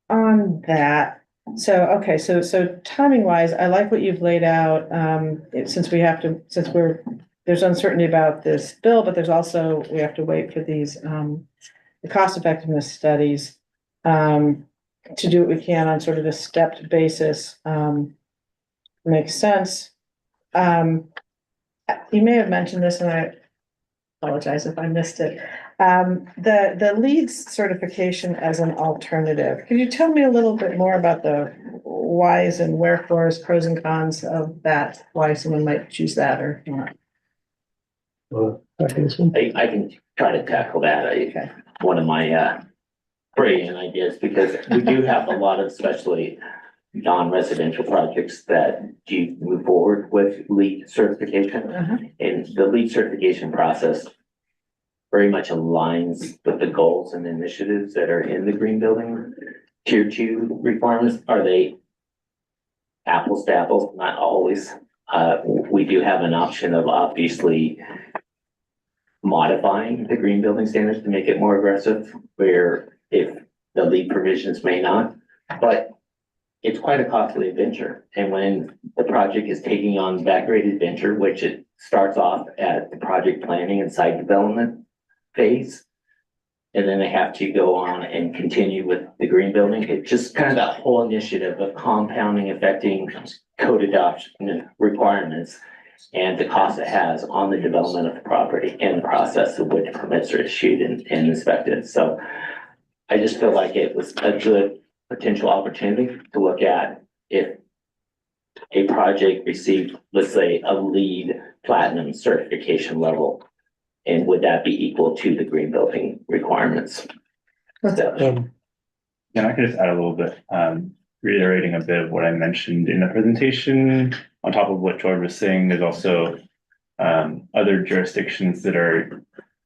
on that, so timing wise, I like what you've laid out. Since there's uncertainty about this bill, but there's also, we have to wait for these the cost effectiveness studies to do what we can on sort of a stepped basis. Makes sense. You may have mentioned this, and I apologize if I missed it. The LEEDS certification as an alternative. Could you tell me a little bit more about the whys and wherefores, pros and cons of that? Why someone might choose that or not? I can try to tackle that. One of my brilliant ideas, because we do have a lot of, especially non-residential projects that do move forward with LEED certification. And the LEED certification process very much aligns with the goals and initiatives that are in the green building. Tier 2 requirements, are they apples to apples? Not always. We do have an option of obviously modifying the green building standards to make it more aggressive, where if the LEED provisions may not, but it's quite a costly venture. And when the project is taking on that great adventure, which it starts off at the project planning and site development, phase. And then they have to go on and continue with the green building. It's just kind of that whole initiative of compounding affecting code adoption requirements and the cost it has on the development of the property and the process of which permits are issued and inspected. So I just feel like it was a good potential opportunity to look at if a project received, let's say, a LEED platinum certification level, and would that be equal to the green building requirements? So, And I could just add a little bit, reiterating a bit of what I mentioned in the presentation. On top of what George was saying, there's also other jurisdictions that are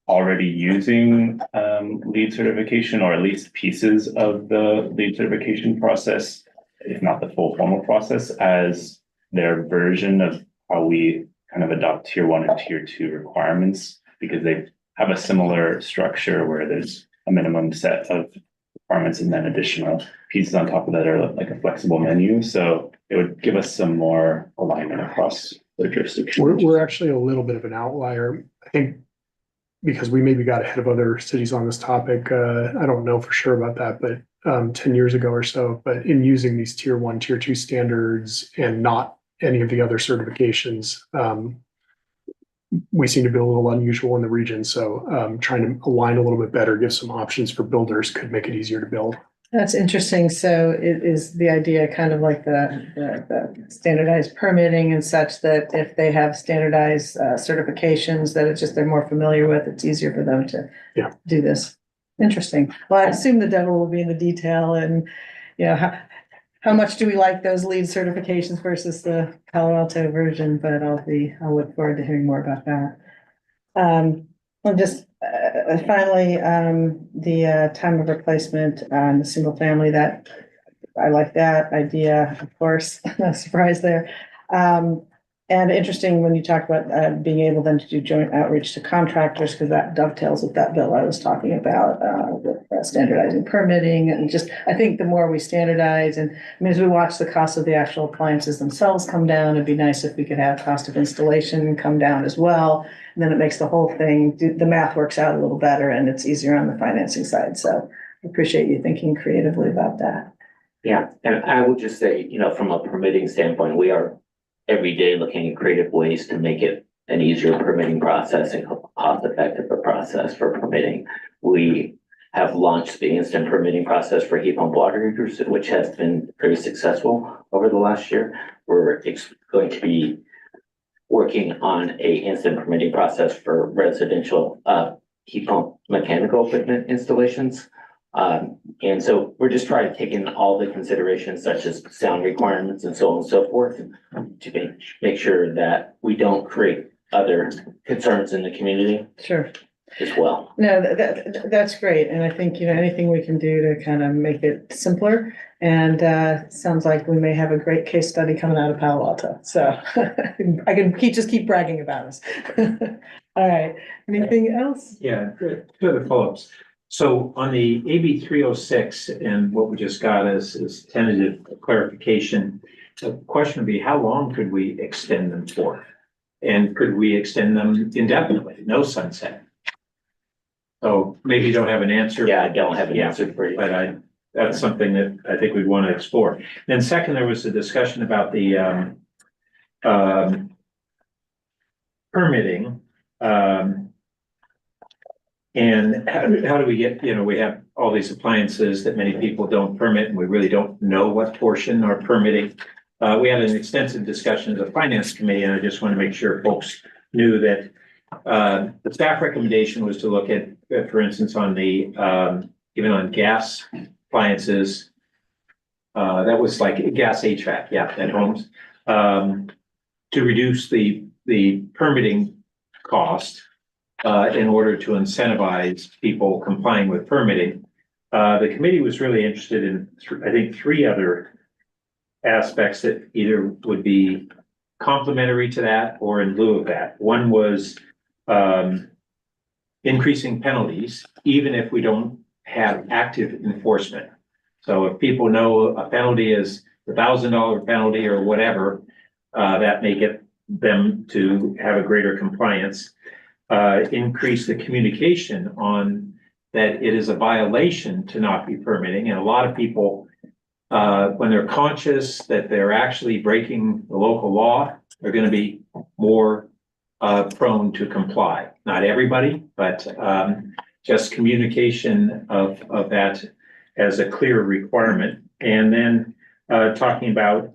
already using LEED certification, or at least pieces of the LEED certification process, if not the full formal process, as their version of how we kind of adopt tier 1 and tier 2 requirements, because they have a similar structure where there's a minimum set of requirements and then additional pieces on top of that are like a flexible menu. So it would give us some more alignment across the jurisdictions. We're actually a little bit of an outlier, I think, because we maybe got ahead of other cities on this topic. I don't know for sure about that, but 10 years ago or so, but in using these tier 1, tier 2 standards and not any of the other certifications, we seem to be a little unusual in the region. So trying to align a little bit better, give some options for builders could make it easier to build. That's interesting. So it is the idea kind of like the standardized permitting and such, that if they have standardized certifications that it's just they're more familiar with, it's easier for them to do this. Interesting. Well, I assume the devil will be in the detail, and you know, how much do we like those LEED certifications versus the Palo Alto version, but I'll look forward to hearing more about that. I'll just finally, the time of replacement on the single family, that I like that idea, of course, no surprise there. And interesting when you talk about being able then to do joint outreach to contractors, because that dovetails with that bill I was talking about, with standardizing permitting. And just, I think the more we standardize, and I mean, as we watch the cost of the actual appliances themselves come down, it'd be nice if we could have cost of installation come down as well. And then it makes the whole thing, the math works out a little better, and it's easier on the financing side. So I appreciate you thinking creatively about that. yeah, and I would just say, you know, from a permitting standpoint, we are every day looking at creative ways to make it an easier permitting process and cost-effective process for permitting. We have launched the instant permitting process for heat pump water heaters, which has been very successful over the last year. We're going to be working on a instant permitting process for residential heat pump mechanical equipment installations. And so we're just trying to take in all the considerations such as sound requirements and so on and so forth to make sure that we don't create other concerns in the community. Sure. As well. No, that's great. And I think, you know, anything we can do to kind of make it simpler. And sounds like we may have a great case study coming out of Palo Alto. So I can just keep bragging about us. All right. Anything else? Yeah, two other follow-ups. So on the AB 306 and what we just got is tentative clarification, the question would be, how long could we extend them for? And could we extend them indefinitely, no sunset? So maybe you don't have an answer. Yeah, I don't have an answer for you. But that's something that I think we'd want to explore. Then second, there was a discussion about the permitting. And how do we get, you know, we have all these appliances that many people don't permit, and we really don't know what portion are permitting. We had an extensive discussion as a finance committee, and I just want to make sure folks knew that the staff recommendation was to look at, for instance, on the even on gas appliances, that was like gas HVAC, at homes, to reduce the permitting cost in order to incentivize people complying with permitting. The committee was really interested in, I think, three other aspects that either would be complementary to that or in lieu of that. One was increasing penalties, even if we don't have active enforcement. So if people know a penalty is $1,000 penalty or whatever, that may get them to have a greater compliance. increase the communication on that it is a violation to not be permitting. And a lot of people, when they're conscious that they're actually breaking the local law, they're going to be more prone to comply. Not everybody, but just communication of that as a clear requirement. And then talking about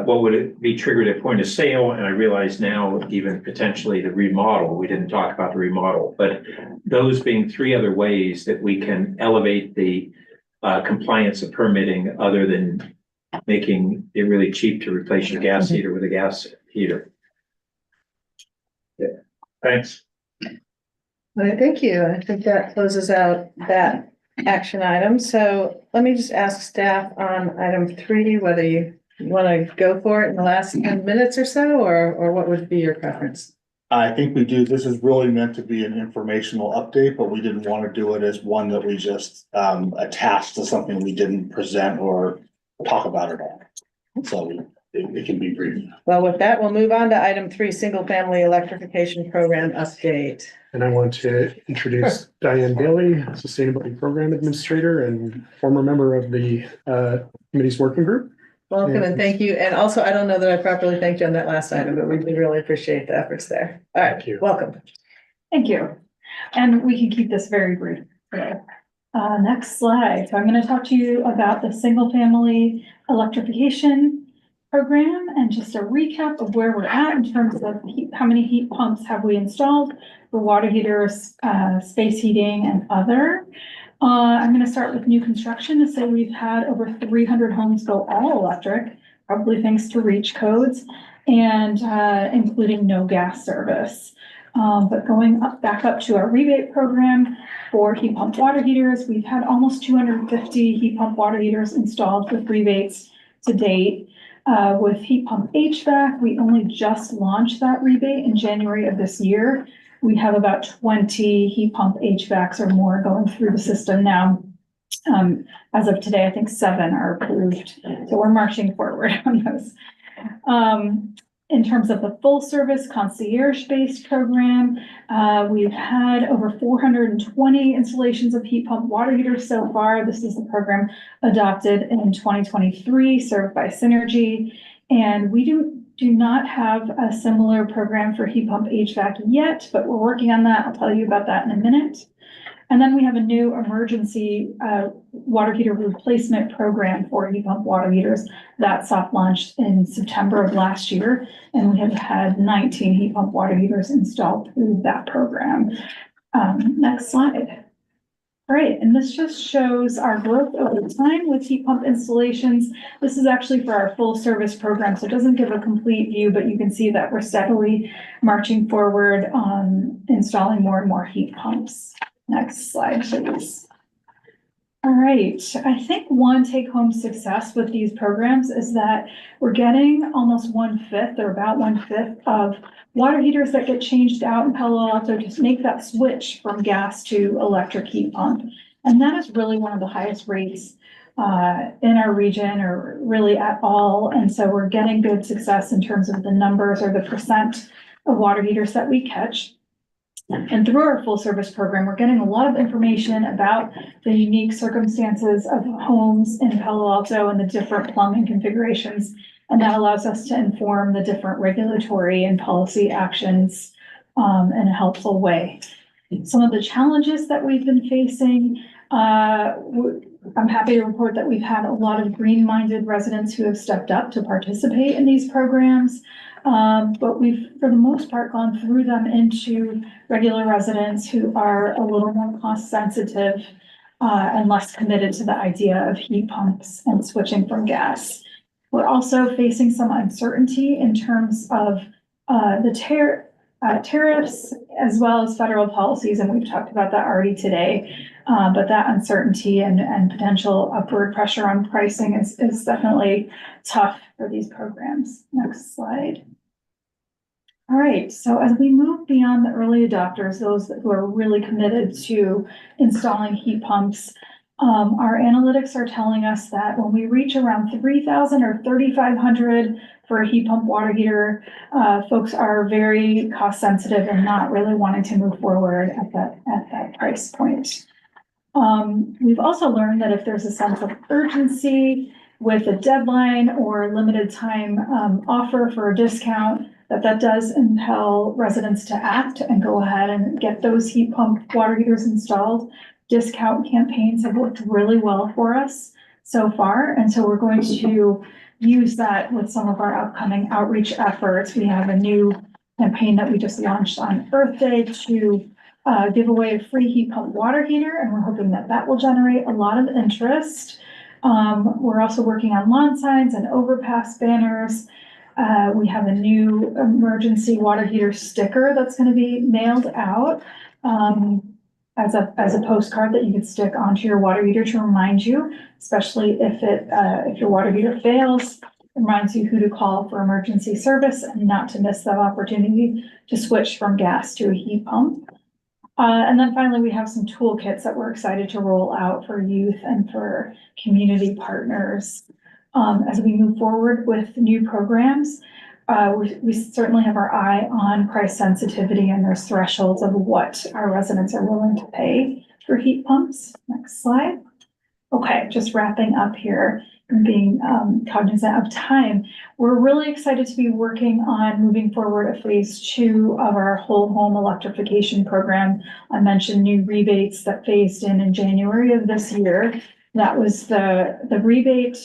what would it be triggered at point of sale? And I realize now even potentially the remodel, we didn't talk about the remodel, but those being three other ways that we can elevate the compliance of permitting other than making it really cheap to replace your gas heater with a gas heater. Yeah, thanks. All right, thank you. I think that closes out that action item. So let me just ask staff on item 3, whether you want to go for it in the last 10 minutes or so, or what would be your preference? I think we do. This is really meant to be an informational update, but we didn't want to do it as one that we just attached to something we didn't present or talk about at all. So it can be brief. Well, with that, we'll move on to item 3, single family electrification program update. And I want to introduce Diane Bailey, Sustainability Program Administrator and former member of the committee's working group. Welcome and thank you. And also, I don't know that I properly thanked you on that last item, but we do really appreciate the efforts there. All right, welcome. Thank you. And we can keep this very brief today. Next slide. So I'm going to talk to you about the single family electrification program and just a recap of where we're at in terms of how many heat pumps have we installed for water heaters, space heating and other. I'm going to start with new construction to say we've had over 300 homes go all electric, probably thanks to REACH codes and including no gas service. But going back up to our rebate program for heat pump water heaters, we've had almost 250 heat pump water heaters installed with rebates to date. With heat pump HVAC, we only just launched that rebate in January of this year. We have about 20 heat pump HVACs or more going through the system now. As of today, I think 7 are approved. So we're marching forward on those. In terms of the full service concierge-based program, we've had over 420 installations of heat pump water heaters so far. This is the program adopted in 2023, served by Synergy. And we do not have a similar program for heat pump HVAC yet, but we're working on that. I'll tell you about that in a minute. And then we have a new emergency water heater replacement program for heat pump water heaters that soft launched in September of last year. And we have had 19 heat pump water heaters installed through that program. Next slide. All right, and this just shows our growth over time with heat pump installations. This is actually for our full service program, so it doesn't give a complete view, but you can see that we're steadily marching forward on installing more and more heat pumps. Next slide, please. All right, I think one take-home success with these programs is that we're getting almost 1/5 or about 1/5 of water heaters that get changed out in Palo Alto to make that switch from gas to electric heat pump. And that is really one of the highest rates in our region or really at all. And so we're getting good success in terms of the numbers or the percent of water heaters that we catch. And through our full service program, we're getting a lot of information about the unique circumstances of homes in Palo Alto and the different plumbing configurations. And that allows us to inform the different regulatory and policy actions in a helpful way. Some of the challenges that we've been facing, I'm happy to report that we've had a lot of green-minded residents who have stepped up to participate in these programs. But we've, for the most part, gone through them into regular residents who are a little more cost sensitive and less committed to the idea of heat pumps and switching from gas. We're also facing some uncertainty in terms of the tariffs as well as federal policies, and we've talked about that already today. But that uncertainty and potential upward pressure on pricing is definitely tough for these programs. Next slide. All right, so as we move beyond the early adopters, those who are really committed to installing heat pumps, Our analytics are telling us that when we reach around 3,000 or 3,500 for a heat pump water heater, folks are very cost sensitive and not really wanting to move forward at that price point. We've also learned that if there's a sense of urgency with a deadline or limited time offer for a discount, that does impel residents to act and go ahead and get those heat pump water heaters installed. Discount campaigns have worked really well for us so far, and so we're going to use that with some of our upcoming outreach efforts. We have a new campaign that we just launched on Earth Day to give away a free heat pump water heater, and we're hoping that will generate a lot of interest. We're also working on lawn signs and overpass banners. We have a new emergency water heater sticker that's going to be mailed out as a postcard that you could stick onto your water heater to remind you, especially if your water heater fails, reminds you who to call for emergency service and not to miss that opportunity to switch from gas to a heat pump. And then finally, we have some toolkits that we're excited to roll out for youth and for community partners. As we move forward with new programs, we certainly have our eye on price sensitivity, and there's thresholds of what our residents are willing to pay for heat pumps. Next slide. Okay, just wrapping up here and being cognizant of time. We're really excited to be working on moving forward a phase 2 of our whole home electrification program. I mentioned new rebates that phased in January of this year. That was the rebate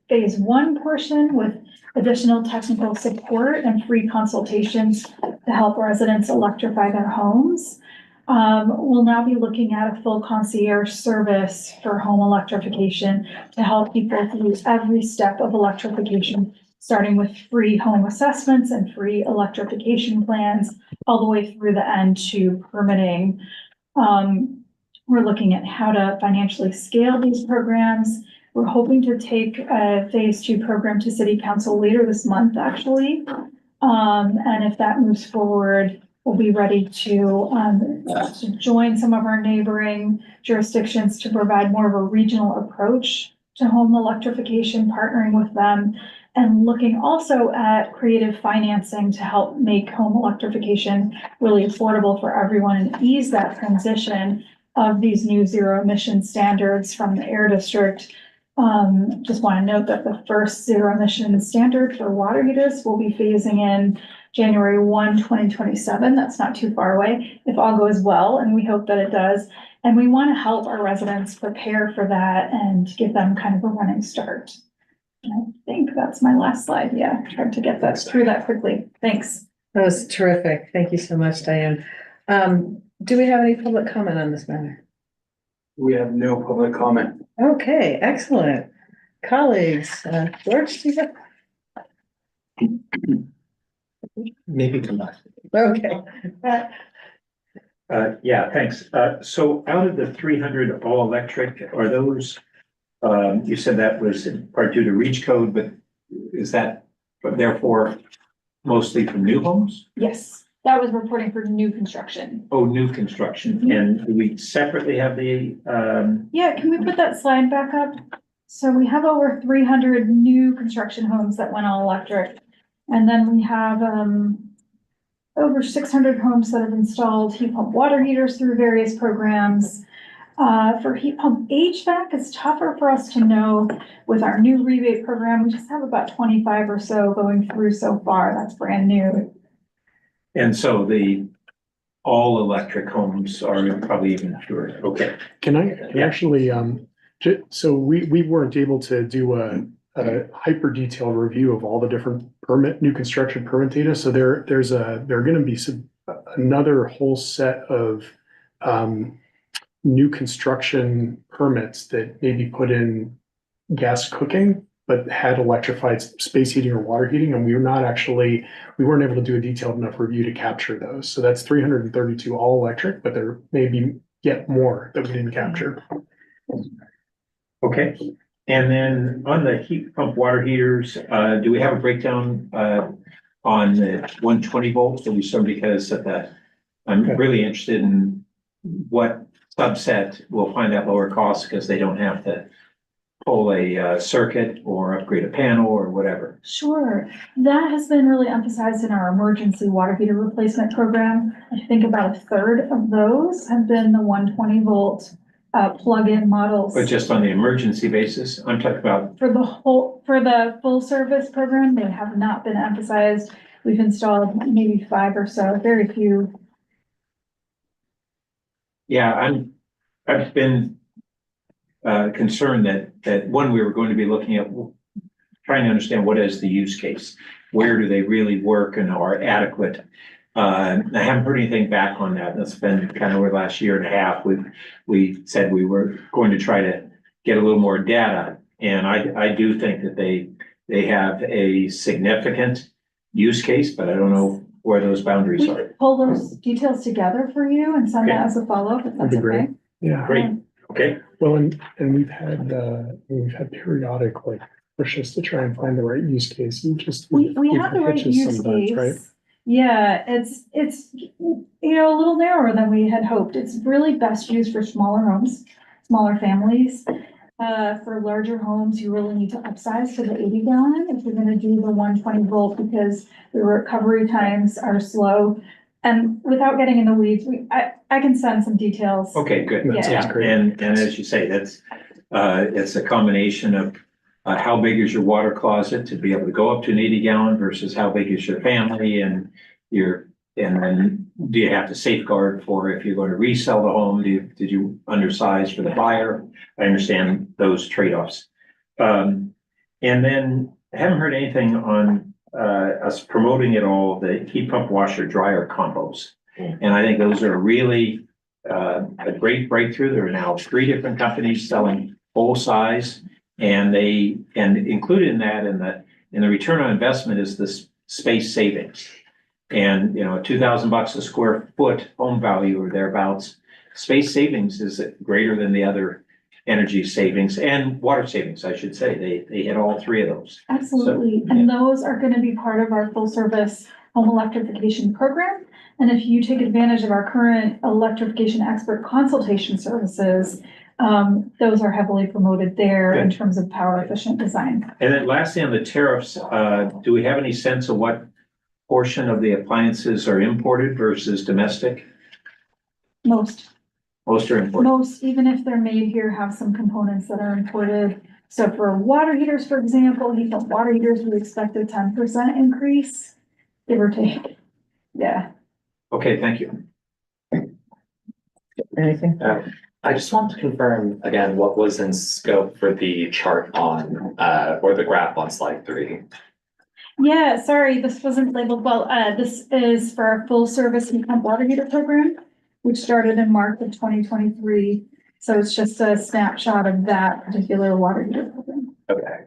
phase 1 portion with additional technical support and free consultations to help residents electrify their homes. We'll now be looking at a full concierge service for home electrification to help people through every step of electrification, starting with free home assessments and free electrification plans, all the way through the end to permitting. We're looking at how to financially scale these programs. We're hoping to take a phase 2 program to City Council later this month, actually. And if that moves forward, we'll be ready to join some of our neighboring jurisdictions to provide more of a regional approach to home electrification, partnering with them, and looking also at creative financing to help make home electrification really affordable for everyone and ease that transition of these new zero emission standards from the Air District. Just want to note that the first zero emission standard for water heaters will be phasing in January 1, 2027. That's not too far away if all goes well, and we hope that it does. And we want to help our residents prepare for that and give them kind of a running start. And I think that's my last slide. Yeah, tried to get that through that quickly. Thanks. That was terrific. Thank you so much, Diane. Do we have any public comment on this matter? We have no public comment. Okay, excellent. Colleagues, George, do you have? Maybe come back. Okay. Yeah, thanks. So out of the 300 all electric, are those, you said that was in part due to reach code, but is that therefore mostly from new homes? Yes, that was reporting for new construction. Oh, new construction. And do we separately have the, Yeah, can we put that slide back up? So we have over 300 new construction homes that went all electric. And then we have over 600 homes that have installed heat pump water heaters through various programs. For heat pump HVAC, it's tougher for us to know with our new rebate program. We just have about 25 or so going through so far. That's brand new. and so the all electric homes are probably even fewer. Okay. Can I actually, so we weren't able to do a hyper detailed review of all the different new construction permit data. So there are going to be another whole set of new construction permits that may be put in gas cooking, but had electrified space heating or water heating. And we weren't able to do a detailed enough review to capture those. So that's 332 all electric, but there may be yet more that we didn't capture. Okay. And then on the heat pump water heaters, do we have a breakdown on the 120 volts that we saw? Because I'm really interested in what subset will find that lower cost because they don't have to pull a circuit or upgrade a panel or whatever? Sure, that has been really emphasized in our emergency water heater replacement program. I think about a third of those have been the 120-volt plug-in models. But just on the emergency basis, I'm talking about. For the full service program, they have not been emphasized. We've installed maybe 5 or so, very few. Yeah, I've been concerned that one, we were going to be looking at trying to understand what is the use case, where do they really work and are adequate. I haven't heard anything back on that. That's been kind of over the last year and a half. We said we were going to try to get a little more data, and I do think that they have a significant use case, but I don't know where those boundaries We are. could pull those details together for you and send that as a follow-up, if That'd that's be great. okay. Yeah. Great. Okay. Well, and we've had periodic like pushes to try and find the right use case and just. We we've have the had right hitches use sometimes, right? case. Yeah, it's, you know, a little narrower than we had hoped. It's really best used for smaller homes, smaller families. For larger homes, you really need to upsize to the 80-gallon if you're gonna do the 120-volt because the recovery times are slow. And without getting in the weeds, I can send some details. Okay, good. That sounds great. And as you say, that's, it's a combination of how big is your water closet to be able to go up to an 80-gallon versus how big is your family and then do you have to safeguard for if you're going to resell the home? Did you undersize for the buyer? I understand those trade-offs. And then I haven't heard anything on us promoting at all the heat pump washer dryer combos. And I think those are really a great breakthrough. There are now 3 different companies selling full size, and included in that in the return on investment is this space savings. And you know, $2,000 a square foot home value or thereabouts, space savings is greater than the other energy savings and water savings, I should say. They hit all 3 of those. Absolutely, So, and those are gonna be part of our full service home electrification program. And if you take advantage of our current electrification expert consultation services, those are heavily promoted there in Good. terms of power efficient design. And then lastly, on the tariffs, do we have any sense of what portion of the appliances are imported versus domestic? Most Most are imported. Most, even if they're made here, have some components that are imported. So for water heaters, for example, heat pump water heaters, we expect a 10% increase, give or take. Yeah. Okay, thank you. Anything? I just want to confirm again what was in scope for the chart on, or the graph on slide 3. Yeah, sorry, this wasn't labeled well. This is for our full service heat pump water heater program, which started in March of 2023. So it's just a snapshot of that particular water heater program. Okay.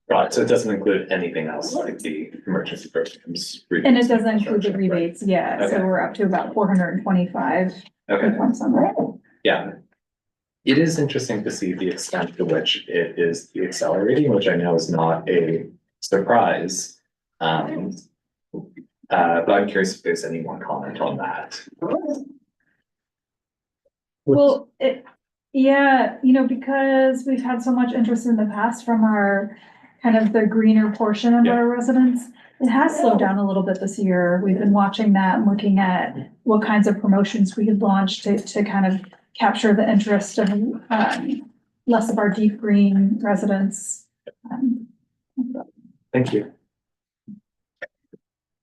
Right, so it doesn't include anything else like the emergency programs. And it doesn't include the rebates, yeah, so Okay. we're up to about 425 Okay, heat pumps on that. yeah. It is interesting to see the extent to which it is accelerating, which I know is not a surprise. But I'm curious if there's any more comment on that. Well, yeah, you know, because we've had so much interest in the past from our kind of the greener portion of our residents, it has slowed down a little bit this year. We've been watching that and looking at what kinds of promotions we could launch to kind of capture the interest of less of our deep green residents. Thank you.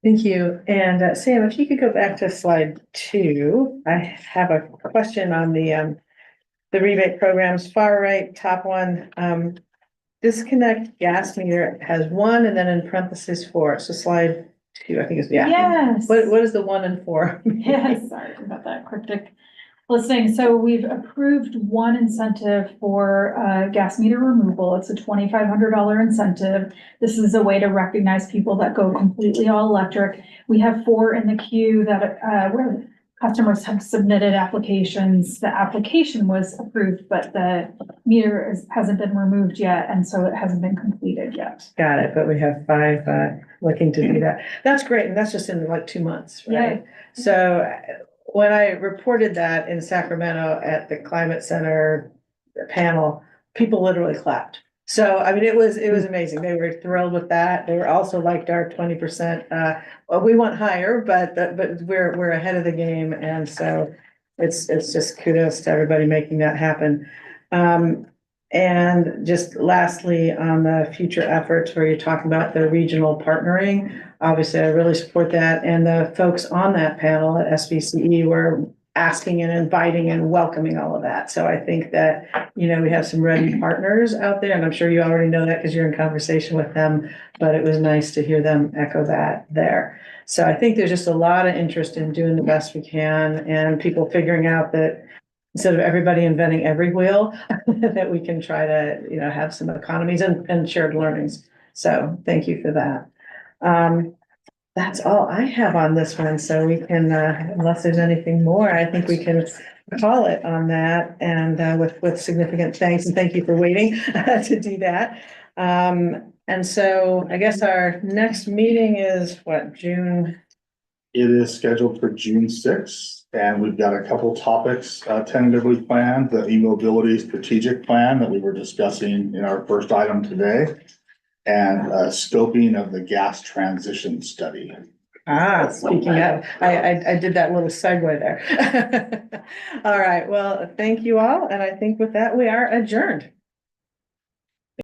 Thank you. And Sam, if you could go back to slide 2, I have a question on the rebate programs, far right, top one. Disconnect gas meter has 1 and then in parentheses 4. So slide 2, I think is, yeah. Yes. What is the 1 and 4? Yes, sorry about that cryptic listening. So we've approved one incentive for gas meter removal. It's a $2,500 incentive. This is a way to recognize people that go completely all electric. We have 4 in the queue that where customers have submitted applications. The application was approved, but the meter hasn't been removed yet, and so it hasn't been completed yet. Got it, but we have 5 looking to do that. That's great, and that's just in like 2 months, right? So when I reported that in Sacramento at the Climate Center panel, people literally clapped. So, I mean, it was amazing. They were thrilled with that. They were also liked our 20%. Well, we want higher, but we're ahead of the game. And so it's just kudos to everybody making that happen. And just lastly, on the future efforts where you're talking about the regional partnering, obviously I really support that. And the folks on that panel at SBCE were asking and inviting and welcoming all of that. So I think that, we have some ready partners out there, and I'm sure you already know that because you're in conversation with them, but it was nice to hear them echo that there. So I think there's just a lot of interest in doing the best we can and people figuring out that instead of everybody inventing every wheel, that we can try to, have some economies and shared learnings. So thank you for that. That's all I have on this one. So we can, unless there's anything more, I think we can call it on that and with significant thanks and thank you for waiting to do that. And so I guess our next meeting is what, June? It is scheduled for June 6th, and we've got a couple topics tentatively planned. The e-mobility strategic plan that we were discussing in our first item today, and scoping of the gas transition study. Speaking of, I did that little segue there. All right, well, thank you all, and I think with that, we are adjourned.